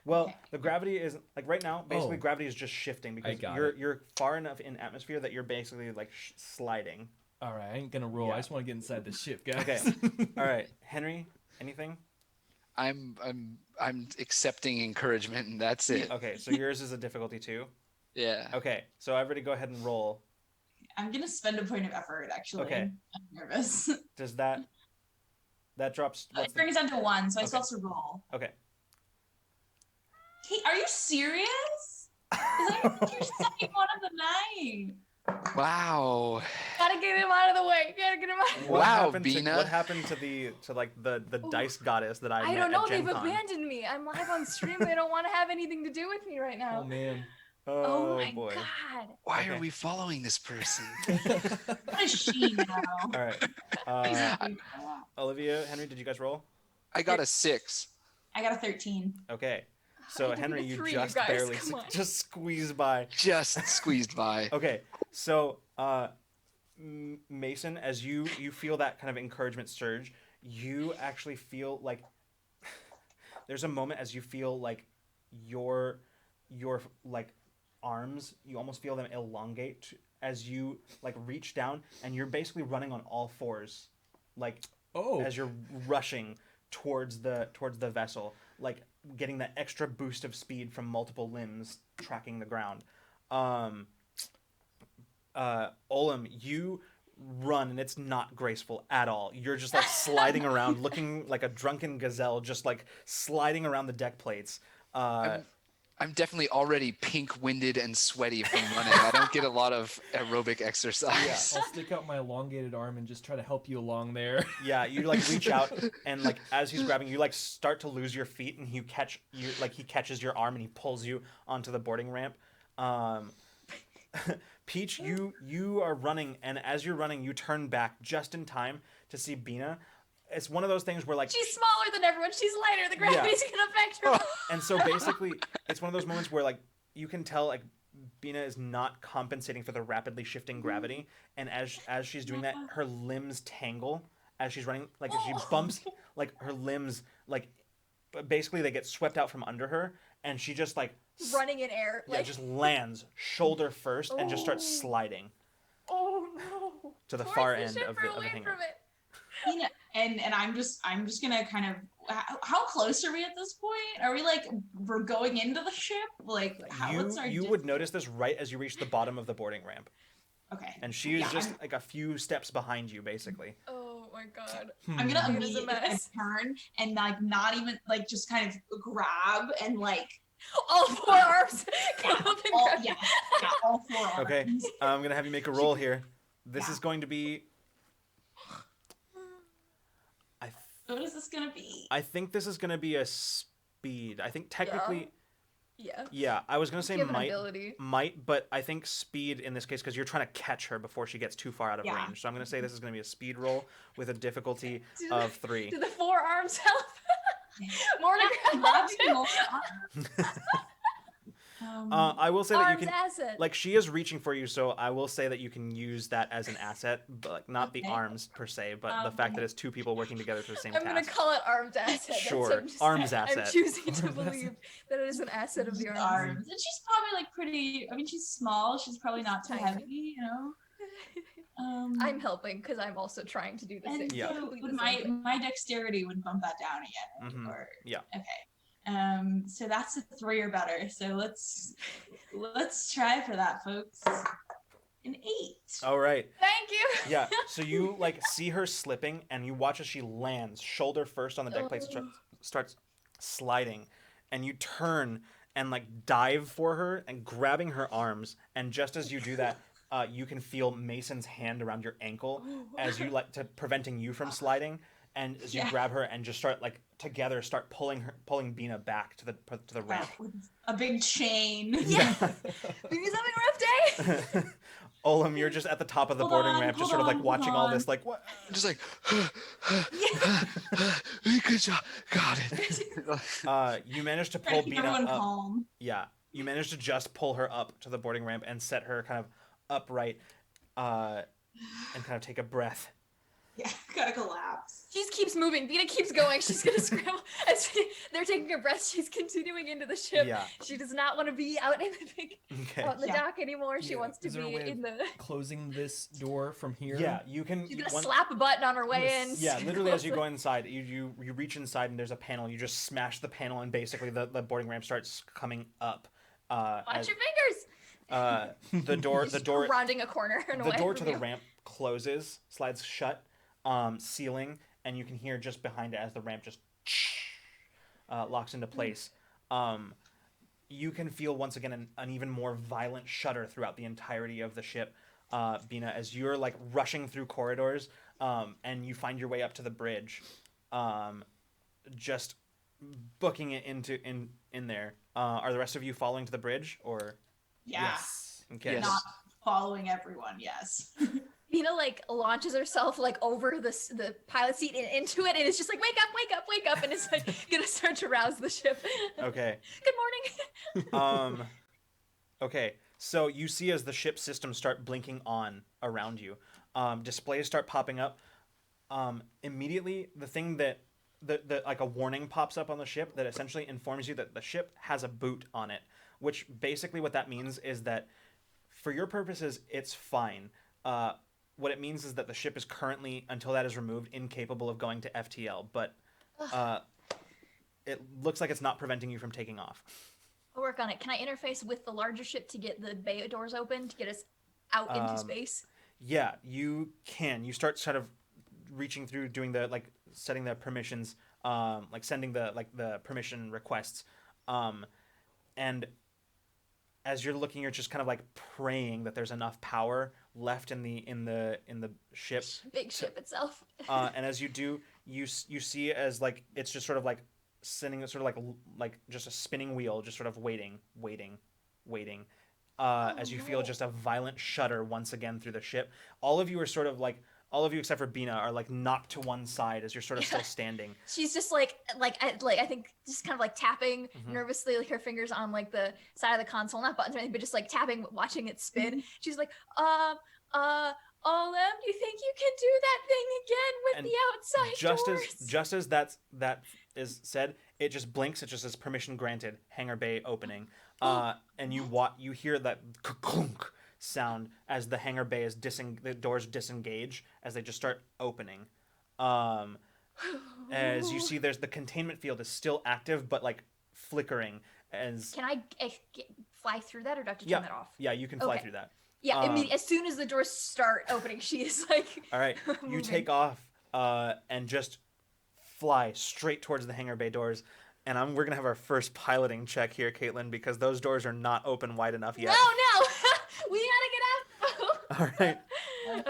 Well, Okay. the gravity is right now. Basically, Oh. gravity is just shifting because got you're it. you're far enough in atmosphere that you're basically sliding. All right, I ain't gonna roll. Yeah. I just want to get inside the ship, guys. Okay. All right, Henry, anything? I'm accepting encouragement, and that's it. Okay, so yours is a difficulty 2. Yeah. Okay, so everybody go ahead and roll. I'm gonna spend a point of effort. Actually, Okay. I'm nervous. Does that drops? What's It brings down to 1, so I still Okay. have to roll. Okay. Kate, are you serious? Is that your second one of the night? Wow. Gotta get him out of the way. Gotta get him out. What Wow, happened to, Bina. what happened to the dice goddess that I I met don't know. at Gen They've Con? abandoned me. I'm live on stream. They don't want to have anything to do with me right now. Oh man. Oh my boy. god. Why Okay. are we following this person? What is she now? All right. Olivia, Henry, did you guys roll? I got a 6. I got a 13. Okay. So I did Henry, a you 3, just you guys, barely come on. just squeezed by. Just squeezed by. Okay. So Mason, as you feel that kind of encouragement surge, you actually feel like there's a moment as you feel like your like arms, you almost feel them elongate as you like reach down, and you're basically running on all fours, like Oh. as you're rushing towards the vessel, like getting that extra boost of speed from multiple limbs tracking the ground. Olam, you run and it's not graceful at all. You're just like sliding around, looking like a drunken gazelle, just like sliding around the deck plates. I'm definitely already pink-winded and sweaty from running. I don't get a lot of aerobic exercise. I'll stick out my elongated arm and just try to help you along there. Yeah, you like reach out and like as he's grabbing you, like start to lose your feet, and he catches your arm and he pulls you onto the boarding ramp. Peach, you are running, and as you're running, you turn back just in time to see Bina. It's one of those things where like She's smaller than everyone. She's lighter. The gravity's gonna affect her. and so basically it's one of those moments where like you can tell like Bina is not compensating for the rapidly shifting gravity, and as she's doing that, her limbs tangle as she's running, like as she bumps, like her limbs like basically they get swept out from under her, and she just like Running in air. yeah, Like, just lands shoulder first and just starts Oh. sliding oh no. to the Towards far the end ship of or the away hangar. from it. Yeah, and I'm just gonna kind of. How close are we at this point? Are we like we're going into the ship? Like what's our You would notice this right as you reach the bottom of the boarding ramp, Okay. and she is Yeah, just like a few steps behind you, basically. Oh my god. I'm gonna It is a immediately mess. turn and like not even like just kind of grab and like All 4 arms. Come up and all, grab- yeah, all 4 arms. Okay, I'm gonna have you make a roll here. This Yeah. is going to be. What is this gonna be? I think this is gonna be a speed. I think technically, Yeah. yeah. I was gonna say You have an might, ability. but I think speed in this case because you're trying to catch her before she gets too far out of Yeah. range. So I'm gonna say this is gonna be a speed roll with a difficulty Do of the- 3. Do the 4 arms help? More to grab Grabbing onto. all arms. I will say that Arms you can. asset. Like she is reaching for you, so I will say that you can use that as an asset, but like not the Okay. arms per se, but the fact that it's 2 people working together for the same I'm gonna task. call it arms asset. That's Sure, what I'm just- arms I'm asset. choosing to Arms believe that it is an asset of the arms. arms. And she's probably like pretty. I mean, she's small. She's probably not too Tiny. heavy. You know. I'm helping because I'm also trying to do the same. And Yeah. so complete with the same thing. my dexterity would bump that down again. Mhm. Or, Yeah. Okay. So that's a 3 or better. So let's try for that, folks. An 8. All right. Thank you. Yeah. So you like see her slipping, and you watch as she lands shoulder first on the deck plates and starts sliding, and you turn and like dive for her and grabbing her arms, and just as you do that, you can feel Mason's hand around your ankle as you like to preventing you from sliding, and as you Yeah. grab her and just start like together start pulling Bina back to the ramp. With a big chain. Yeah. Baby's having a rough day. Olam, you're just at the top of the Hold boarding on, ramp, just hold sort of like on, watching hold all this, on. like what? Just like, good job, got it. You managed to Trying pull to keep Bina everyone up. calm. Yeah, you managed to just pull her up to the boarding ramp and set her kind of upright, and kind of take a breath. Yeah, gotta collapse. She's keeps moving. Bina keeps going. She's gonna scramble. As they're taking a breath, she's continuing into the ship. Yeah. She does not want to be out in the Okay. out in the Yeah. dock anymore. She Yeah. wants to Is there a be way in of the. closing this door from here? Yeah, you can. She's gonna one- slap a button on her way in. Yeah, literally as you go inside, you reach inside and there's a panel. You just smash the panel and basically the boarding ramp starts coming up. Watch As, your fingers. the door Just door rounding a corner and the away door to from the you. ramp closes, slides shut, sealing, and you can hear just behind it as the ramp just locks into place. You can feel once again an even more violent shudder throughout the entirety of the ship, Bina, as you're like rushing through corridors, and you find your way up to the bridge, just booking it in there. Are the rest of you following to the bridge or? Yeah. Yes. Okay. Yes. Not following everyone, yes. Bina like launches herself like over the pilot seat and into it, and it's just like wake up, wake up, wake up, and it's like gonna start to rouse the ship. Okay. Good morning. Okay, so you see as the ship systems start blinking on around you, displays start popping up. Immediately, the thing that the like a warning pops up on the ship that essentially informs you that the ship has a boot on it, which basically what that means is that for your purposes, it's fine. What it means is that the ship is currently, until that is removed, incapable of going to FTL, but it looks like it's not preventing you from taking off. I'll work on it. Can I interface with the larger ship to get the bay doors open to get us out into space? Yeah, you can. You start sort of reaching through, doing the like setting the permissions, like sending the permission requests, and as you're looking, you're just kind of like praying that there's enough power left in the ship. Big ship itself. And as you do, you see as like it's just sort of like sending sort of like just a spinning wheel, just sort of waiting. As you feel just a violent shudder once again through the ship. All of you are sort of like, all of you except for Bina are like knocked to one side as you're sort of still standing. She's just I think just kind of like tapping nervously, like her fingers on like the side of the console, not buttons or anything, but just like tapping, watching it spin. She's like, Olem, do you think you can do that thing again with And the outside doors? just as that is said, it just blinks. It just says permission granted. Hangar bay opening. And you hear that clunk sound as the hangar bay is the doors disengage as they just start opening. As you see, there's the containment field is still active but like flickering. As Can I fly through that, or do I have to turn that off? yeah, you can fly Okay. through that. Yeah, as soon as the doors start opening, she is like. All right, you moving. take off and just fly straight towards the hangar bay doors. And we're gonna have our first piloting check here, Caitlin, because those doors are not open wide enough yet. No, we gotta get out. All right.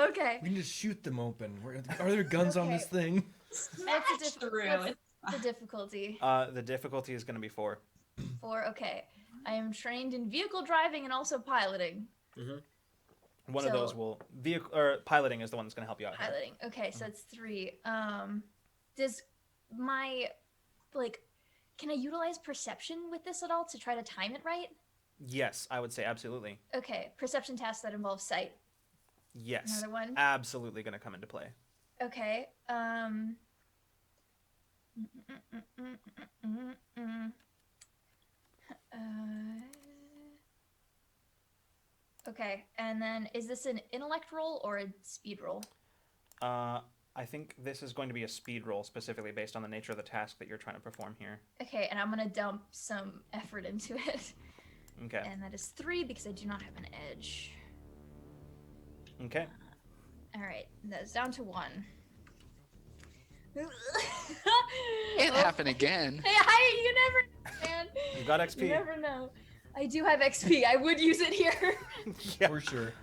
Okay. We can just shoot them open. Are there guns on this thing? What's Smash through. the difficulty? The difficulty is gonna be 4. 4. Okay. I am trained in vehicle driving and also piloting. One of those will piloting is the one that's gonna help you out. here. Piloting. Okay, so that's 3. Does my can I utilize perception with this at all to try to time it right? Yes, I would say absolutely. Okay, perception tasks that involve sight. Yes. Another one? Absolutely gonna come into play. Okay. Okay, and then is this an intellect roll or a speed roll? I think this is going to be a speed roll specifically based on the nature of the task that you're trying to perform here. Okay, and I'm gonna dump some effort into it. Okay. And that is 3 because I do not have an edge. Okay. All right, that is down to 1. Can't happen again. Hey, you never, man. You got XP. You never know. I do have XP. I would use it here. Yeah. For sure.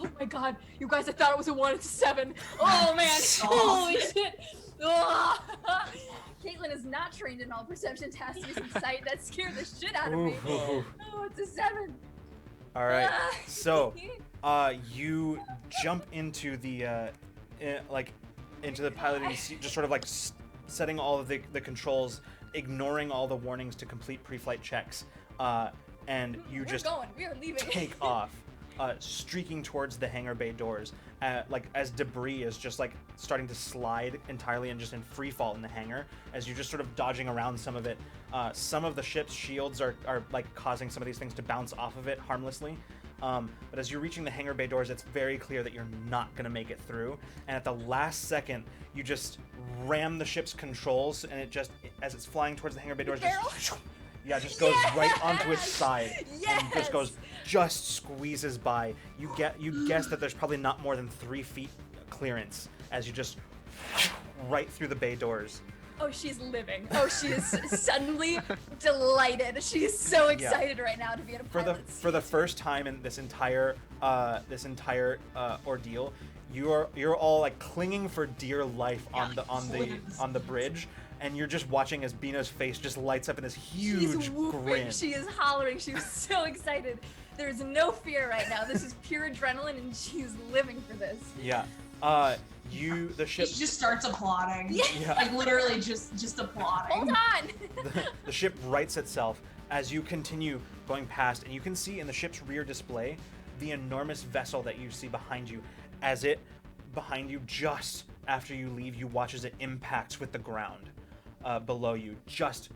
Oh my god, you guys! I thought it was a 1. It's a 7. Oh man! Holy shit! Ugh. Caitlin is not trained in all perception tasks using sight. That scared the shit out of me. Ooh. Oh, it's a 7. All right. Ah. So, you jump into the into the piloting seat, just sort of like setting all of the controls, ignoring all the warnings to complete pre-flight checks, and you We're just going. We are leaving. take off, streaking towards the hangar bay doors. like as debris is just like starting to slide entirely and just in free fall in the hangar as you're just sort of dodging around some of it. Some of the ship's shields are like causing some of these things to bounce off of it harmlessly. But as you're reaching the hangar bay doors, it's very clear that you're not going to make it through. And at the last second, you just ram the ship's controls, and it just, as it's flying towards the hangar bay doors, just goes right onto its side and just squeezes by. You guess that there's probably not more than 3 feet clearance as you just right through the bay doors. Oh, she's living. Oh, she is suddenly delighted. She is so excited right now to be in a pilot for the first time in this entire ordeal, you're all like clinging for dear life on the bridge, and you're just watching as Bina's face just lights up in this huge grin. She is hollering. She's so excited. There's no fear right now. This is pure adrenaline, and she's living for this. Yeah. The ship She just starts applauding. Yeah. Like literally just applauding. Hold on. the ship rights itself as you continue going past, and you can see in the ship's rear display the enormous vessel that you see behind you. As it behind you, just after you leave, you watch as it impacts with the ground below you. Just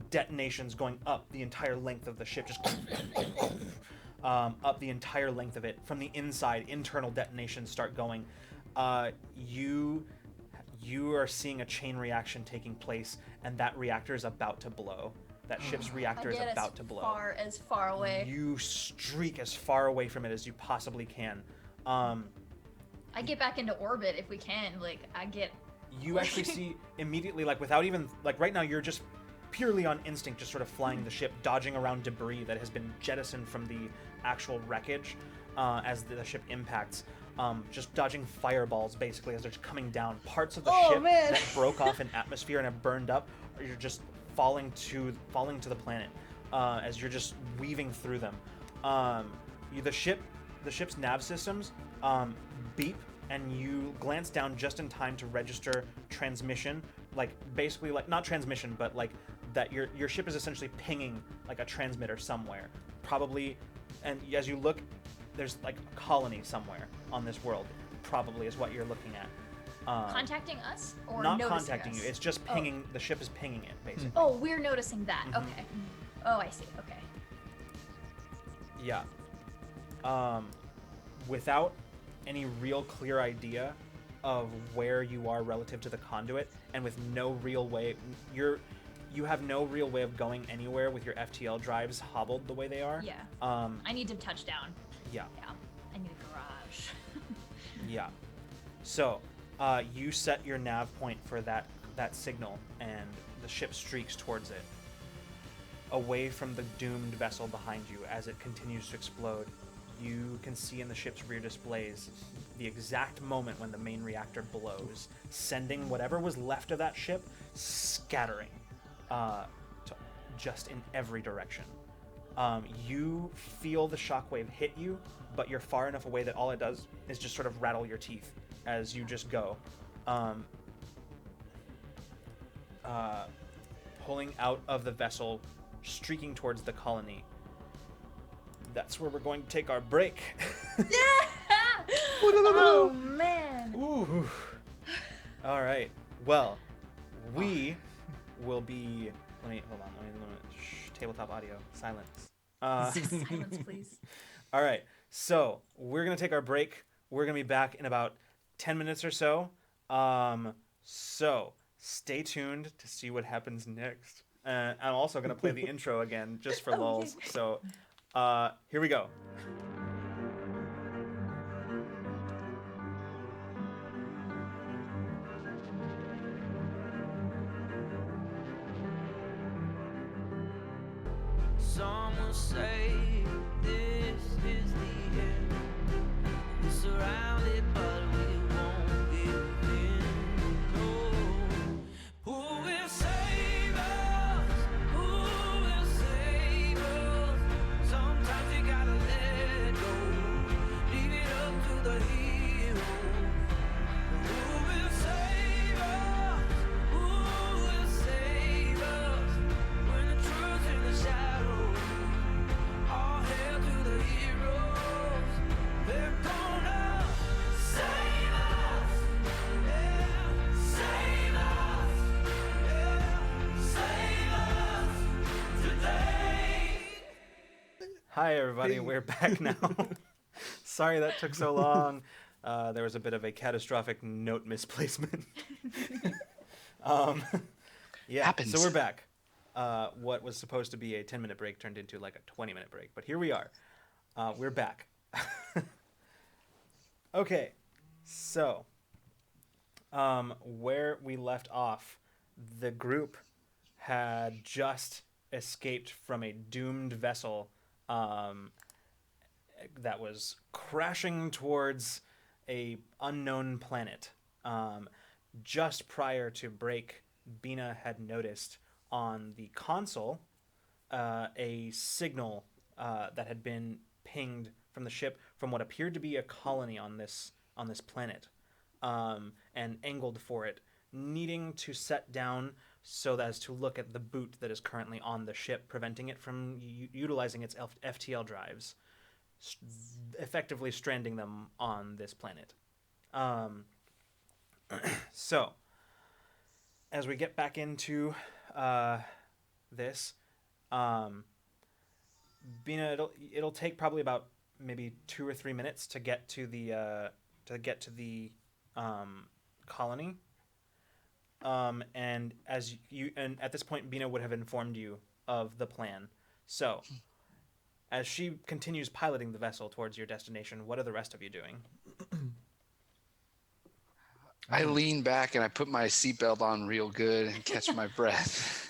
detonations going up the entire length of the ship, just up the entire length of it. From the inside, internal detonations start going. You are seeing a chain reaction taking place, and that reactor is about to blow. That ship's reactor is about to blow. As far away. You streak as far away from it as you possibly can. I get back into orbit if we can. Like, You actually see immediately, like without even, like right now you're just purely on instinct, just sort of flying the ship, dodging around debris that has been jettisoned from the actual wreckage as the ship impacts. Just dodging fireballs basically as they're just coming down. Parts of the ship that broke off in atmosphere and have burned up, you're just falling to the planet as you're just weaving through them. The ship's nav systems beep, and you glance down just in time to register transmission. Like basically, like not transmission, but like that your ship is essentially pinging like a transmitter somewhere, probably. And as you look, there's like a colony somewhere on this world, probably is what you're looking at. Contacting us or not noticing contacting us? you. It's just pinging. The ship is pinging it basically. Oh, we're noticing that. Mhm. Okay. Oh, I see. Okay. Yeah. Without any real clear idea of where you are relative to the conduit, and with no real way, you have no real way of going anywhere with your FTL drives hobbled the way they are. Yeah. I need to touch down. Yeah. Yeah. I need a garage. Yeah. So, you set your nav point for that signal, and the ship streaks towards it. Away from the doomed vessel behind you as it continues to explode, you can see in the ship's rear displays the exact moment when the main reactor blows, sending whatever was left of that ship scattering just in every direction. You feel the shockwave hit you, but you're far enough away that all it does is just sort of rattle your teeth as you just go. Pulling out of the vessel, streaking towards the colony. That's where we're going to take our break. Oh man. Ooh. All right. Well, we will be. Let me tabletop audio. Silence. Silence, please. All right. So we're gonna take our break. We're gonna be back in about 10 minutes or so. So stay tuned to see what happens next. I'm also gonna play the intro again just for lulz. So here we go. Some will say this is the end. We're surrounded, but we won't give in. No. Who will save us? Who will save us? Sometimes you gotta let go. Leave it up to the hero. Who will save us? Who will save us? When the truth's in the shadow. All Hi, everybody. Hey. We're back now. Sorry that took so long. There was a bit of a catastrophic note misplacement. um, yeah, Happens. so we're back. What was supposed to be a 10-minute break turned into like a 20-minute break, but here we are. We're back. Okay, so where we left off, the group had just escaped from a doomed vessel that was crashing towards a unknown planet. Just prior to break, Bina had noticed on the console a signal that had been pinged from the ship from what appeared to be a colony on this planet, and angled for it, needing to set down so as to look at the boot that is currently on the ship, preventing it from utilizing its FTL drives, effectively stranding them on this planet. So, as we get back into this, Bina, it'll take probably about maybe 2 or 3 minutes to get to the colony. And at this point, Bina would have informed you of the plan. So, as she continues piloting the vessel towards your destination, what are the rest of you doing? I lean back and I put my seatbelt on real good and catch my breath.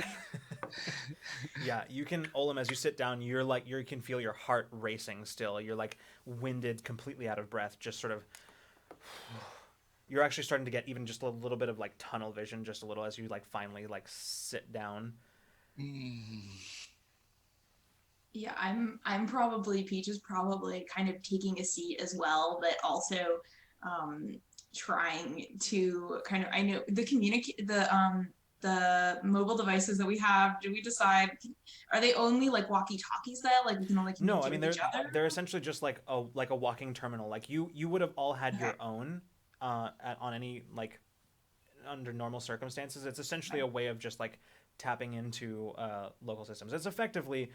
Yeah, you can, Olam, as you sit down, you can feel your heart racing still. You're like winded, completely out of breath, just sort of. You're actually starting to get even just a little bit of like tunnel vision, just a little, as you like finally like sit down. Yeah, I'm probably Peach is probably kind of taking a seat as well, but also trying to kind of, I know the mobile devices that we have, do we decide, are they only like walkie-talkies that like we can only No, communicate I mean with each other? they're essentially just like a walking terminal. Like you would have all had your Okay. own on any like under normal circumstances. It's essentially a way of just like tapping into local systems. It's effectively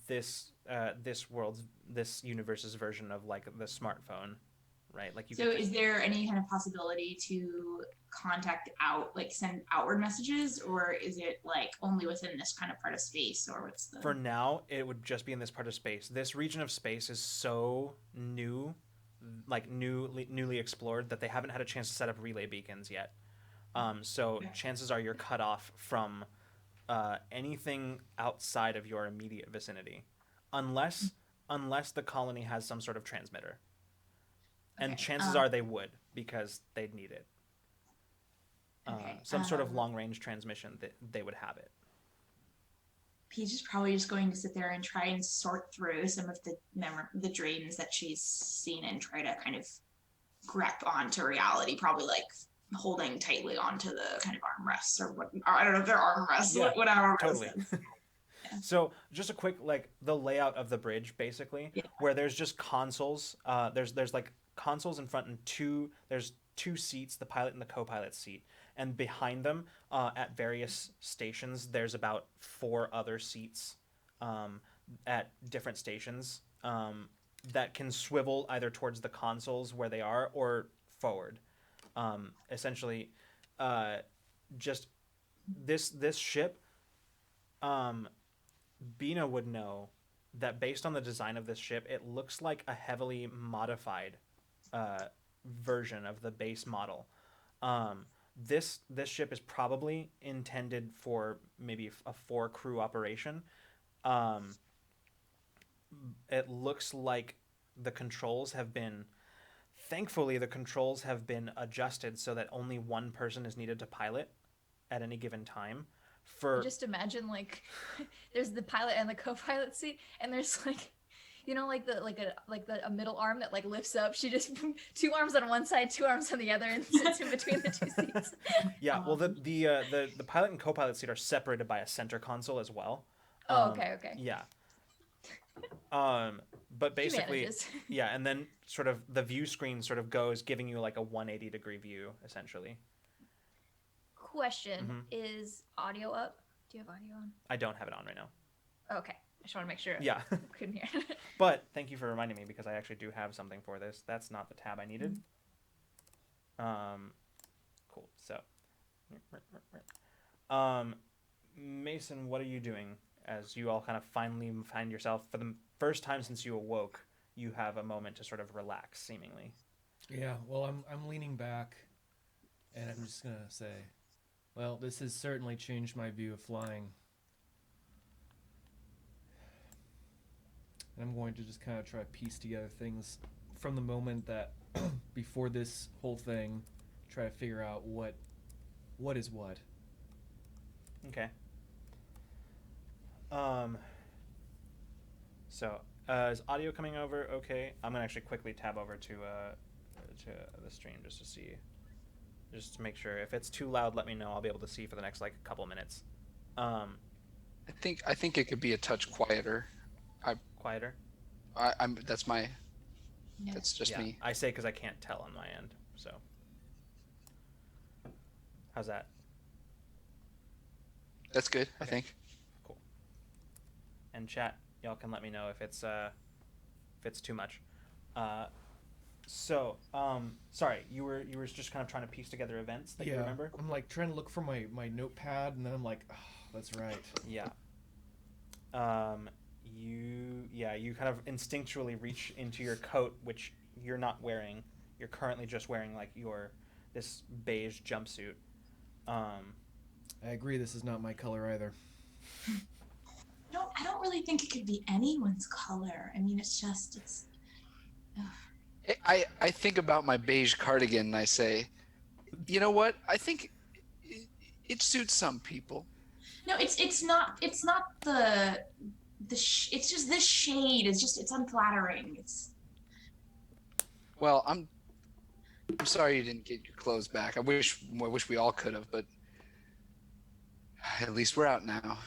this universe's version of like the smartphone, right? Like you. So is there any kind of possibility to send outward messages, or is it like only within this kind of part of space, or what's the... For now, it would just be in this part of space. This region of space is so new, like newly explored, that they haven't had a chance to set up relay beacons yet. So chances are you're cut off from anything outside of your immediate vicinity, unless the colony has some sort of transmitter. And Okay, chances are they would, because they'd need it. Some sort of long-range transmission, that they would have it. Peach is probably just going to sit there and try and sort through some of the dreams that she's seen and try to kind of grab onto reality, probably like holding tightly onto the kind of armrests or what, I don't know if they're armrests, Yeah, whatever. totally. So just a quick, like, the layout of the bridge, basically, where there's just consoles. There's like consoles in front, and there's two seats, the pilot and the co-pilot seat, and behind them at various stations there's about 4 other seats at different stations that can swivel either towards the consoles where they are or forward. Essentially, just this ship, Bina would know that based on the design of this ship, it looks like a heavily modified version of the base model. This ship is probably intended for maybe a 4-crew operation. It looks like thankfully the controls have been adjusted so that only one person is needed to pilot at any given time. Just imagine like there's the pilot and the co-pilot seat, and there's like, you know, like a middle arm that like lifts up. She just 2 arms on one side, 2 arms on the other, and sits in between the 2 seats. Yeah, well, the pilot and co-pilot seat are separated by a center console as well. Okay. Yeah. But basically, yeah, and then sort of the view screen sort of goes, giving you like a 180-degree view, essentially. Question: Is audio up? Do you have audio on? I don't have it on right now. Okay. just want to make sure. Yeah. Couldn't hear. But thank you for reminding me because I actually do have something for this. That's not the tab I needed. Cool. So, Mason, what are you doing as you all kind of finally find yourself for the first time since you awoke? You have a moment to sort of relax, seemingly. Yeah, well, I'm leaning back, and I'm just gonna say, well, this has certainly changed my view of flying. And I'm going to just kind of try to piece together things from the moment that before this whole thing, try to figure out what is what. Okay. So, is audio coming over okay? I'm gonna actually quickly tab over to the stream just to see, just to make sure. If it's too loud, let me know. I'll be able to see for the next like couple minutes. I think it could be a touch quieter. Quieter. That's my. Yeah. That's just Yeah, me. I say because I can't tell on my end. So, how's that? That's good. I Okay. think. Cool. And chat, y'all can let me know if it's too much. Sorry, you were just kind of trying to piece together events that you remember. I'm like trying to look for my notepad, and then I'm like, oh, that's right. Yeah. You kind of instinctually reach into your coat, which you're not wearing. You're currently just wearing like this beige jumpsuit. I agree. This is not my color either. I don't really think it could be anyone's color. I mean, it's. I think about my beige cardigan and I say, you know what? I think it suits some people. No, it's not it's just this shade. It's unflattering. It's. Well, I'm sorry you didn't get your clothes back. I wish we all could have, but at least we're out now.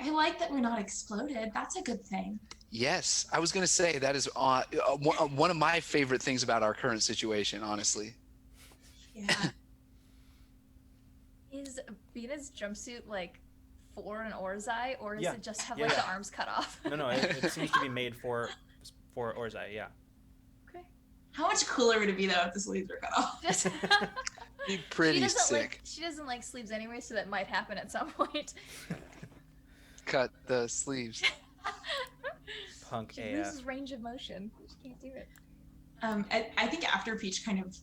I like that we're not exploded. That's a good thing. Yes, I was going to say that is one of my favorite things about our current situation, honestly. Yeah. Is Bina's jumpsuit like for an Orzai, or does Yeah. it just have Yeah. like the arms cut off? No, it seems to be made for Orzai. Yeah. Okay. How much cooler would it be though if the sleeves were cut off? Just Be pretty she doesn't sick. she doesn't like sleeves anyway, so that might happen at some point. Cut the sleeves. Punk She AF. loses range of motion. She can't do it. I think after Peach kind of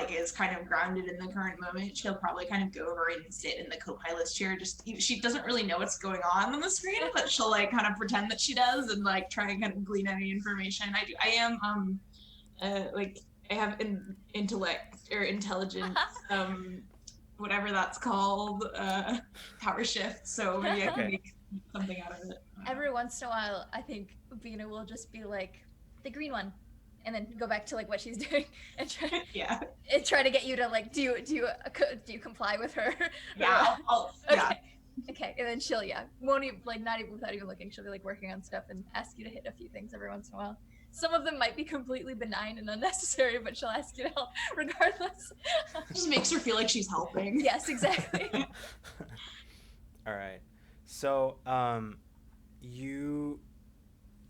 is kind of grounded in the current moment, she'll probably kind of go over and sit in the co-pilot's chair. She doesn't really know what's going on the screen, but she'll like kind of pretend that she does and like try and kind of glean any information. I have an intellect or intelligence, whatever that's called, power shift. So maybe I can Okay. make something out of it. Every once in a while, I think Bina will just be like, the green one, and then go back to like what she's doing and Yeah. try to get you to like do you comply with her? Yeah. Okay. Okay, and then she'll won't even not even without even looking, she'll be like working on stuff and ask you to hit a few things every once in a while. Some of them might be completely benign and unnecessary, but she'll ask you to help regardless. Just makes her feel like she's helping. Yes, exactly. All right. So, you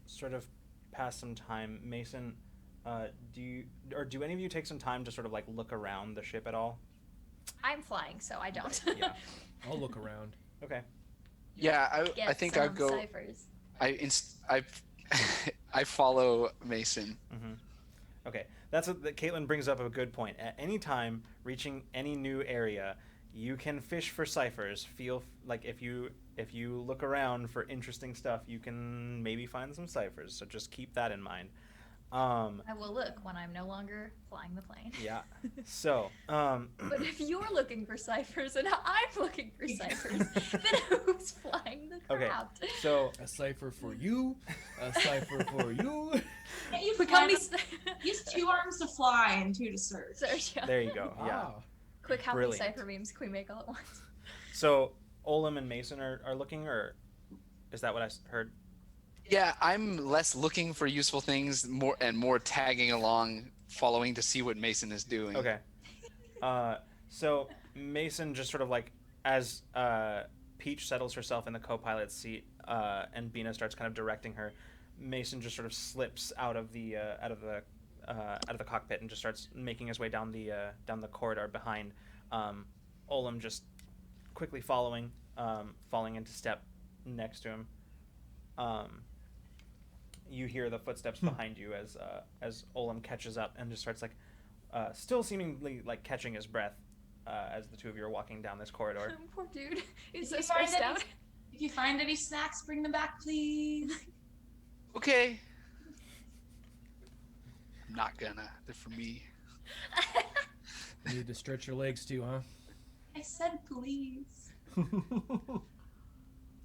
sort of pass some time. Mason, do any of you take some time to sort of like look around the ship at all? I'm flying, so I don't. Yeah. I'll look around. Okay. Yeah, I Get think some I'd go. ciphers. I follow Mason. Mm-hmm. Okay. That's what Caitlin brings up a good point. At any time, reaching any new area, you can fish for ciphers. Feel like if you look around for interesting stuff, you can maybe find some ciphers. So just keep that in mind. I will look when I'm no longer flying the plane. Yeah. So, But if you're looking for ciphers and I'm looking for ciphers, then who's flying the Okay. craft? so A cipher for you, a cipher for you. Can't you Quick, how many use 2 arms to fly and 2 to search. search, yeah. there you go. Yeah. Ah, Quick, how Brilliant. many cipher memes can we make all at once? So Olam and Mason are looking, or is that what I heard? Yeah, I'm less looking for useful things, more tagging along, following to see what Mason is doing. Okay. So Mason just sort of like as Peach settles herself in the co-pilot's seat, and Bina starts kind of directing her. Mason just sort of slips out of the cockpit and just starts making his way down the corridor behind. Olam just quickly falling into step next to him. You hear the footsteps behind you as Olam catches up and just starts like, still seemingly like catching his breath, as the two of you are walking down this corridor. Poor dude. He's so If you find stressed any- out. If you find any snacks, bring them back, please. Okay. I'm not gonna. They're for me. You need to stretch your legs too, huh? I said please.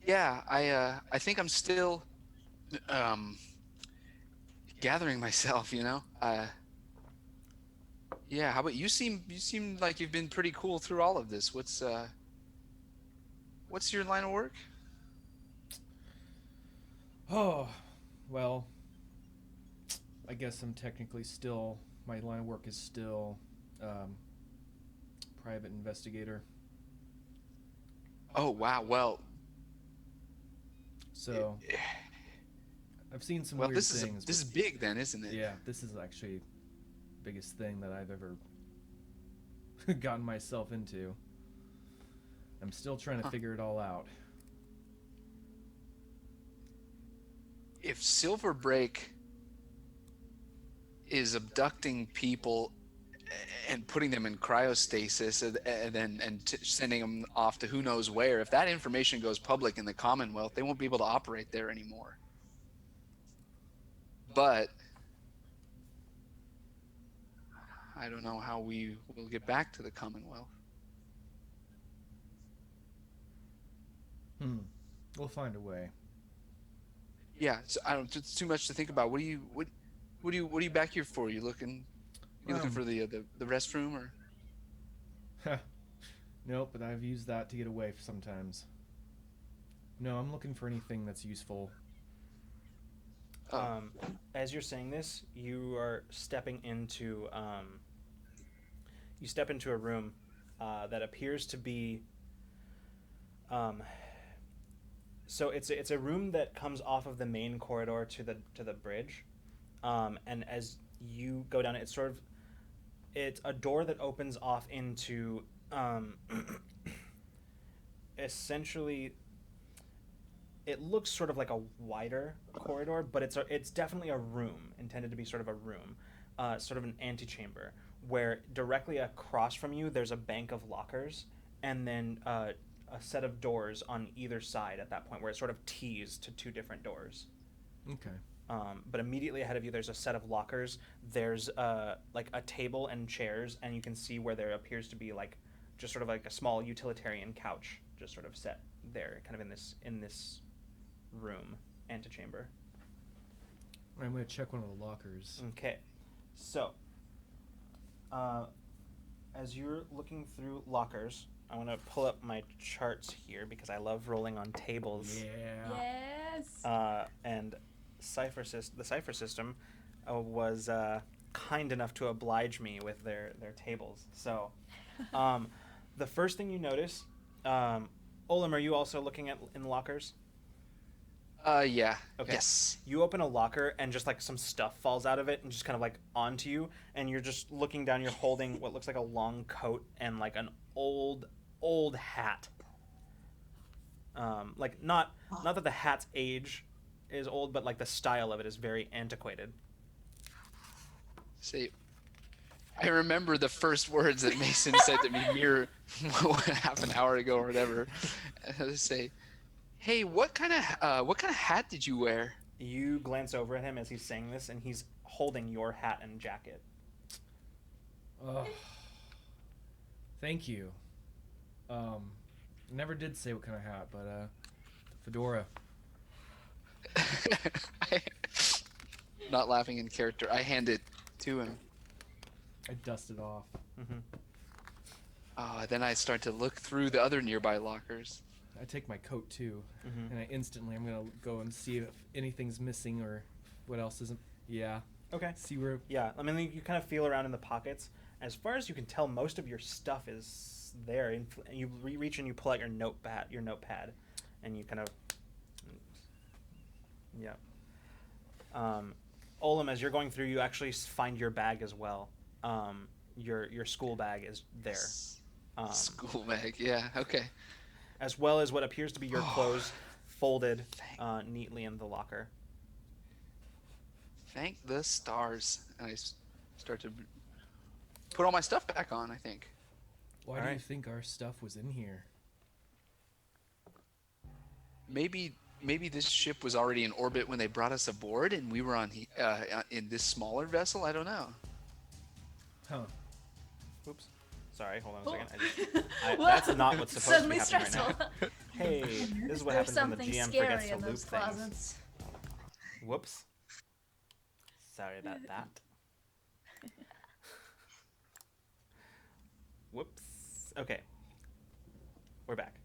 Yeah, I think I'm still gathering myself, you know. Yeah, how about you? Seem like you've been pretty cool through all of this. What's your line of work? Oh, well, I guess I'm technically still, my line of work is still private investigator. Oh, wow. Well, So I've seen some well, weird this things. is big then, isn't it? Yeah, this is actually the biggest thing that I've ever gotten myself into. I'm still trying to figure it all out. If Silverbreak is abducting people and putting them in cryostasis and sending them off to who knows where, if that information goes public in the Commonwealth, they won't be able to operate there anymore. But I don't know how we will get back to the Commonwealth. We'll find a way. Yeah, so I don't. It's too much to think about. What are you back here for? You looking for the restroom or? Nope, but I've used that to get away sometimes. No, I'm looking for anything that's useful. As you're saying this, you are stepping into you step into a room that appears to be so it's a room that comes off of the main corridor to the bridge, and as you go down it's a door that opens off into essentially it looks sort of like a wider corridor, but it's definitely a room intended to be sort of a room, sort of an antechamber, where directly across from you there's a bank of lockers, and then a set of doors on either side at that point, where it sort of tees to two different doors. Okay. But immediately ahead of you there's a set of lockers. There's like a table and chairs, and you can see where there appears to be like just sort of like a small utilitarian couch just sort of set there, kind of in this room antechamber. I'm going to check one of the lockers. Okay, so as you're looking through lockers, I want to pull up my charts here because I love rolling on tables. Yeah. Yes. And the Cypher system was kind enough to oblige me with their tables. So the first thing you notice, Olam, are you also looking in lockers? Yeah. Okay. Yes. You open a locker and just like some stuff falls out of it and just kind of like onto you, and you're just looking down. You're holding what looks like a long coat and like an old hat. Like not that the hat's age is old, but like the style of it is very antiquated. See, I remember the first words that Mason said to me mere half an hour ago or whatever. I say, "Hey, what kind of hat did you wear?" You glance over at him as he's saying this, and he's holding your hat and jacket. Oh, thank you. Never did say what kind of hat, but fedora. Not laughing in character. I hand it to him. I dust it off. Mm-hmm. Then I start to look through the other nearby lockers. I take my coat too, Mm-hmm. and I'm gonna go and see if anything's missing or what else isn't. Yeah. Okay. See where. Yeah, I mean, you kind of feel around in the pockets. As far as you can tell, most of your stuff is it's there. And you reach and you pull out your notepad, and you kind of, yeah. Olam, as you're going through, you actually find your bag as well. Your school bag is there. School bag, yeah, okay. As well as what appears to be your clothes folded neatly in the locker. Thank the stars. And I start to put all my stuff back on, I think. Why do you think our stuff was in here? Maybe this ship was already in orbit when they brought us aboard, and we were on in this smaller vessel. I don't know. Huh. Oops. Sorry, hold on a second. That's not what's supposed to be happening right now. Hey, this is what happens when the GM forgets to loop things. Whoops. Sorry about that. Whoops. Okay. We're back.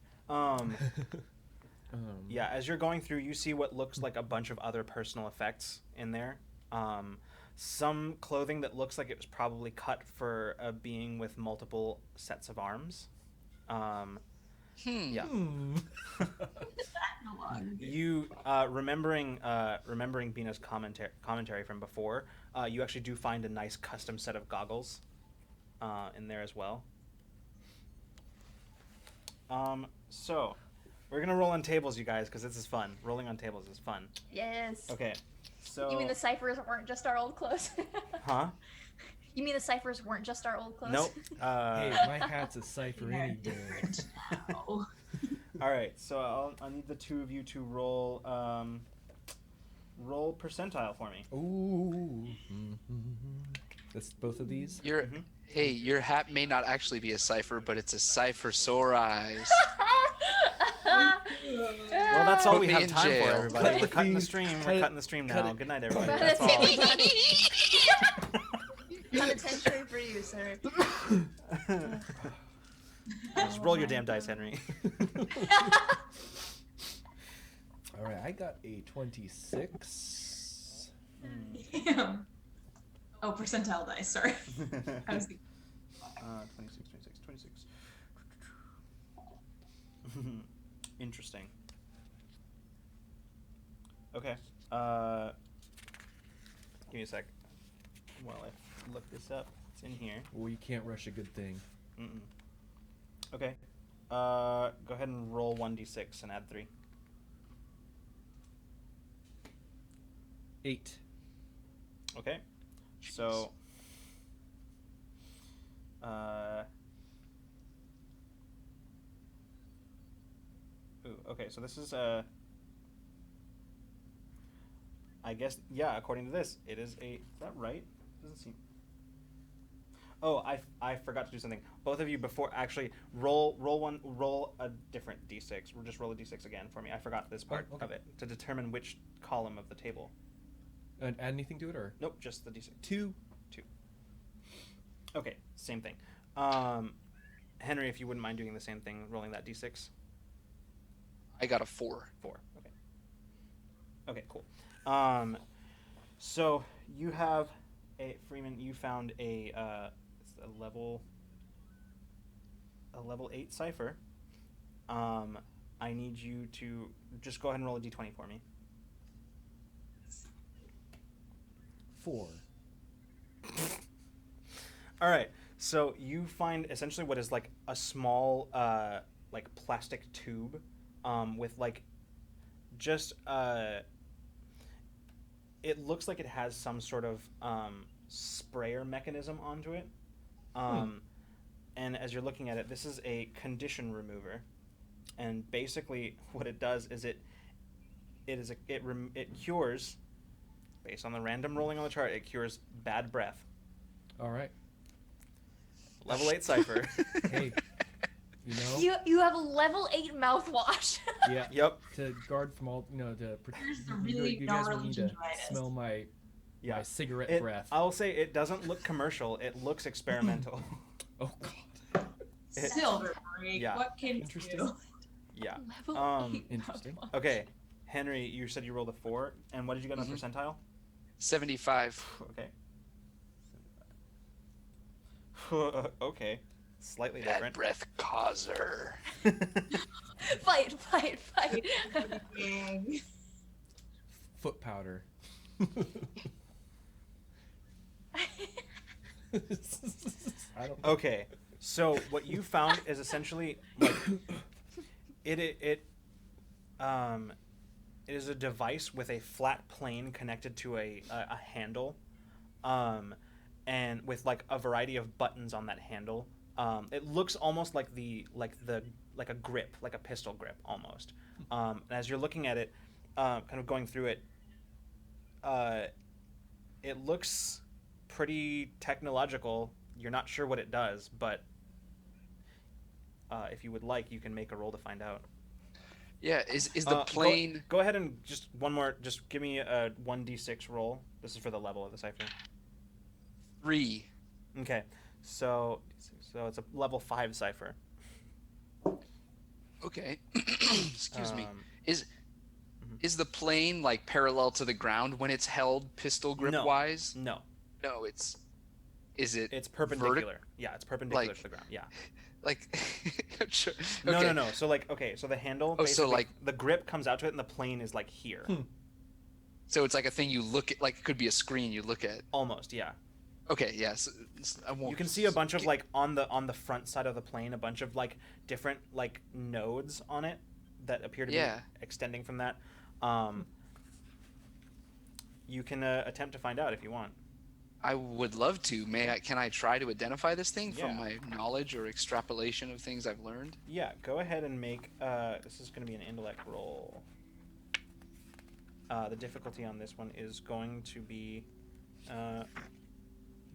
Yeah, as you're going through, you see what looks like a bunch of other personal effects in there. Some clothing that looks like it was probably cut for a being with multiple sets of arms. Yeah. You remembering Bina's commentary from before, you actually do find a nice custom set of goggles in there as well. So we're gonna roll on tables, you guys, because this is fun. Rolling on tables is fun. Yes. Okay. So. You mean the ciphers weren't just our old clothes? Huh? You mean the ciphers weren't just our old clothes? Nope. Hey, my hat's a cipher any day. Oh. All right, so I'll need the two of you to roll roll percentile for me. Ooh. That's both of these? Hey, your hat may not actually be a cipher, but it's a cipher sore eyes. Well, that's all Put we me have in time jail. for, everybody. Cut We're the cutting the feed. stream. Cut We're it. cutting the stream Cut now. it. Good night, everybody. That's That's all. Penitentiary for you, sir. Just roll your damn dice, Henry. All right, I got a 26. Damn. Oh, percentile dice. Sorry. I was thinking. 26. Interesting. Okay. Give me a sec while I look this up. It's in here. Well, you can't rush a good thing. Okay. Go ahead and roll 1d6 and add 3. 8. Okay. So. Okay, so this is I guess, yeah, according to this, it is a... Is that right? Doesn't seem... Oh, I forgot to do something. Both of you before... Actually, roll a different d6. Just roll a d6 again for me. I forgot this part of it, to determine which column of the table. Add anything to it, or? Nope, just the d6. 2. Okay, same thing. Henry, if you wouldn't mind doing the same thing, rolling that d6. I got a 4. 4. Okay. Okay, cool. So you have Freeman. You found a level 8 cipher. I need you to just go ahead and roll a d20 for me. 4. All right. So you find essentially what is like a small like plastic tube with like just it looks like it has some sort of sprayer mechanism onto it. And as you're looking at it, this is a condition remover. And basically what it does is it cures, based on the random rolling on the chart, it cures bad breath. All right. Level 8 cipher. Hey, you know? You have a level 8 mouthwash. Yeah. Yep. To guard from all, to There's a you really guys will need to gnarly smell my cigarette It, breath. I'll say it doesn't look commercial. It looks experimental. Oh God. Silver break. Yeah. What can Interesting. you? Yeah. Level 8 Interesting. mouthwash. Okay. Henry, you said you rolled a 4, and what did you get on percentile? 75. Okay. Okay. slightly Bad different. breath causer. Fight. Dang. Foot powder. I don't know. Okay, so what you found is essentially like it is a device with a flat plane connected to a handle, and with like a variety of buttons on that handle. It looks almost like a grip, like a pistol grip almost. And as you're looking at it, kind of going through it, it looks pretty technological. You're not sure what it does, but if you would like, you can make a roll to find out. Yeah, is the plane... Go ahead and just one more. Just give me a 1d6 roll. This is for the level of the cipher. 3. Okay, so it's a level 5 cipher. Okay. Excuse me. Is the plane like parallel to the ground when it's held pistol grip wise? No. No, is it It's perpendicular. Yeah, it's perpendicular to the ground. Yeah. like sure. No, Okay. no. So like, okay, so the handle. Oh, so, basically, like- the grip comes out to it, and the plane is like here. So it's like a thing you look at, like it could be a screen you look at. Almost, yeah. Okay, yes. I won't. You can see a bunch of like on the front side of the plane, a bunch of like different like nodes on it that appear to be extending from that. You can attempt to find out if you want. I would love to. Can I try to identify this thing from Yeah. my knowledge or extrapolation of things I've learned? Yeah, go ahead and make. This is going to be an intellect roll. The difficulty on this one is going to be.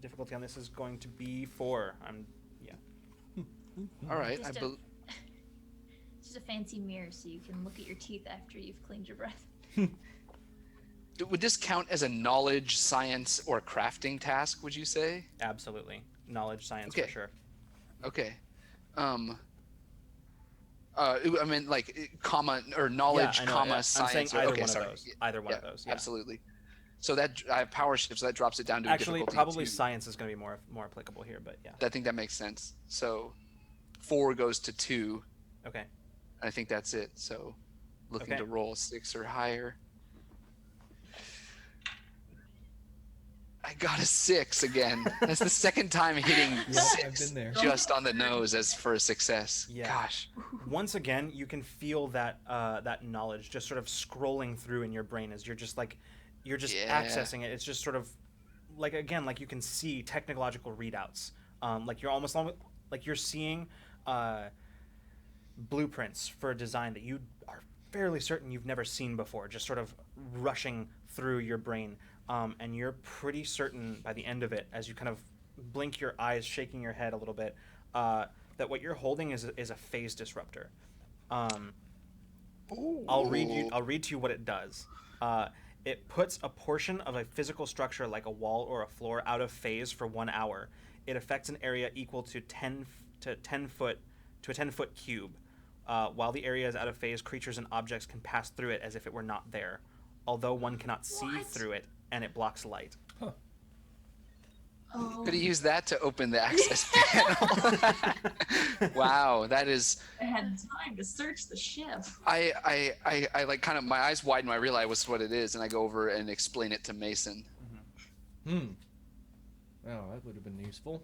Difficulty on this is going to be 4. All right. Just just a fancy mirror so you can look at your teeth after you've cleaned your breath. Would this count as a knowledge, science, or crafting task, would you say? Absolutely, knowledge, science Okay. for sure. Okay. I mean, like, comma, or knowledge, I know. comma, I'm science. saying or, either okay, one sorry. of those. Either one of those. Yeah. Absolutely. So that I have power shift, so that drops it down to Actually, a difficulty probably 2. science is going to be more applicable here, but yeah. I think that makes sense. So 4 goes to 2. Okay. I think that's it. So looking Okay. to roll 6 or higher. I got a 6 again. That's the second time hitting Yeah, 6 I've been there. just on the nose as for a success. Yeah. Gosh. Once again, you can feel that that knowledge just sort of scrolling through in your brain as you're just Yeah. accessing it. It's just sort of like, again, like you can see technological readouts. Like you're almost like you're seeing blueprints for a design that you are fairly certain you've never seen before, just sort of rushing through your brain. And you're pretty certain by the end of it, as you kind of blink your eyes, shaking your head a little bit, that what you're holding is a phase disruptor. I'll read to you what it does. It puts a portion of a physical structure like a wall or a floor out of phase for 1 hour. It affects an area equal to 10 foot to a 10-foot cube. While the area is out of phase, creatures and objects can pass through it as if it were not there, although one cannot see What? through it, and it blocks light. Oh, Could have used that to open the access panel. Wow, that is. I had time to search the ship. I like kind of my eyes widen when I realize what it is, and I go over and explain it to Mason. Well, that would have been useful.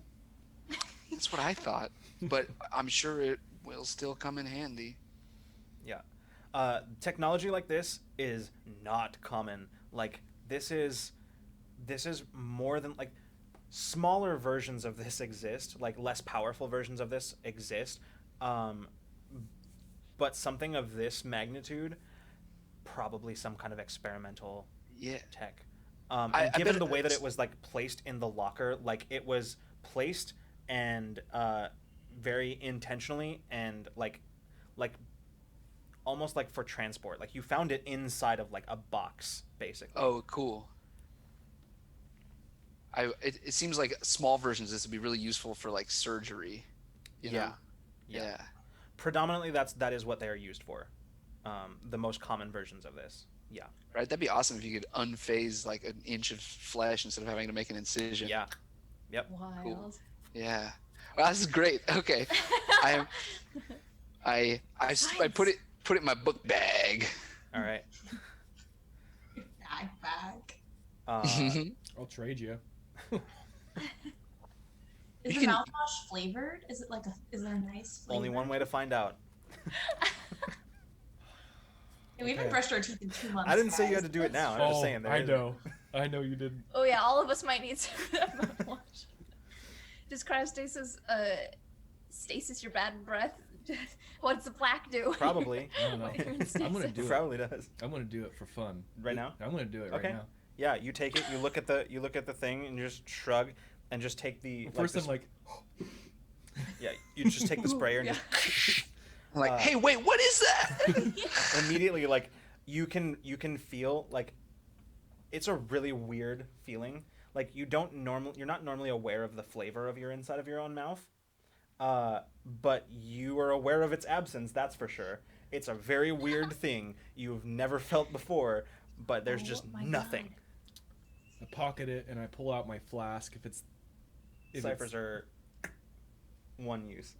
That's what I thought, but I'm sure it will still come in handy. Yeah. Technology like this is not common. Like this is more than like smaller versions of this exist, like less powerful versions of this exist. But something of this magnitude, probably some kind of experimental Yeah. tech. I And given bet the way that it's- it was like placed in the locker, like it was placed and very intentionally and like almost like for transport. Like you found it inside of like a box, basically. Oh, cool. It seems like small versions of this would be really useful for like surgery. You know? Yeah. Predominantly, that is what they are used for. The most common versions of this. Yeah. Right. That'd be awesome if you could unphase like an inch of flesh instead of having to make an incision. Yeah. Yep. Wild. Cool. Yeah. Wow, this is great. Okay, I put it in my book bag. All right. Backpack. I'll trade you. Is You the can- mouthwash flavored? Is it like is there a nice flavor? Only one way to find out. We haven't Okay. brushed our teeth in 2 months. I didn't say you guys. had to do it now. I'm just saying. I know you didn't. Oh yeah, all of us might need some of that mouthwash. Does cryostasis stasis your bad breath? What does the plaque do? Probably. I don't know. When you're in I'm gonna stasis? do it. Probably does. I'm gonna do it for fun. Right now? I'm gonna do it right Okay. now. Yeah, you take it. You look at the thing, and you just shrug, and just take the. First, this- I'm like, Yeah, you just take the sprayer and just I'm like, hey, wait, what is that? immediately like you can feel like it's a really weird feeling. Like you're not normally aware of the flavor of your inside of your own mouth, but you are aware of its absence. That's for sure. It's a very weird thing you've never felt before, but there's Oh just my nothing. I pocket it and I pull out my flask. If Ciphers are one use.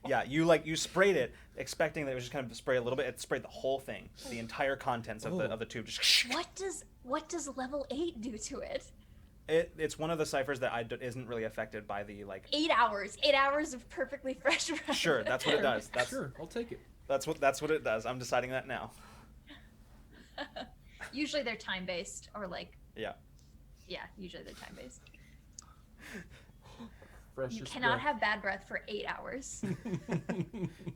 Yeah, you sprayed it, expecting that it was just kind of spray a little bit. It sprayed the whole thing, the entire contents of the tube. Just What does level 8 do to it? it's one of the ciphers that isn't really affected by the 8 hours. 8 hours of perfectly fresh breath. Sure, that's what it does. That's Sure, I'll take it. that's what it does. I'm deciding that now. Usually they're time based or Yeah. Yeah, usually they're time based. Fresh You as cannot breath. have bad breath for 8 hours.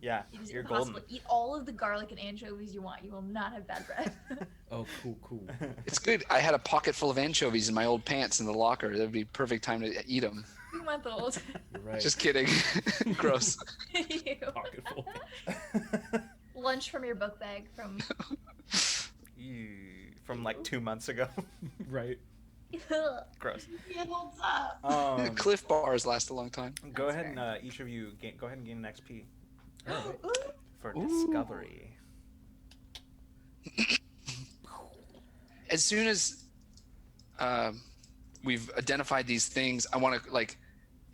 Yeah, It is you're impossible. golden. Eat all of the garlic and anchovies you want. You will not have bad breath. Oh, cool. It's good. I had a pocket full of anchovies in my old pants in the locker. That'd be perfect time to eat them. 2 month old. You're right. Just kidding. Gross. pocket full. Lunch from your book bag from. From 2 months ago. Right. Gross. It holds up. Cliff bars last a long time. Go That's ahead and each of you go ahead and gain an XP All right. for discovery. As soon as we've identified these things, I want to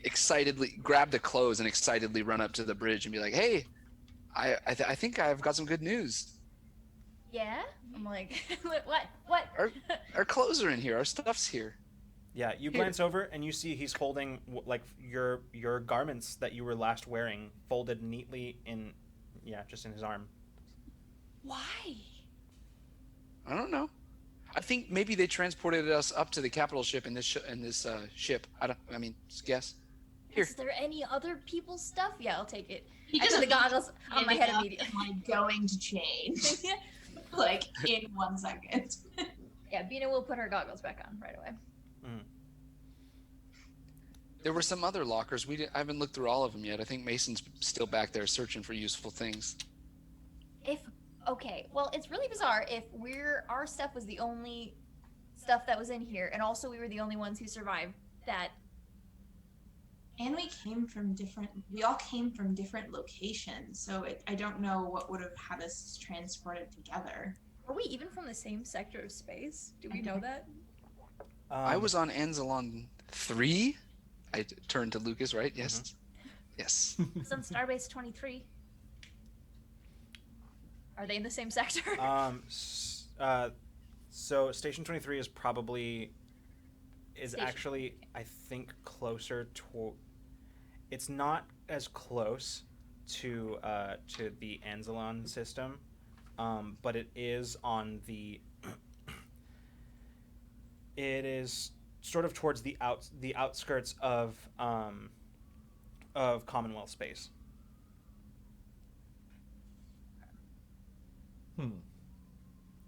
excitedly grab the clothes and excitedly run up to the bridge and be like, "Hey, I think I've got some good news. Yeah? I'm like, what? Our clothes are in here. Our stuff's here." Yeah, you Here. glance over and you see he's holding your garments that you were last wearing folded neatly in, just in his arm. Why? I don't know. I think maybe they transported us up to the capital ship in this ship. I mean, just guess. Here. Is there any other people's stuff? Yeah, I'll take it. He I put just the goggles on my head ended up immediately. going to change in 1 second. Yeah, Bina will put her goggles back on right away. There were some other lockers. I haven't looked through all of them yet. I think Mason's still back there searching for useful things. Okay, well, it's really bizarre if our stuff was the only stuff that was in here, and also we were the only ones who survived that. And we all came from different locations, so I don't know what would have had us transported together. Are we even from the same sector of space? Do we know that? I was on Anzalon 3. I turned to Lucas, right? Yes. Yes. It's on Starbase 23. Are they in the same sector? So Station 23 is Station. actually, I think, closer to. It's not as close to the Anzalon system, but it is on the. It is sort of towards the outskirts of Commonwealth space.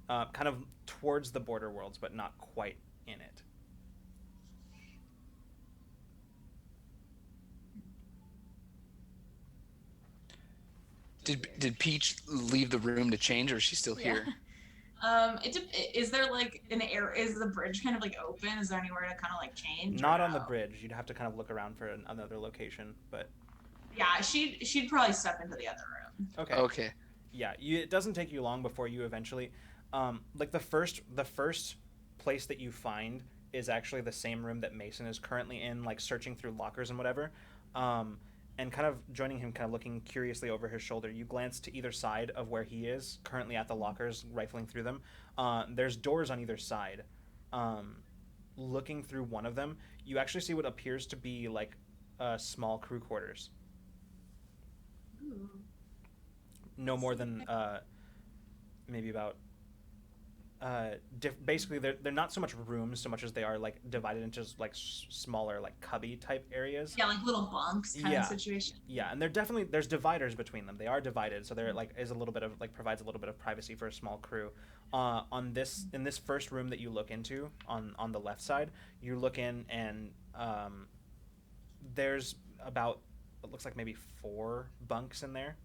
Kind of towards the border worlds, but not quite in it. Did Peach leave the room to change, or is she still here? Is there is the bridge kind of open? Is there anywhere to kind of change? Not or on the no? bridge. You'd have to kind of look around for another location, but Yeah, she'd probably step into the other room. okay. Okay. Yeah, it doesn't take you long before you eventually, the first place that you find is actually the same room that Mason is currently in, like searching through lockers and whatever. And kind of joining him, kind of looking curiously over his shoulder, you glance to either side of where he is, currently at the lockers, rifling through them. There's doors on either side. Looking through one of them, you actually see what appears to be like small crew quarters. Ooh. No more than maybe about basically they're not so much rooms so much as they are like divided into like smaller like cubby type areas. Yeah, like little bunks kind Yeah. of situation. Yeah, and there's dividers between them. They are divided, so there like is a little bit of like provides a little bit of privacy for a small crew. In this first room that you look into on the left side, you look in and there's about, it looks like maybe 4 bunks in there.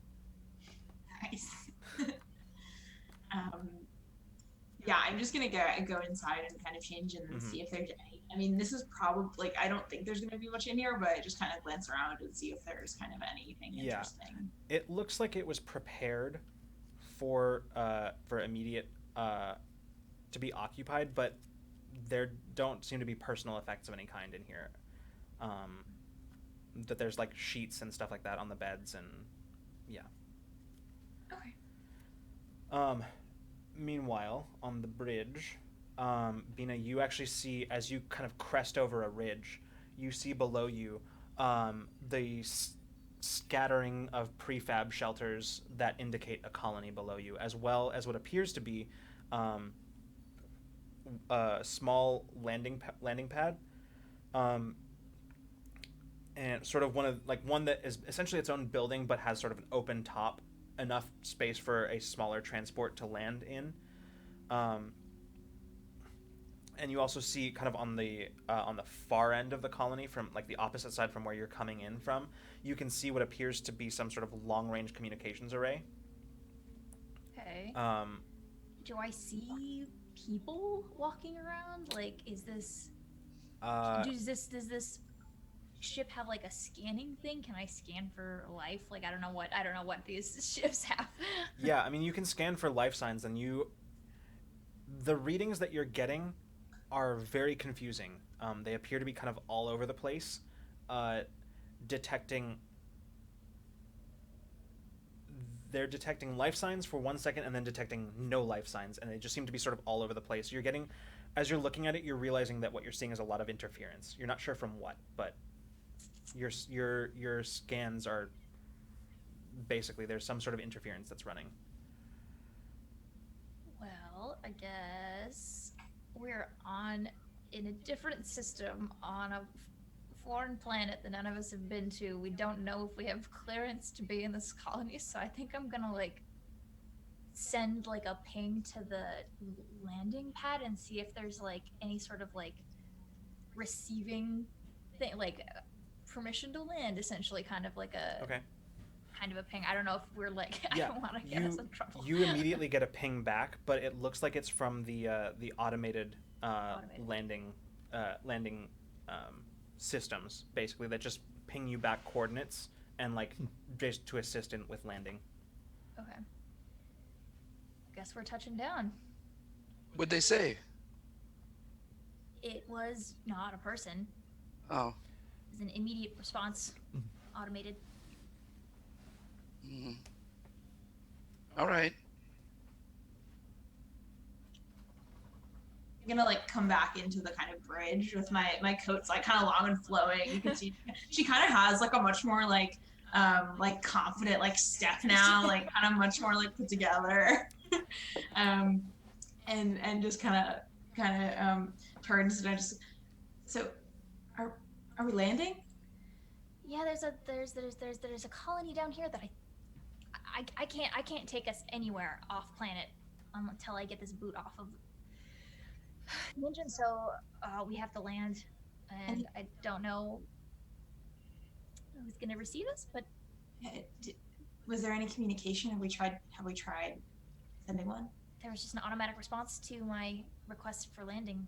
Nice. Yeah, I'm just gonna go inside and kind of change and see if there's any. I mean, this is probably like, I don't think there's gonna be much in here, but just kind of glance around and see if there's kind of anything interesting. It looks like it was prepared for immediate to be occupied, but there don't seem to be personal effects of any kind in here. That there's like sheets and stuff like that on the beds, and yeah. Okay. Meanwhile, on the bridge, Bina, you actually see, as you kind of crest over a ridge, you see below you the scattering of prefab shelters that indicate a colony below you, as well as what appears to be a small landing pad, and sort of one that is essentially its own building but has sort of an open top, enough space for a smaller transport to land in. And you also see kind of on the far end of the colony, from like the opposite side from where you're coming in from, you can see what appears to be some sort of long-range communications array. Okay. Do I see people walking around? Like, is this? Does this ship have like a scanning thing? Can I scan for life? Like, I don't know what these ships have. Yeah, I mean, you can scan for life signs, and the readings that you're getting are very confusing. They appear to be kind of all over the place, they're detecting life signs for 1 second and then detecting no life signs, and they just seem to be sort of all over the place. You're getting, as you're looking at it, you're realizing that what you're seeing is a lot of interference. You're not sure from what, but your scans are basically, there's some sort of interference that's running. Well, I guess we're in a different system on a foreign planet that none of us have been to. We don't know if we have clearance to be in this colony, so I think I'm gonna like send like a ping to the landing pad and see if there's like any sort of like receiving thing, like permission to land, essentially, kind of like a kind of a ping. I don't know if we're like, I don't want to get us in trouble. You immediately get a ping back, but it looks like it's from the automated landing systems, basically, that just ping you back coordinates and like just to assist with landing. Okay. Guess we're touching down. What'd they say? It was not a person. Oh. It was an immediate response, automated. All right. I'm gonna like come back into the kind of bridge with my coat's like kind of long and flowing. You can see she kind of has like a much more like confident like step now, like kind of much more like put together. And just kind of turns and I just, so are we landing? Yeah, there's a colony down here that I can't take us anywhere off planet until I get this boot off of the engine, so we have to land, and I don't know who's gonna receive us, but was there any communication? Have we tried sending one? there was just an automatic response to my request for landing.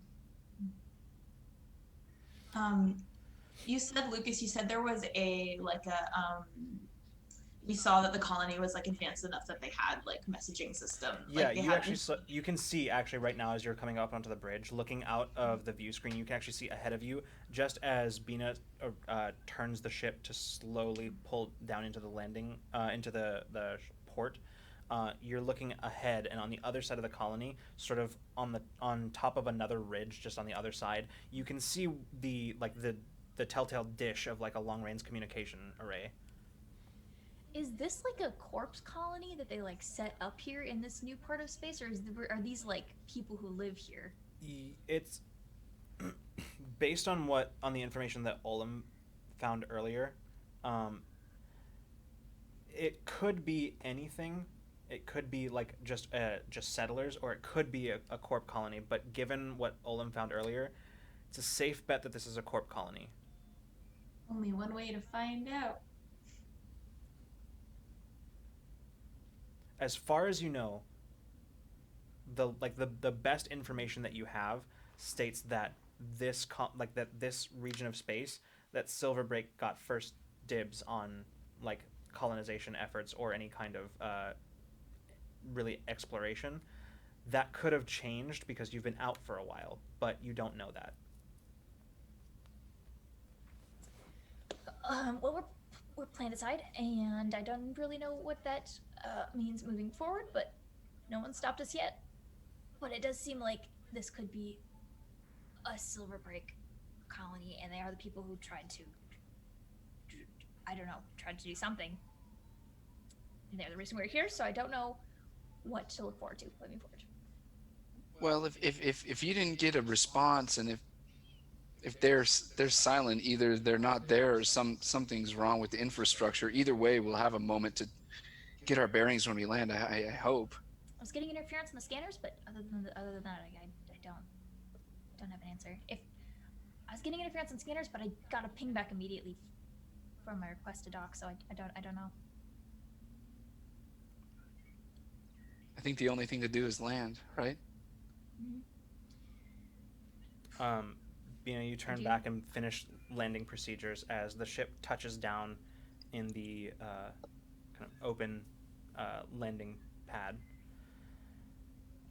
You said, Lucas, there was we saw that the colony was like advanced enough that they had like messaging system. Yeah, Like they you had actually you can see actually right now as you're coming up onto the bridge, looking out of the view screen, you can actually see ahead of you, just as Bina turns the ship to slowly pull down into the landing, into the port. You're looking ahead, and on the other side of the colony, sort of on top of another ridge, just on the other side, you can see the telltale dish of like a long range communication array. Is this like a corpse colony that they like set up here in this new part of space, or are these like people who live here? It's based on the information that Olam found earlier. It could be anything. It could be like just settlers, or it could be a corp colony. But given what Olam found earlier, it's a safe bet that this is a corp colony. only one way to find out. As far as you know, the best information that you have states that this region of space, that Silverbreak got first dibs on like colonization efforts or any kind of really exploration. That could have changed because you've been out for a while, but you don't know that. Well, we're planetside, and I don't really know what that means moving forward, but no one stopped us yet. But it does seem like this could be a Silverbreak colony, and they are the people who tried to, I don't know, tried to do something. And they're the reason we're here, so I don't know what to look forward to moving forward. Well, if you didn't get a response, and if they're silent, either they're not there or something's wrong with the infrastructure. Either way, we'll have a moment to get our bearings when we land. I hope. I was getting interference in the scanners, but other than that, I don't have an answer. If I was getting interference in scanners, but I got a ping back immediately from my request to dock, so I don't know. I think the only thing to do is land, right? You turn back and finish landing procedures as the ship touches down in the kind of open landing pad.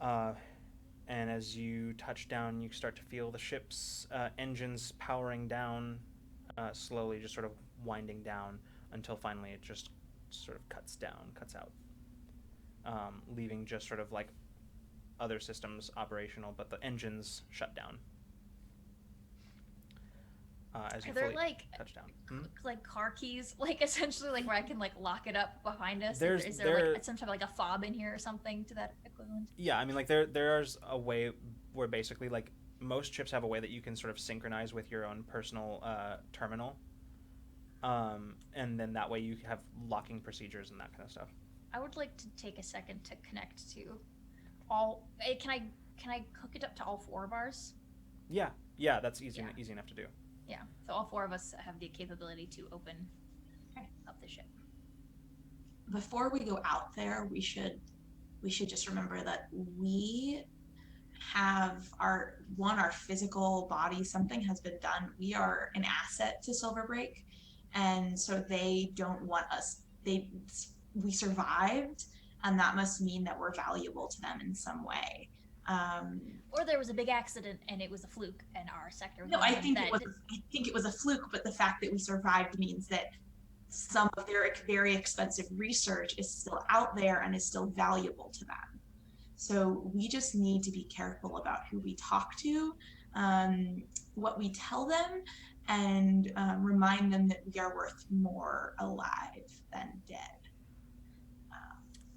And as you touch down, you start to feel the ship's engines powering down slowly, just sort of winding down until finally it just sort of cuts out, leaving just sort of like other systems operational, but the engines shut down. As you Are there fully like touch down. like car keys, like essentially like where I can like lock it up behind us? Is there there- like some type of like a fob in here or something to that equivalent? Yeah, I mean, like there's a way where basically like most chips have a way that you can sort of synchronize with your own personal terminal, and then that way you have locking procedures and that kind of stuff. I would like to take a second to connect to all. Can I hook it up to all four of ours? Yeah, that's easy enough to do. Yeah. So all four of us have the capability to open up the ship. Before we go out there, we should just remember that we have our physical body. Something has been done. We are an asset to Silverbreak, and so they don't want us. We survived, and that must mean that we're valuable to them in some way. Or there was a big accident and it was a fluke, and our sector. No, I think it was a fluke, but the fact that we survived means that some of their very expensive research is still out there and is still valuable to them. So we just need to be careful about who we talk to, what we tell them, and remind them that we are worth more alive than dead.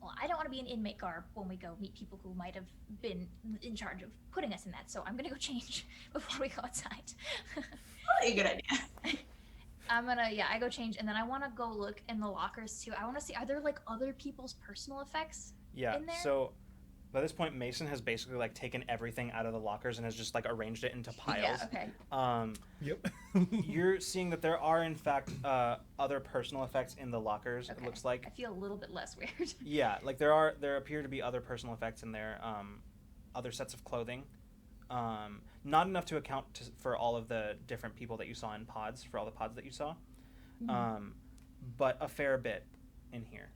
Well, I don't want to be an inmate garb when we go meet people who might have been in charge of putting us in that, so I'm gonna go change before we go outside. Probably a good idea. I go change, and then I want to go look in the lockers too. I want to see, are there like other people's personal effects in there? So by this point, Mason has basically like taken everything out of the lockers and has just like arranged it into piles. Yeah, okay. Yep. You're seeing that there are in fact other personal effects in the lockers. Okay. It looks like. I feel a little bit less weird. Yeah, like there appear to be other personal effects in there. Other sets of clothing. Not enough to account for all of the different people that you saw in pods, for all the pods that you saw. Mm-hmm. But a fair bit. in here.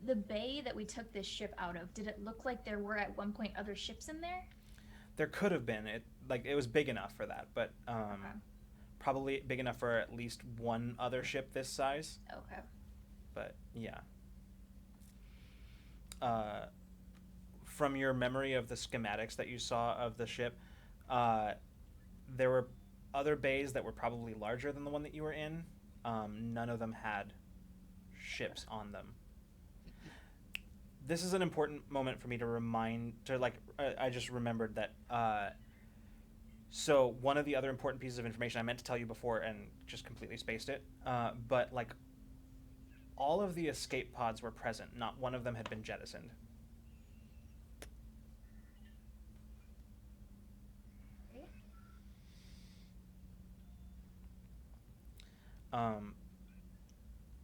The bay that we took this ship out of, did it look like there were at one point other ships in there? There could have been it was big enough for that, but Okay. probably big enough for at least one other ship this size. Okay. But yeah. From your memory of the schematics that you saw of the ship, there were other bays that were probably larger than the one that you were in. None of them had ships on them. This is an important moment for me to I just remembered that. So one of the other important pieces of information I meant to tell you before and just completely spaced it. But like, all of the escape pods were present. Not one of them had been jettisoned.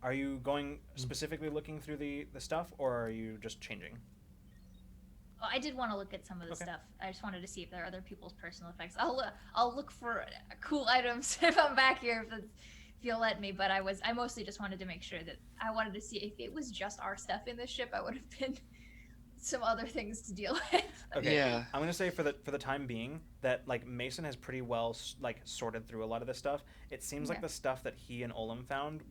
Are you going specifically looking through the stuff, or are you just changing? Oh, I did want to look at some of the Okay. stuff. I just wanted to see if there are other people's personal effects. I'll look for cool items if I'm back here if you'll let me. But I mostly just wanted to make sure that I wanted to see if it was just our stuff in this ship. I would have been some other things to deal with. Okay. Yeah. I'm gonna say for the time being that like Mason has pretty well like sorted through a lot of this stuff. It seems like Okay. the stuff that he and Olam found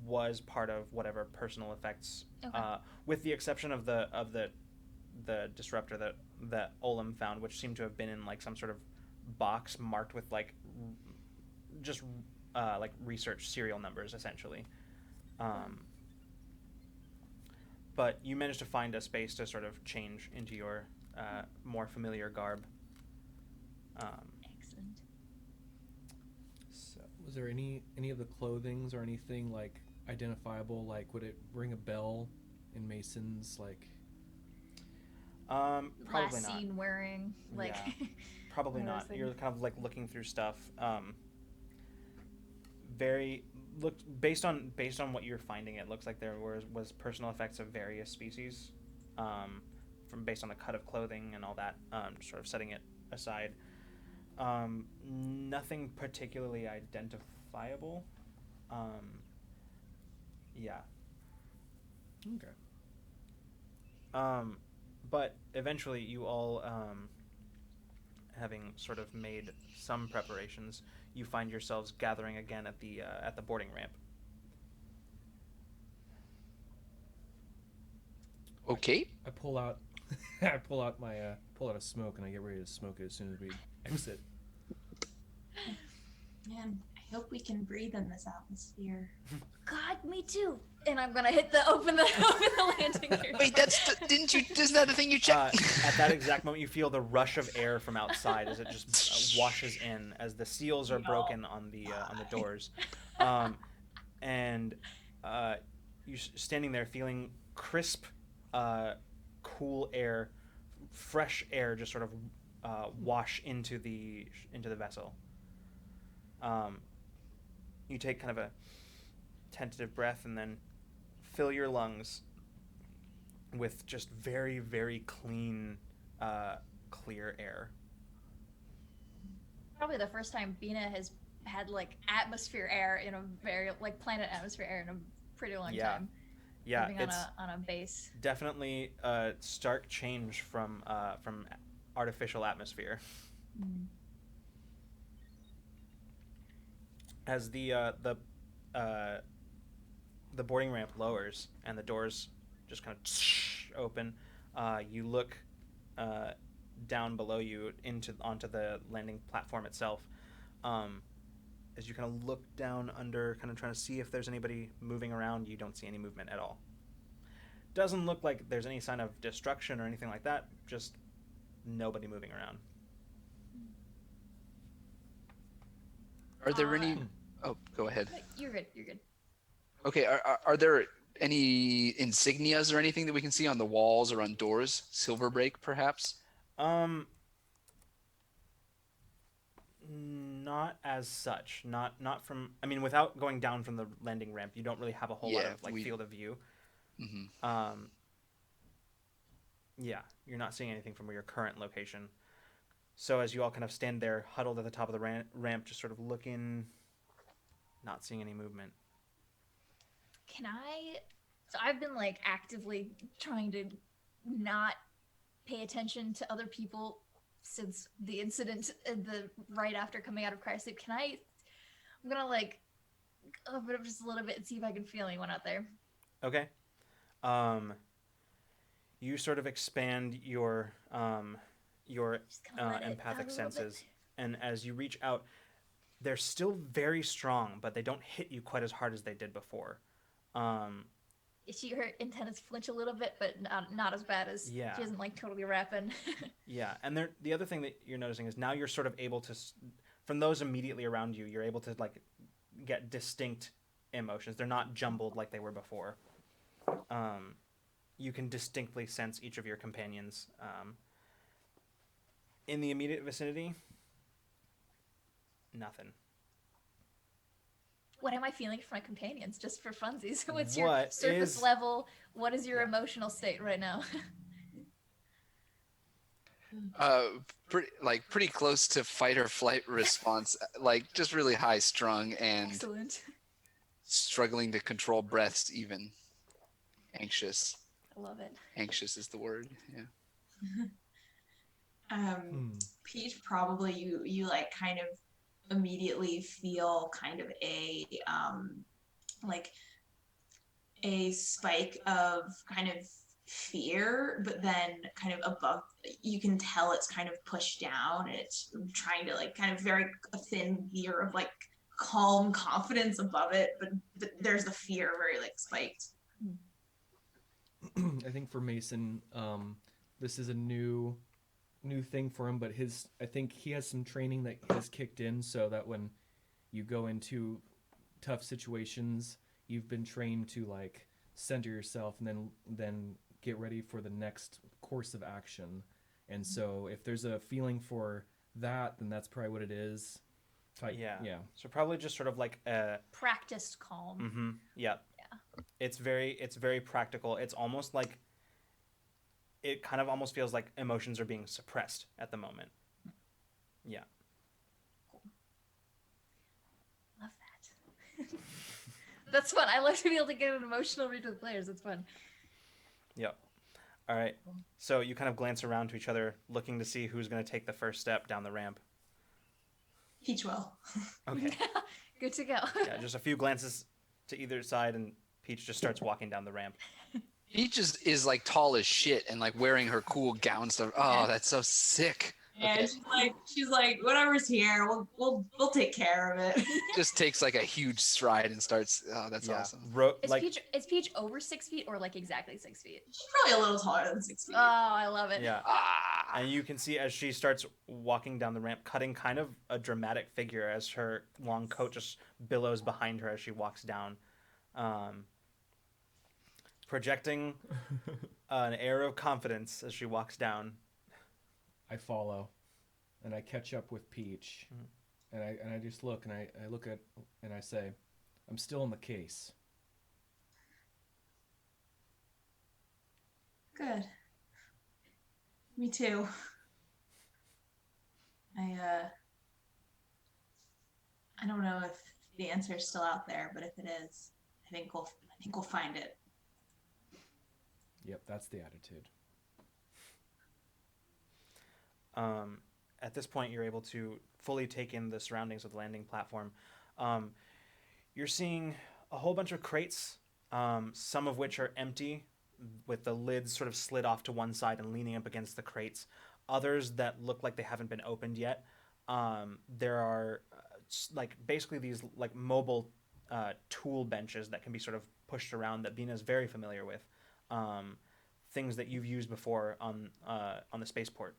was part of whatever personal effects, Okay. with the exception of the disruptor that Olam found, which seemed to have been in like some sort of box marked with like just like research serial numbers essentially. But you managed to find a space to sort of change into your more familiar garb. Excellent. So Was there any of the clothings or anything like identifiable? Like, would it ring a bell in Mason's like? probably Last not. scene wearing like. Yeah. Probably one of those not. You're things. kind of like looking through stuff. Very looked based on what you're finding. It looks like there was personal effects of various species, from based on the cut of clothing and all that. Sort of setting it aside. Nothing particularly identifiable. Yeah. Okay. But eventually, you all, having sort of made some preparations, you find yourselves gathering again at the boarding ramp. Okay. I pull out pull out a smoke and I get ready to smoke it as soon as we exit. Man, I hope we can breathe in this atmosphere. God, me too. And I'm gonna open the landing gear. Wait, isn't that the thing you checked? At that exact moment, you feel the rush of air from outside as it just washes in as the seals are broken on the doors, and you're standing there feeling crisp, cool air, fresh air, just sort of wash into the vessel. You take kind of a tentative breath and then fill your lungs with just very, very clean, clear air. Probably the first time Bina has had like atmosphere air in a very like planet atmosphere air in a pretty long Yeah. time. Yeah, Living it's on a base. definitely a stark change from artificial atmosphere. Mm. As the boarding ramp lowers and the doors just kind of open, you look down below you onto the landing platform itself. As you kind of look down under, kind of trying to see if there's anybody moving around, you don't see any movement at all. Doesn't look like there's any sign of destruction or anything like that, just nobody moving around. Are there any? Oh, go ahead. You're good. You're good. Okay. Are there any insignias or anything that we can see on the walls or on doors? Silver break, perhaps? Not as such. Not from. I mean, without going down from the landing ramp, you don't really have a whole lot Yeah, of like field of view. Mm-hmm. Yeah, you're not seeing anything from your current location. So as you all kind of stand there, huddled at the top of the ramp, just sort of looking, not seeing any movement. Can I So I've been like actively trying to not pay attention to other people since the incident the right after coming out of cryosleep. I'm gonna like open it up just a little bit and see if I can feel anyone out there. Okay. You sort of expand your Just gonna let it out a empathic little bit. senses, and as you reach out, they're still very strong, but they don't hit you quite as hard as they did before. Um, Her antennas flinch a little bit, but not as bad as Yeah. she isn't like totally rapping. yeah, and the other thing that you're noticing is now you're sort of able to, from those immediately around you, you're able to like get distinct emotions. They're not jumbled like they were before. You can distinctly sense each of your companions. In the immediate vicinity, nothing. What am I feeling for my companions, just for funsies? What's What your surface is- level? What is your Yeah. emotional state right now? Pretty close to fight or flight response, like just really high strung and Excellent. struggling to control breaths even. Anxious. I love it. Anxious is the word. Yeah. Peach, probably you like kind of immediately feel kind of like a spike of kind of fear, but then kind of above, you can tell it's kind of pushed down, and it's trying to like kind of very a thin veer of like calm confidence above it, but there's the fear very like spiked. I think for Mason, this is a new thing for him, but I think he has some training that has kicked in, so that when you go into tough situations, you've been trained to like center yourself and then get ready for the next course of action. And so if there's a feeling for that, then that's probably what it is. Yeah. Yeah. So probably just sort of like a. Practiced calm. Yeah. Yeah. It's very practical. It's almost like. It kind of almost feels like emotions are being suppressed at the moment. Yeah. Love that. That's fun. I love to be able to get an emotional read with players. It's fun. Yep. All right. So you kind of glance around to each other, looking to see who's going to take the first step down the ramp. Peach will. Okay. Good to go. Yeah, just a few glances to either side, and Peach just starts walking down the ramp. Peach is like tall as shit and like wearing her cool gown stuff. Oh, that's so sick. Yeah, Okay. she's like, whatever's here, we'll take care of it. Just takes like a huge stride and starts. Oh, that's Yeah. awesome. Is Peach over 6 feet or like exactly 6 feet? She's probably a little taller than 6 feet. Oh, I love it. Yeah. Ah. And you can see as she starts walking down the ramp, cutting kind of a dramatic figure as her long coat just billows behind her as she walks down. Projecting an air of confidence as she walks down. I follow, and I catch up with Peach, and I just look, and I look at, and I say, I'm still in the case. Good. Me too. I don't know if the answer is still out there, but if it is, I think we'll find it. Yep, that's the attitude. At this point, you're able to fully take in the surroundings of the landing platform. You're seeing a whole bunch of crates, some of which are empty, with the lids sort of slid off to one side and leaning up against the crates. Others that look like they haven't been opened yet. There are like basically these like mobile tool benches that can be sort of pushed around that Bina's very familiar with. Things that you've used before on the spaceport.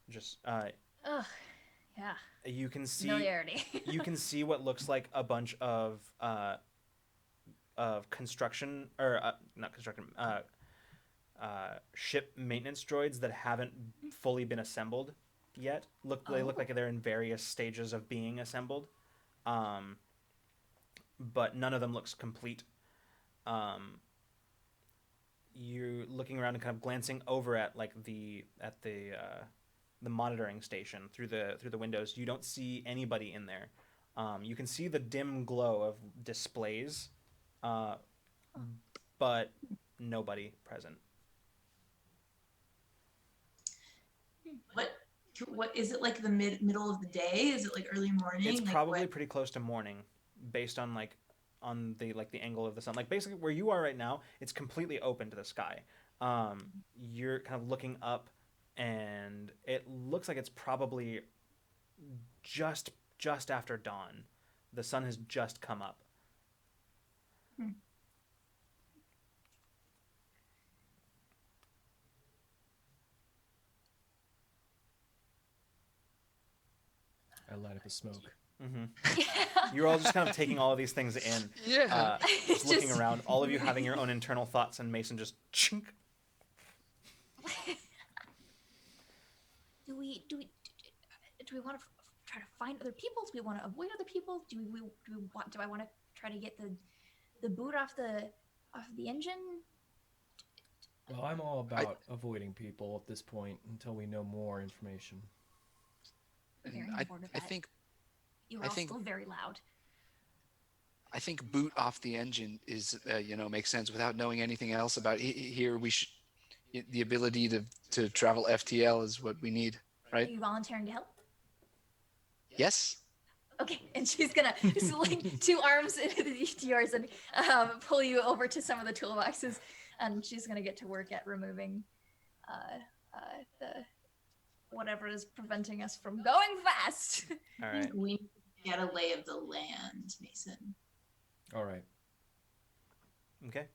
Just Ugh. Yeah. you can see Familiarity. you can see what looks like a bunch of construction or not construction ship maintenance droids that haven't fully been assembled yet. They look like they're in various stages of being assembled, but none of them looks complete. You're looking around and kind of glancing over at like the monitoring station through the windows. You don't see anybody in there. You can see the dim glow of displays, but nobody present. What is it, like the middle of the day? Is it like early morning? It's like probably what? pretty close to morning, based on the angle of the sun. Like basically where you are right now, it's completely open to the sky. You're kind of looking up, and it looks like it's probably just after dawn. The sun has just come up. Hmm. I light up a smoke. Mm-hmm. Yeah. You're all just kind of taking all of these things in, Yeah. just looking Just- around. All of you having your own internal thoughts, and Mason just chink. do we want to try to find other people? Do we want to avoid other people? Do I want to try to get the boot off the engine? Well, I'm all about avoiding people at this point until we know more information. Very And important of I that. think You I are think- still very loud. I think boot off the engine is makes sense without knowing anything else about here. We should the ability to travel FTL is what we need, Are right? you volunteering to help? Yes. Okay, and she's gonna link two arms into yours and pull you over to some of the toolboxes, and she's gonna get to work at removing the whatever is preventing us from going fast. All I right. think we get a lay of the land, Mason. All right. Okay.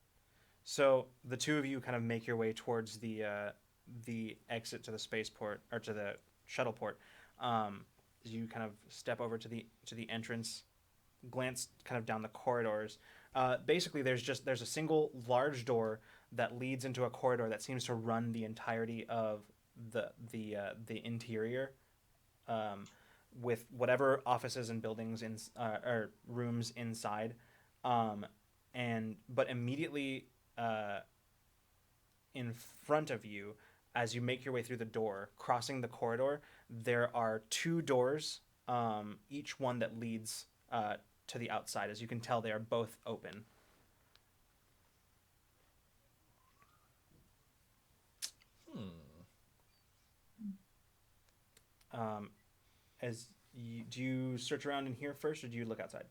So the two of you kind of make your way towards the exit to the spaceport or to the shuttle port. You kind of step over to the entrance, glance kind of down the corridors. Basically, there's a single large door that leads into a corridor that seems to run the entirety of the interior, with whatever offices and buildings or rooms inside. But immediately in front of you, as you make your way through the door, crossing the corridor, there are two doors, each one that leads to the outside. As you can tell, they are both open. Do you search around in here first, or do you look outside?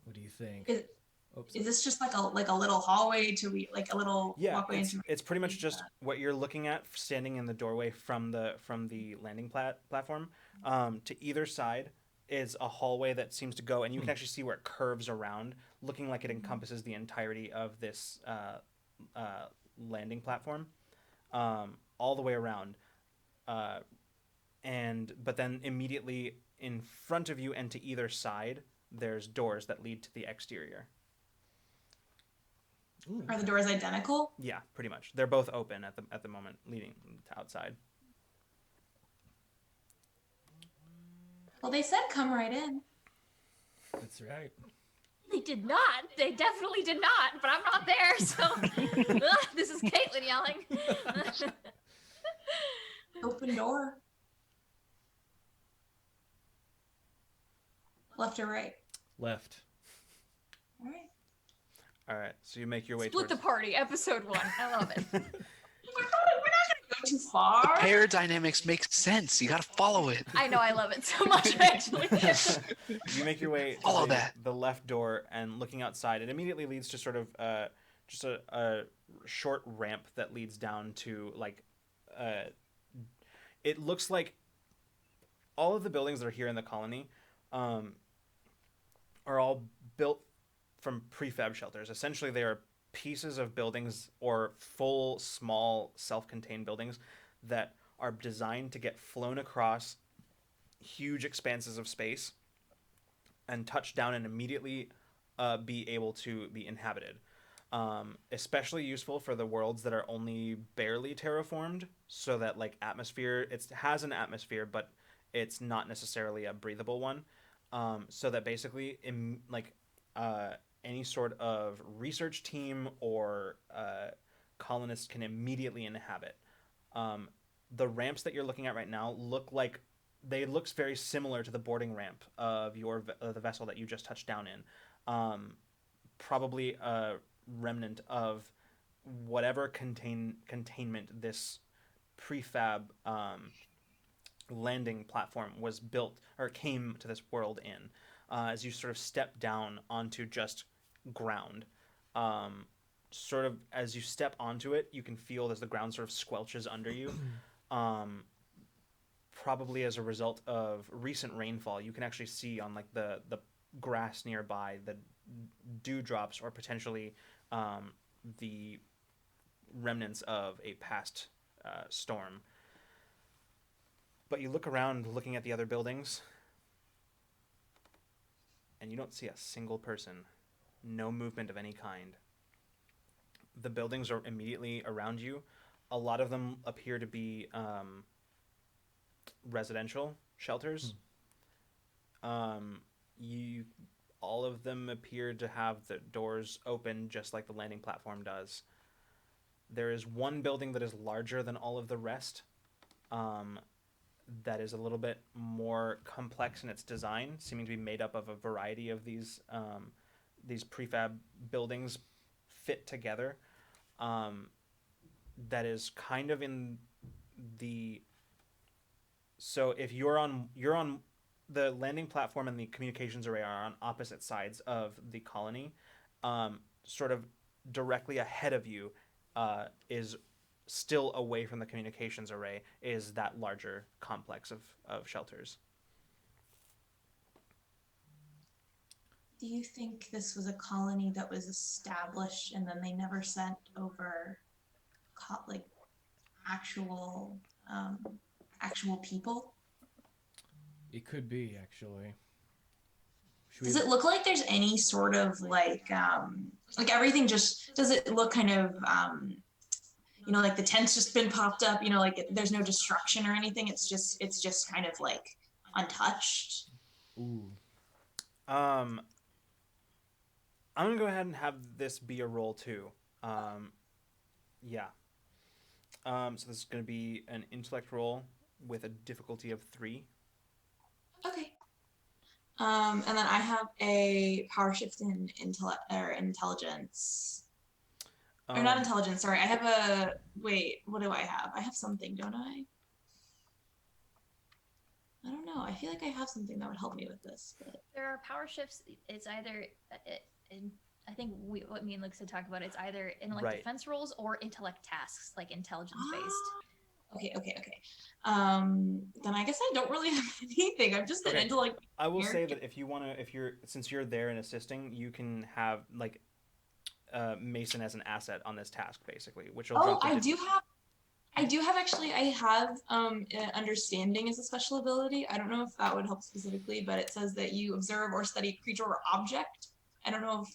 What do you think? Oops. Is this just like a little hallway to like a little Yeah, walkway into it's pretty much just what you're looking at standing in the doorway from the landing platform. To either side is a hallway that seems to go, and you can actually see where it curves around, looking like it encompasses the entirety of this landing platform, all the way around. But then immediately in front of you and to either side, there's doors that lead to the exterior. Ooh. Are the doors identical? Yeah, pretty much. They're both open at the moment, leading to outside. Well, they said come right in. That's right. They did not. They definitely did not. But I'm not there, so this is Caitlin yelling. Open door. Left or right? Left. All right. All right, so you make your way Split the towards. party, episode 1. I love it. We're not gonna go too far. Pair dynamics makes sense. You got to follow it. I know, I love it so much, actually. You make your way to Follow that. the left door, and looking outside, it immediately leads to sort of just a short ramp that leads down to it looks like all of the buildings that are here in the colony are all built from prefab shelters. Essentially, they are pieces of buildings or full, small, self-contained buildings that are designed to get flown across huge expanses of space and touch down and immediately be able to be inhabited. Especially useful for the worlds that are only barely terraformed, so that atmosphere, it has an atmosphere, but it's not necessarily a breathable one. So that basically any sort of research team or colonist can immediately inhabit. The ramps that you're looking at right now look very similar to the boarding ramp of the vessel that you just touched down in. probably a remnant of whatever containment this prefab landing platform was built or came to this world in. As you sort of step down onto just ground, sort of as you step onto it, you can feel as the ground sort of squelches under you. Probably as a result of recent rainfall, you can actually see on like the grass nearby the dewdrops or potentially the remnants of a past storm. But you look around looking at the other buildings and you don't see a single person. No movement of any kind. The buildings are immediately around you. A lot of them appear to be residential shelters. All of them appear to have the doors open just like the landing platform does. There is one building that is larger than all of the rest, that is a little bit more complex in its design, seeming to be made up of a variety of these prefab buildings fit together. That is kind of in the... So if you're on the landing platform and the communications array are on opposite sides of the colony, sort of directly ahead of you is still away from the communications array is that larger complex of shelters. Do you think this was a colony that was established and then they never sent over like actual people? It could be, actually. Does it look like there's any sort of like everything just, does it look kind of like the tent's just been popped up, like there's no destruction or anything, it's just kind of like untouched? Ooh. I'm gonna go ahead and have this be a roll too. Yeah. So this is gonna be an intellect roll with a difficulty of 3. Okay. And then I have a power shift in intelligence. Or not intelligence, sorry. I have a... Wait, what do I have? I have something, don't I? I don't know. I feel like I have something that would help me with this. But... There are power shifts. It's either... I think what me and Luke said talk about, it's either intellect defense rolls or intellect tasks, like intelligence-based. Okay. Then I guess I don't really have anything. I'm just an intellect. I will say that since you're there and assisting, you can have like Mason as an asset on this task, basically, which will. I do have actually. I have understanding as a special ability. I don't know if that would help specifically, but it says that you observe or study a creature or object. I don't know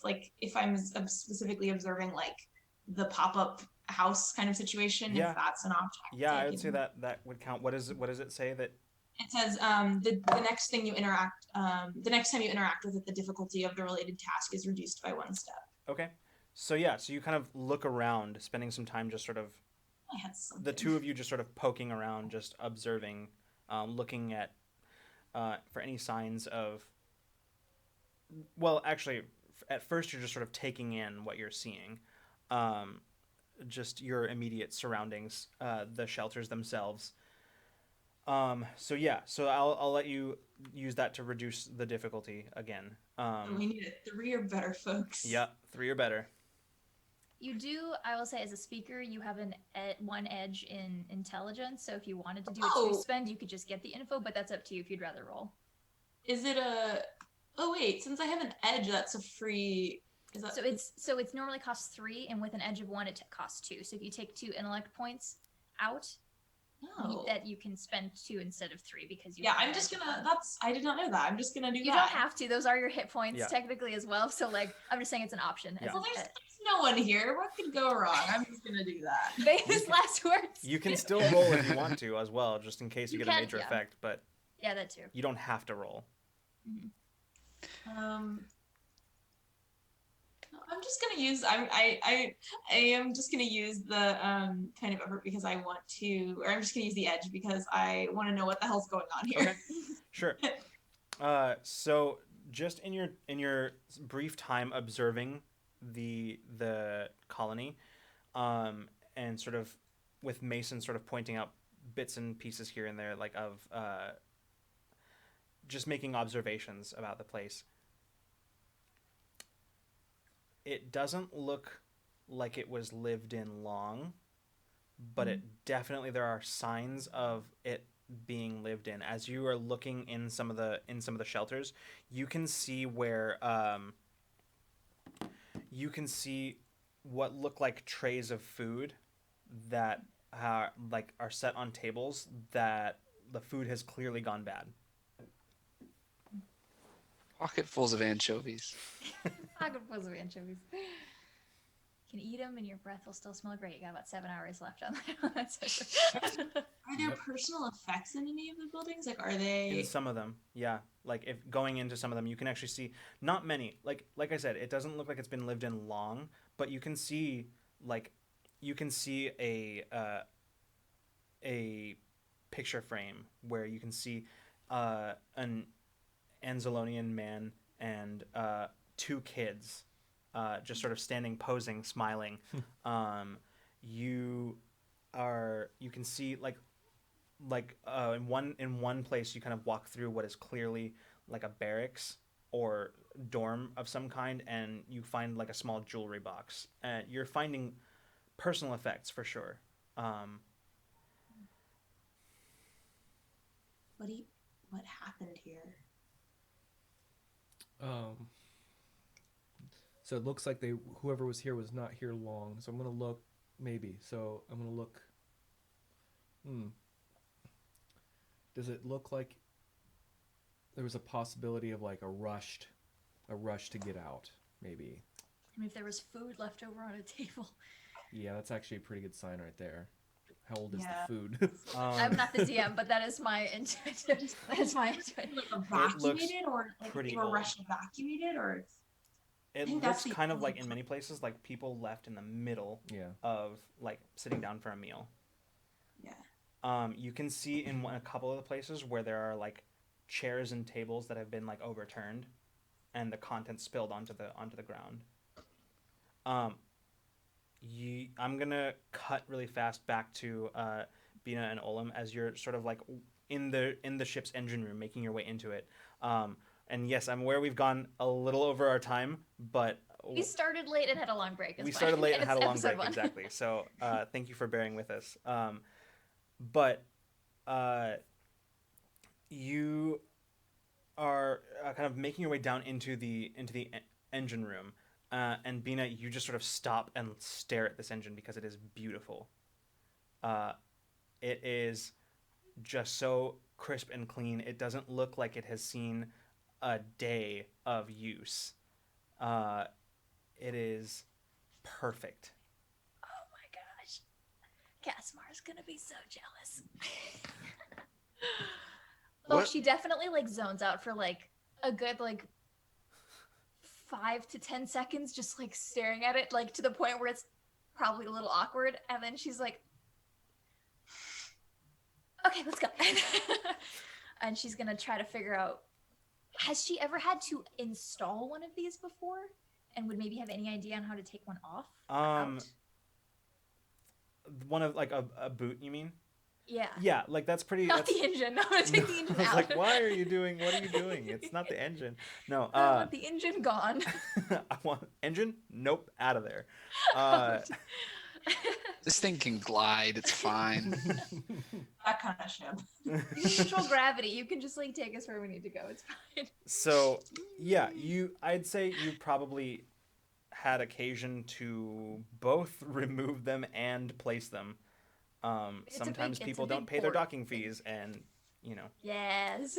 if I'm specifically observing like the pop-up house kind of situation, if that's an object. Yeah, I would say that would count. What does it say that? It says the next time you interact with it, the difficulty of the related task is reduced by 1 step. Okay. So you kind of look around, spending some time just sort of the two of you just sort of poking around, just observing, looking at for any signs of... Well, actually, at first you're just sort of taking in what you're seeing. Just your immediate surroundings, the shelters themselves. So I'll let you use that to reduce the difficulty again. We need a 3 or better, folks. Yeah, 3 or better. You do, I will say, as a speaker, you have one edge in intelligence. So if you wanted to do a 2 spend, you could just get the info, but that's up to you if you'd rather roll. Is it a... Oh wait, since I have an edge, that's a free... Is that... So it's normally costs 3, and with an edge of 1, it costs 2. So if you take 2 intellect points out, that you can spend 2 instead of 3 because you... Yeah, I'm just gonna... I did not know that. I'm just gonna do that. You don't have to. Those are your hit points technically as well. So I'm just saying it's an option. Yeah. Well, there's no one here. What could go wrong? I'm just gonna do that. Famous last words. You can still roll if you want to as well, just in case you get a major effect, but... Yeah, that too. You don't have to roll. Mm-hmm. I'm just gonna use I am just gonna use the kind of effort because I want to, or I'm just gonna use the edge because I want to know what the hell's going on here. Okay. Sure. So just in your brief time observing the colony, and sort of with Mason sort of pointing out bits and pieces here and there, like of just making observations about the place. It doesn't look like it was lived in long, but it definitely, there are signs of it being lived in. As you are looking in some of the shelters, you can see where you can see what look like trays of food that are set on tables that the food has clearly gone bad. Pocketfuls of anchovies. Pocketfuls of anchovies. You can eat them and your breath will still smell great. You got about 7 hours left on that session. Are there personal effects in any of the buildings? Like, are they? In some of them, yeah. Like, if going into some of them, you can actually see not many. Like I said, it doesn't look like it's been lived in long, but you can see a picture frame where you can see an Anzalonian man and 2 kids just sort of standing, posing, smiling. You can see in one place you kind of walk through what is clearly like a barracks or dorm of some kind, and you find like a small jewelry box. You're finding personal effects for sure. What happened here? So it looks like whoever was here was not here long. So I'm gonna look, maybe. So I'm gonna look. Does it look like there was a possibility of like a rush to get out? Maybe. I mean, if there was food left over on a table. Yeah, that's actually a pretty good sign right there. How old is the Yeah. food? I'm not the DM, but that is my intuitive. That is my intuitive. Like evacuated, or like pretty they were old. rushed evacuated, or It think that's looks the kind of only like in many places like people left in the middle Yeah. of like sitting down for a meal. yeah. You can see in a couple of the places where there are like chairs and tables that have been like overturned, and the contents spilled onto the ground. I'm gonna cut really fast back to Bina and Olam as you're sort of like in the ship's engine room, making your way into it. And yes, I'm aware we've gone a little over our time, but We started late and had a long break. It's we fine. started late and It's had a long episode break, 1. exactly. So thank you for bearing with us. But you are kind of making your way down into the engine room, and Bina, you just sort of stop and stare at this engine because it is beautiful. It is just so crisp and clean. It doesn't look like it has seen a day of use. It is perfect. Oh my gosh. Casmar's gonna be so jealous. Oh, What- she definitely like zones out for like a good like 5 to 10 seconds, just like staring at it, like to the point where it's probably a little awkward, and then she's like, okay, let's go. And she's gonna try to figure out, has she ever had to install one of these before, and would maybe have any idea on how to take one off or out? One of like a boot, you mean? Yeah. Yeah, like that's pretty. Not that's, the engine. No, I'm gonna take the engine I was out. like, why are you doing? What are you doing? It's not the engine. No. I want the engine gone. I want engine. Nope, out of there. This thing can glide. It's fine. That kind of ship. You can control gravity. You can just like take us where we need to go. It's fine. So yeah, I'd say you probably had occasion to both remove them and place them. It's a Sometimes big- people it's a don't big pay their port. docking fees, and you know. Yes.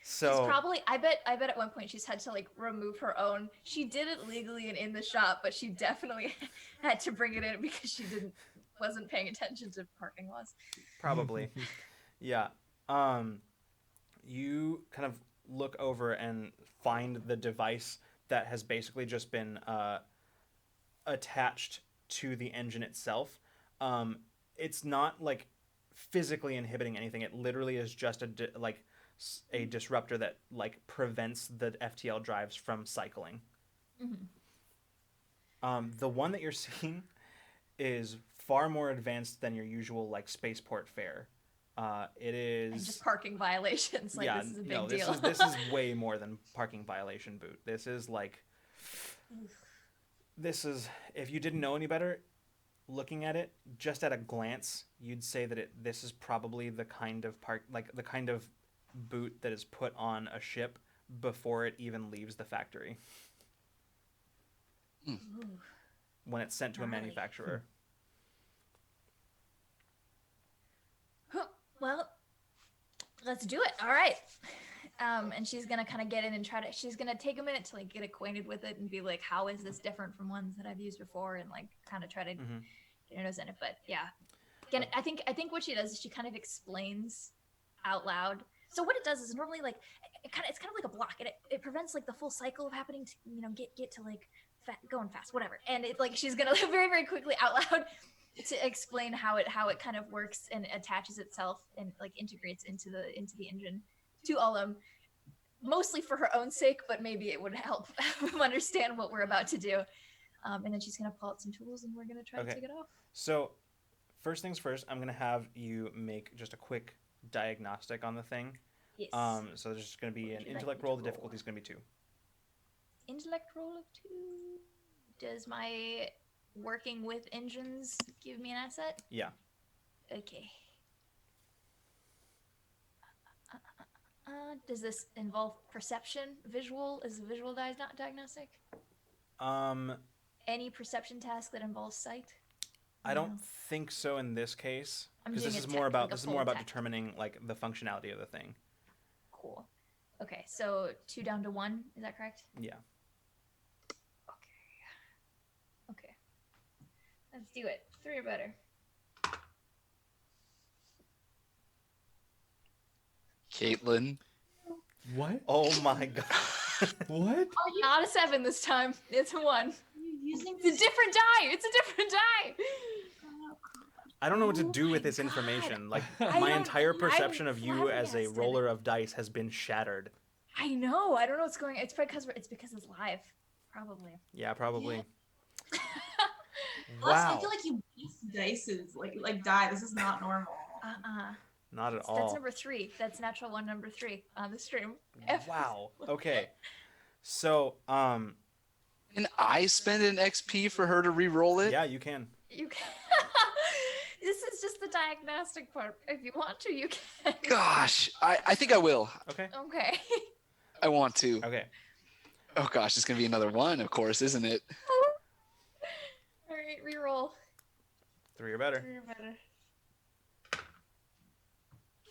So She's probably. I bet at one point she's had to like remove her own. She did it legally and in the shop, but she definitely had to bring it in because she wasn't paying attention to parking laws. probably, yeah. You kind of look over and find the device that has basically just been attached to the engine itself. It's not like physically inhibiting anything. It literally is just a disruptor that like prevents the FTL drives from cycling. Mm-hmm. The one that you're seeing is far more advanced than your usual like spaceport fare. It And is just parking violations. Like, yeah, this is a big no, deal. this is way more than parking violation boot. This is like this is if you didn't know any better, looking at it just at a glance, you'd say that this is probably the kind of the kind of boot that is put on a ship before it even leaves the factory Ooh. when it's sent to a Gnarly. manufacturer. Huh. Well, let's do it. All right. And she's gonna kind of get in and she's gonna take a minute to like get acquainted with it and be like, how is this different from ones that I've used before, and like kind of try to Mhm. get her nose in it. But yeah, again, I think what she does is she kind of explains out loud. So what it does is normally like it's kind of like a block, and it prevents like the full cycle of happening to get to like going fast, whatever. And it like she's gonna very very quickly out loud to explain how it kind of works and attaches itself and like integrates into the engine to Ullum, mostly for her own sake, but maybe it would help them understand what we're about to do. And then she's gonna pull out some tools and we're gonna try to take it off. So, first things first, I'm gonna have you make just a quick diagnostic on the thing. Yes. So there's just gonna be What an would you like intellect me to roll. The roll? difficulty is gonna be 2. Intellect roll of 2. Does my working with engines give me an asset? Yeah. Okay. Does this involve perception, visual? Is a visual diagnostic? Any perception task that involves sight? I No. don't think so in this case, I'm because doing this a is more tech, about like a this is more full about tech. determining like the functionality of the thing. Cool. Okay, so 2 down to 1. Is that correct? Yeah. Okay. Let's do it. 3 or better. Caitlin. What? Oh my god. What? Not a 7 this time. It's a 1. Using It's a different die. It's a different die. I don't know what to Oh do my with this God. information. Like I my don't- entire I'm perception of you as a flabbergasted. roller of dice has been shattered. I know. I don't know what's going on. It's because it's live. Probably. Yeah, probably. Plus, I Wow. feel like you waste dices, like die. This is not normal. Not at That's all. number 3. That's natural 1 number 3 on the stream. Wow. Okay. So, Can I spend an XP for her to re-roll it? yeah, you can. You can. This is just the diagnostic part. If you want to, you can. Gosh, I think I will. Okay. Okay. I want to. Okay. Oh gosh, it's gonna be another 1, of course, isn't it? All right, reroll. 3 or better. 3 or better.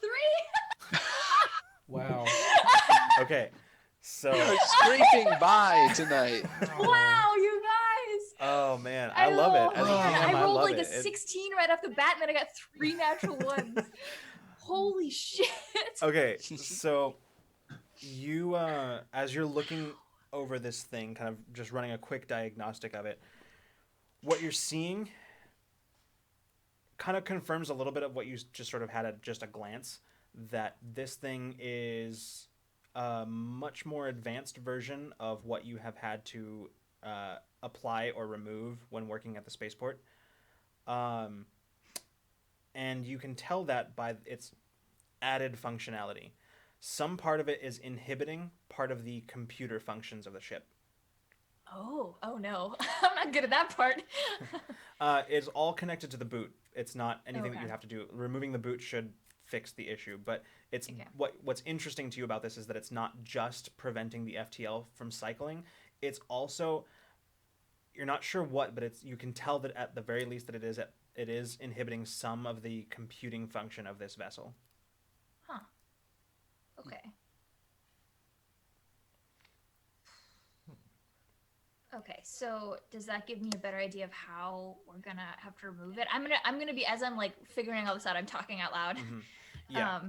3. Wow. Okay. So, Scraping by tonight. Wow, you guys. oh man, I love it. As a man, GM, I rolled love like it. a 16 right off the bat, and then I got 3 natural ones. Holy shit. Okay, so you as you're looking over this thing, kind of just running a quick diagnostic of it, what you're seeing kind of confirms a little bit of what you just sort of had at just a glance, that this thing is a much more advanced version of what you have had to apply or remove when working at the spaceport. And you can tell that by its added functionality. Some part of it is inhibiting part of the computer functions of the ship. Oh no. I'm not good at that part. It's all connected to the boot. It's not anything that you Okay. have to do. Removing the boot should fix the issue, but it's Okay. what's interesting to you about this is that it's not just preventing the FTL from cycling. It's also, you're not sure what, but you can tell that at the very least that it is inhibiting some of the computing function of this vessel. Huh. Okay. Okay, so does that give me a better idea of how we're gonna have to remove it? I'm gonna be, as I'm like figuring all this out, I'm talking out loud. Mhm. Yeah.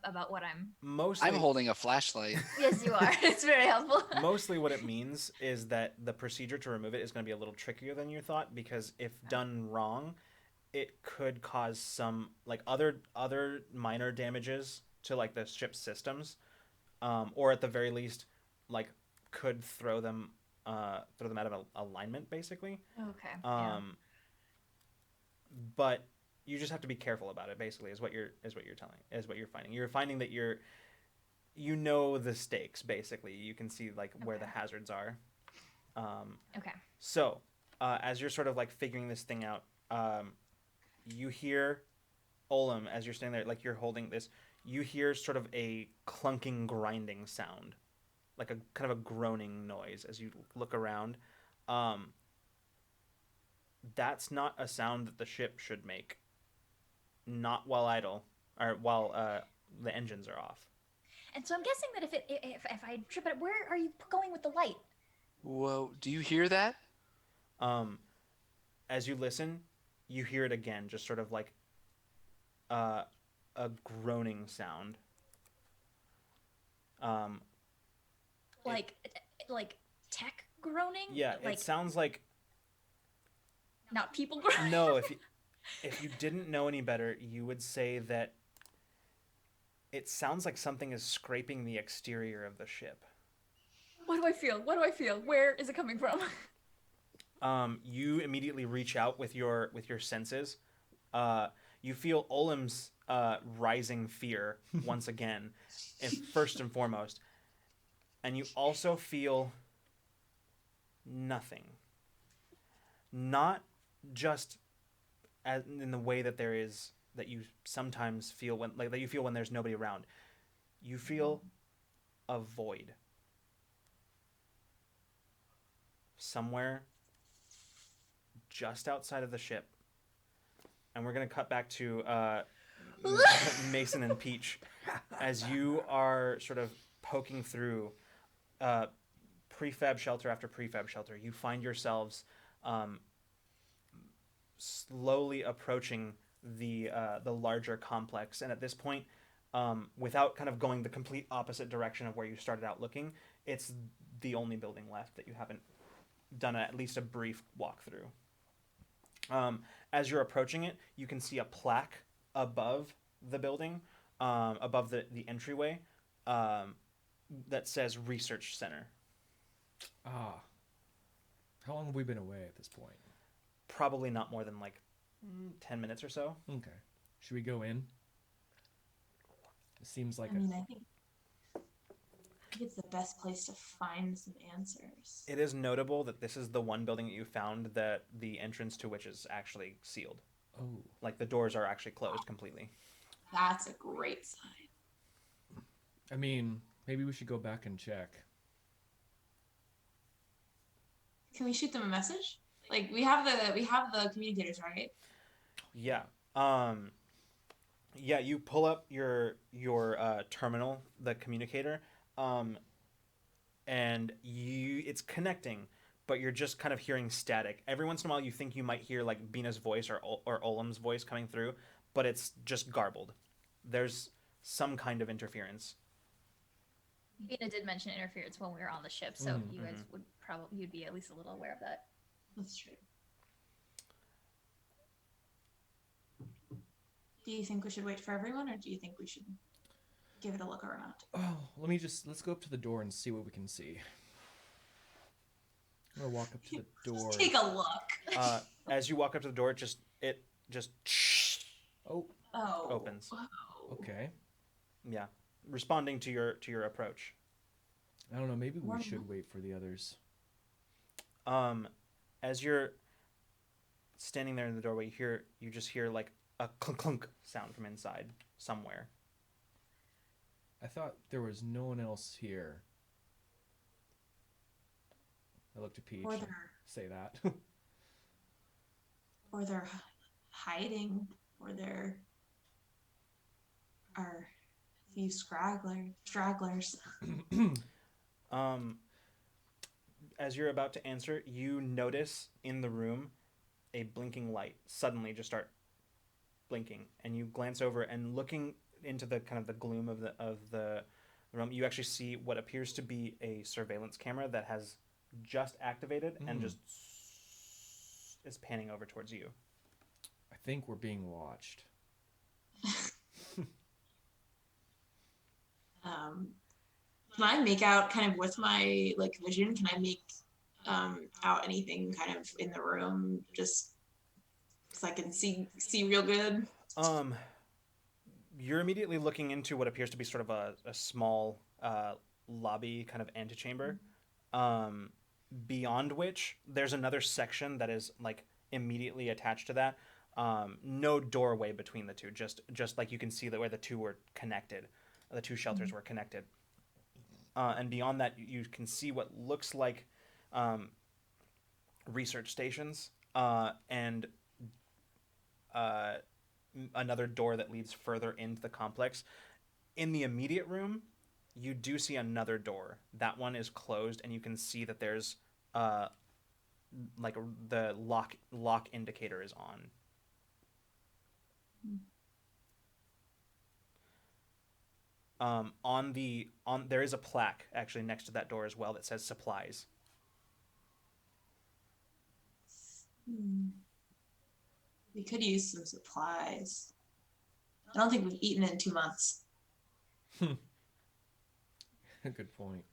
About what I'm. Mostly, I'm holding a flashlight. Yes, you are. It's very helpful. mostly what it means is that the procedure to remove it is going to be a little trickier than you thought, because if done wrong, it could cause some like other minor damages to like the ship's systems, or at the very least, like could throw them alignment, basically. Okay. Yeah. But you just have to be careful about it. Basically, is what you're finding. You're finding that you know the stakes. Basically, you can see like where the Okay. hazards are. Okay. So, as you're sort of like figuring this thing out, you hear Olam as you're standing there, like you're holding this. You hear sort of a clunking, grinding sound, like a kind of a groaning noise as you look around. Um, that's not a sound that the ship should make. Not while idle, or while the engines are off. And so I'm guessing that if I trip it, where are you going with the light? Whoa, do you hear that? Um, as you listen, you hear it again, just sort of like a groaning sound. Um, Like tech groaning? yeah, Like it sounds like not people groaning. no. If you didn't know any better, you would say that it sounds like something is scraping the exterior of the ship. What do I feel? What do I feel? Where is it coming from? You immediately reach out with your senses. You feel Olim's rising fear once again, first and foremost, and you also feel nothing. Not just as in the way that there is that you sometimes feel that you feel when there's nobody around. You feel a void somewhere just outside of the ship. And we're going to cut back to Mason and Peach as you are sort of poking through prefab shelter after prefab shelter. You find yourselves slowly approaching the larger complex. And at this point, without kind of going the complete opposite direction of where you started out looking, it's the only building left that you haven't done at least a brief walkthrough. As you're approaching it, you can see a plaque above the building, above the entryway, that says Research Center. Ah. How long have we been away at this point? Probably not more than like 10 minutes or so. Okay. Should we go in? It seems like I mean, I think it's the best place to find some answers. It is notable that this is the one building that you found that the entrance to which is actually sealed. Oh. Like the doors are actually closed completely. That's a great sign. I mean, maybe we should go back and check. Can we shoot them a message? Like we have the communicators, right? Yeah. Yeah, you pull up your terminal, the communicator, and it's connecting, but you're just kind of hearing static. Every once in a while, you think you might hear like Bina's voice or Olam's voice coming through, but it's just garbled. There's some kind of interference. Bina did mention interference when we were on the ship, so you guys would you'd be at least a little aware of that. That's true. Do you think we should wait for everyone, or do you think we should give it a look around? Oh, let's go up to the door and see what we can see. I'm gonna walk up to the door. Just take a look. As you walk up to the door, it just Oh, opens. Whoa. okay. Yeah, responding to your approach. I don't know. Maybe we Warm should up. wait for the others. As you're standing there in the doorway, you just hear like a clunk clunk sound from inside somewhere. I thought there was no one else here. I looked at Peach. Or and they're say that. or they're hiding, or there are a few stragglers. As you're about to answer, you notice in the room a blinking light suddenly just start blinking, and you glance over and looking into the kind of the gloom of the room, you actually see what appears to be a surveillance camera that has just activated and just is panning over towards you. I think we're being watched. Can I make out kind of with my like vision? Can I make out anything kind of in the room, just so I can see real good? Um, you're immediately looking into what appears to be sort of a small lobby kind of antechamber. Um, Beyond which there's another section that is like immediately attached to that. No doorway between the two, just like you can see that where the two were connected, the two shelters were connected. And beyond that, you can see what looks like um, research stations and uh, another door that leads further into the complex. In the immediate room, you do see another door. That one is closed, and you can see that there's uh, like the lock indicator is on. On there is a plaque actually next to that door as well that says supplies. We could use some supplies. I don't think we've eaten in 2 months. Good point.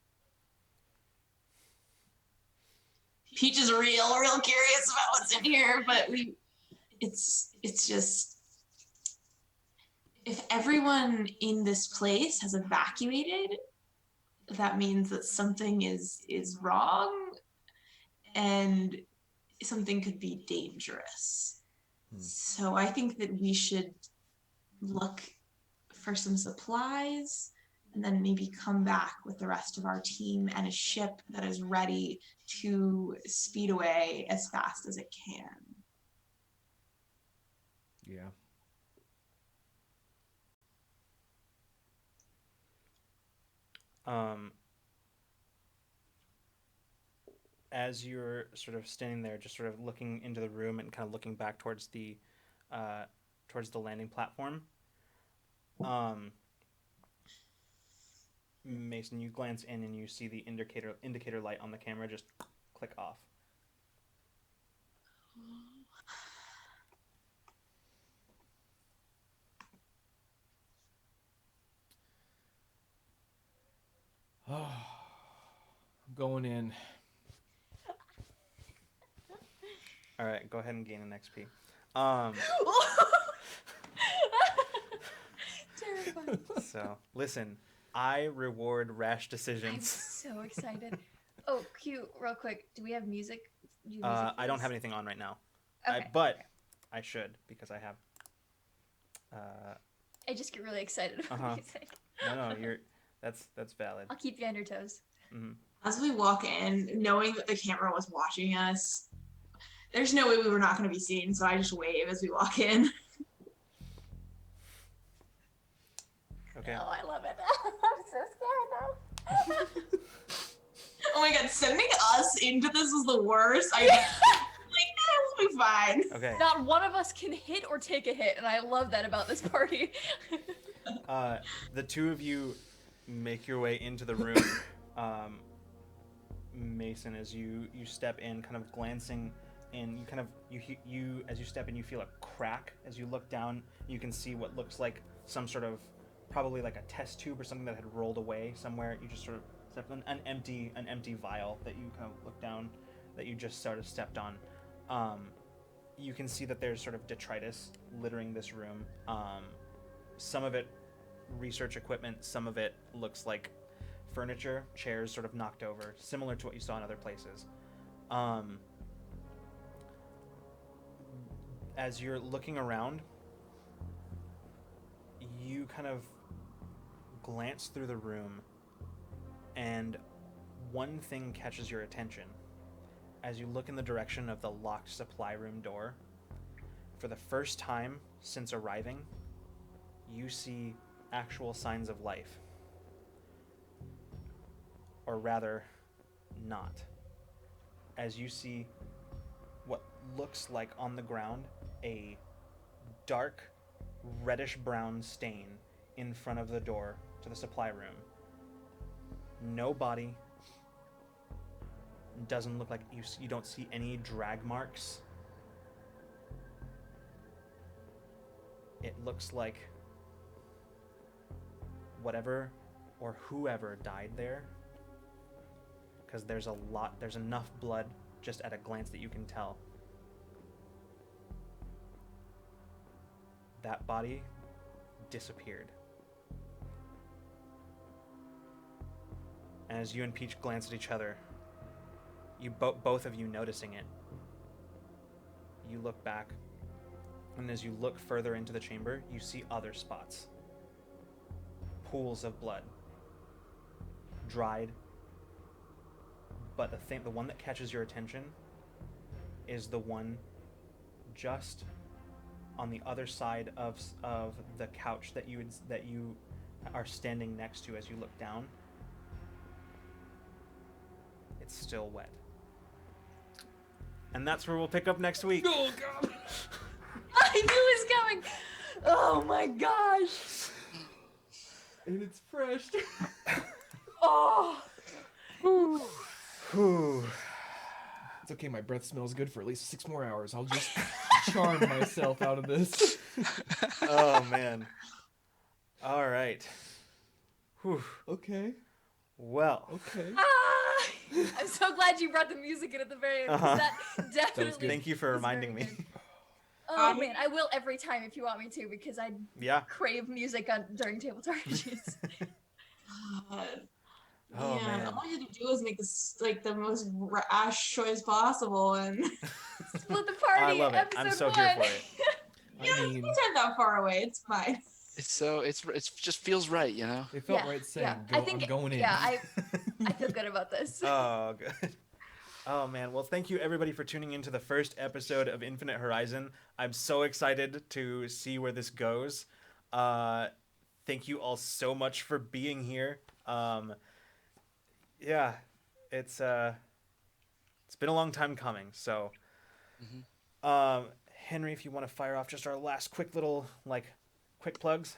Peach is real curious about what's in here, but it's just, if everyone in this place has evacuated, that means that something is wrong, and something could be dangerous. So I think that we should look for some supplies and then maybe come back with the rest of our team and a ship that is ready to speed away as fast as it can. Yeah. As you're sort of standing there, just sort of looking into the room and kind of looking back towards the landing platform, Mason, you glance in and you see the indicator light on the camera just click off. I'm going in. All right, go ahead and gain an XP. Terrifying. So listen, I reward rash I'm decisions. so excited. Oh, cute. Real quick, do we have music? Do you have music, I don't please? have anything on right now, Okay. but I should because I have. I just get really excited about Uh-huh. music. No, that's valid. I'll keep you on your toes. Mm-hmm. As we walk in, knowing that the camera was watching us, there's no way we were not going to be seen, so I just wave as we walk in. Okay. Oh, I love it. I'm so scared though. Oh my god, sending us into this was the worst. I we'll be fine. Okay. Not one of us can hit or take a hit, and I love that about this party. The two of you make your way into the room. Mason, as you step in, kind of glancing in, you as you step in, you feel a crack. As you look down, you can see what looks like some sort of, probably like a test tube or something that had rolled away somewhere. You just sort of stepped on an empty vial that you kind of look down, that you just sort of stepped on. You can see that there's sort of detritus littering this room. Some of it research equipment, some of it looks like furniture, chairs sort of knocked over, similar to what you saw in other places. As you're looking around, you kind of glance through the room, and one thing catches your attention. As you look in the direction of the locked supply room door, for the first time since arriving, you see actual signs of life. Or rather, not. As you see what looks like on the ground a dark reddish-brown stain in front of the door to the supply room. No body. Doesn't look like you don't see any drag marks. It looks like whatever or whoever died there because there's enough blood just at a glance that you can tell. That body disappeared. And as you and Peach glance at each other, you both of you noticing it, you look back, and as you look further into the chamber, you see other spots. Pools of blood. Dried. But the one that catches your attention is the one just on the other side of the couch that you are standing next to as you look down. It's still wet. And that's where we'll pick up next week. Oh god. I knew it was coming. Oh my gosh. And it's fresh. Oh. Whew. It's okay, my breath smells good for at least 6 more hours. I'll just charm myself out of this. Oh man. All right. Whew. Okay. Well. Okay. Ah! I'm so glad you brought the music in at the very end. 'Cause that definitely. Thank you for was reminding very me. good. Oh man, I will every time if you want me to, because I Yeah. crave music during tabletop RPGs. Oh, yeah, man. all you had to do was make this like the most rash choice possible, and Split the party. I love it. I'm episode so here 1. for it. I mean, it's not that far away. It's fine. It's just feels right, you know. it felt Yeah, right saying, yeah. Go, I think, I'm going in. Yeah, I feel good about this. Oh, good. Oh, man. Well, thank you, everybody, for tuning into the first episode of Infinite Horizon. I'm so excited to see where this goes. Thank you all so much for being here. Yeah, it's been a long time coming. So, Henry, if you want to fire off just our last quick little, quick plugs.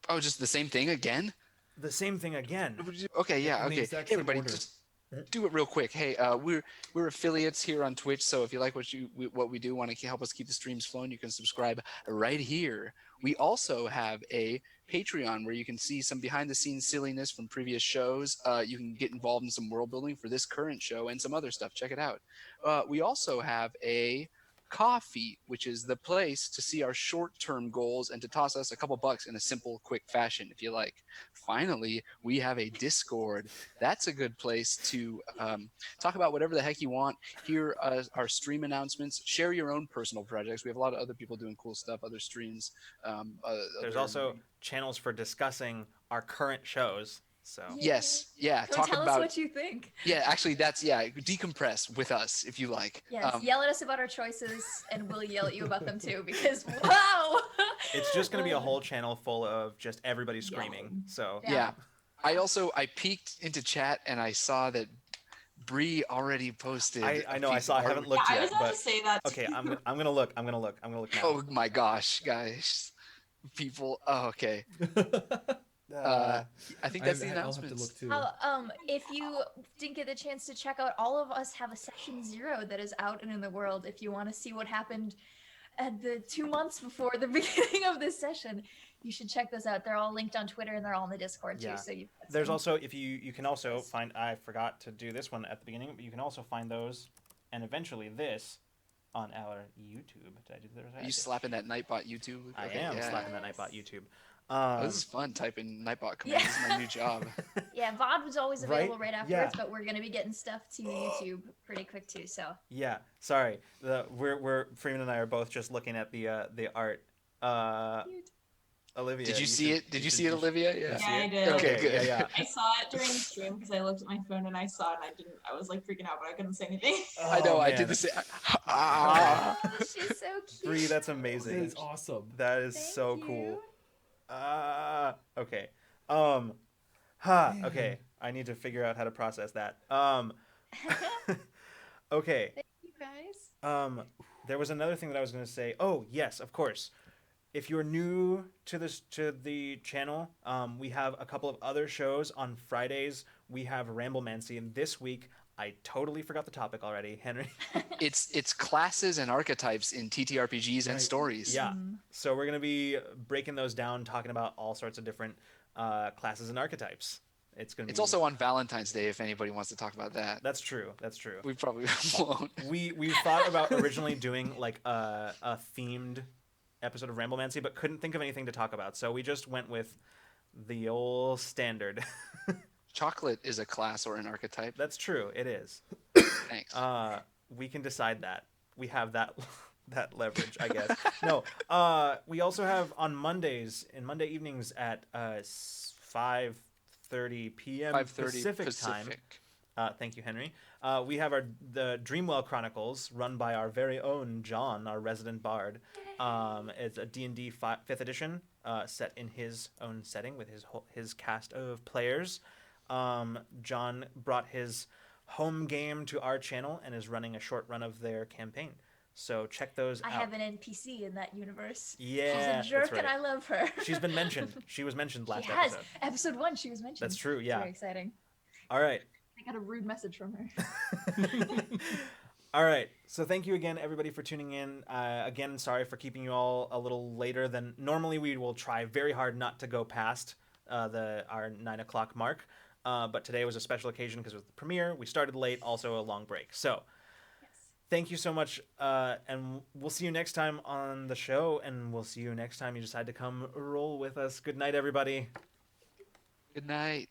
Oh, just the same thing again? The same thing again. Okay, yeah, In the okay. exact Hey, same everybody, order. just do it real quick. Hey, we're affiliates here on Twitch, so if you like what we do, want to help us keep the streams flowing, you can subscribe right here. We also have a Patreon where you can see some behind the scenes silliness from previous shows. You can get involved in some world building for this current show and some other stuff. Check it out. We also have a Coffee, which is the place to see our short-term goals and to toss us a couple bucks in a simple, quick fashion, if you like. Finally, we have a Discord. That's a good place to talk about whatever the heck you want, hear our stream announcements, share your own personal projects. We have a lot of other people doing cool stuff, other streams. There's also channels for discussing our current shows. So Yes, yeah. Come Talk tell about us what you think. yeah. Actually, decompress with us if you like. Yes, yell at us about our choices, and we'll yell at you about them too. Because wow, it's just going to be a whole channel full of just everybody screaming. So Yeah. I peeked into chat and I saw that Bree already posted. I know. a I piece saw. of I haven't art. looked I yet, was about but to say that. okay. I'm gonna look. I'm gonna look now. Oh my gosh, guys. People. Oh, okay. I think that's the I'll have to announcements. look too. if you didn't get the chance to check out, all of us have a session 0 that is out and in the world. If you want to see what happened at the 2 months before the beginning of this session, you should check those out. They're all linked on Twitter and they're all in the Discord too. Yeah. So There's also if you can also find. I forgot to do this one at the beginning, but you can also find those, and eventually this, on our YouTube. Did I do that? Are you slapping that Nightbot YouTube? I Okay, am yeah. slapping that Nightbot YouTube. Oh, this is fun typing Nightbot commands. Yeah. This is my new job. yeah, VOD was always available right afterwards, Yeah. but we're gonna be getting stuff to YouTube pretty quick too. So Yeah, sorry. We're Freeman and I are both just looking at the art. Olivia, Did you see should- it? Did you should- see it, Olivia? Yeah, Yeah. I did. Okay, good. Yeah. I saw it during the stream because I looked at my phone and I saw it and I didn't. I was like freaking out, but I couldn't say anything. I know. Oh, I man. did the same. Ah. oh, she's so cute. Bree, that's That amazing. is awesome. That is Thank so you. cool. Okay. Okay. I need to figure out how to process that. Okay. Thank you guys. There was another thing that I was going to say. Oh, yes, of course. If you're new to the channel, we have a couple of other shows on Fridays. We have Ramblemancy, and this week I totally forgot the topic already, Henry. It's classes and archetypes in TTRPGs and Right. stories. Yeah. So we're going to be breaking those down, talking about all sorts of different classes and archetypes. It's gonna be. It's also on Valentine's Day if anybody wants to talk about that. That's true. That's true. We probably won't. We thought about originally doing like a themed episode of Ramblemancy, but couldn't think of anything to talk about, so we just went with the old standard. Chocolate is a class or an archetype. That's true. It is. Thanks. We can decide that. We have that that leverage, I guess. No. We also have on Mondays and Monday evenings at 5:30 p.m. 5:30 Pacific time. Thank you, Henry. We have the Dreamwell Chronicles, run by our very own John, our resident bard. It's a D&D 5th edition, set in his own setting with his cast of players. John brought his home game to our channel and is running a short run of their campaign. So check those out. I have an NPC in that universe. Yeah, she's a jerk, that's right. and I love her. She's been mentioned. She was mentioned last Yes, episode. episode 1, she was mentioned. That's true. It's Yeah. very exciting. All right. I got a rude message from her. All right. So thank you again, everybody, for tuning in. Again, sorry for keeping you all a little later than normally. We will try very hard not to go past our 9 o'clock mark. But today was a special occasion because it was the premiere. We started late, also a long break. So thank you so much. And we'll see you next time on the show. And we'll see you next time you decide to come roll with us. Good night, everybody. Good night.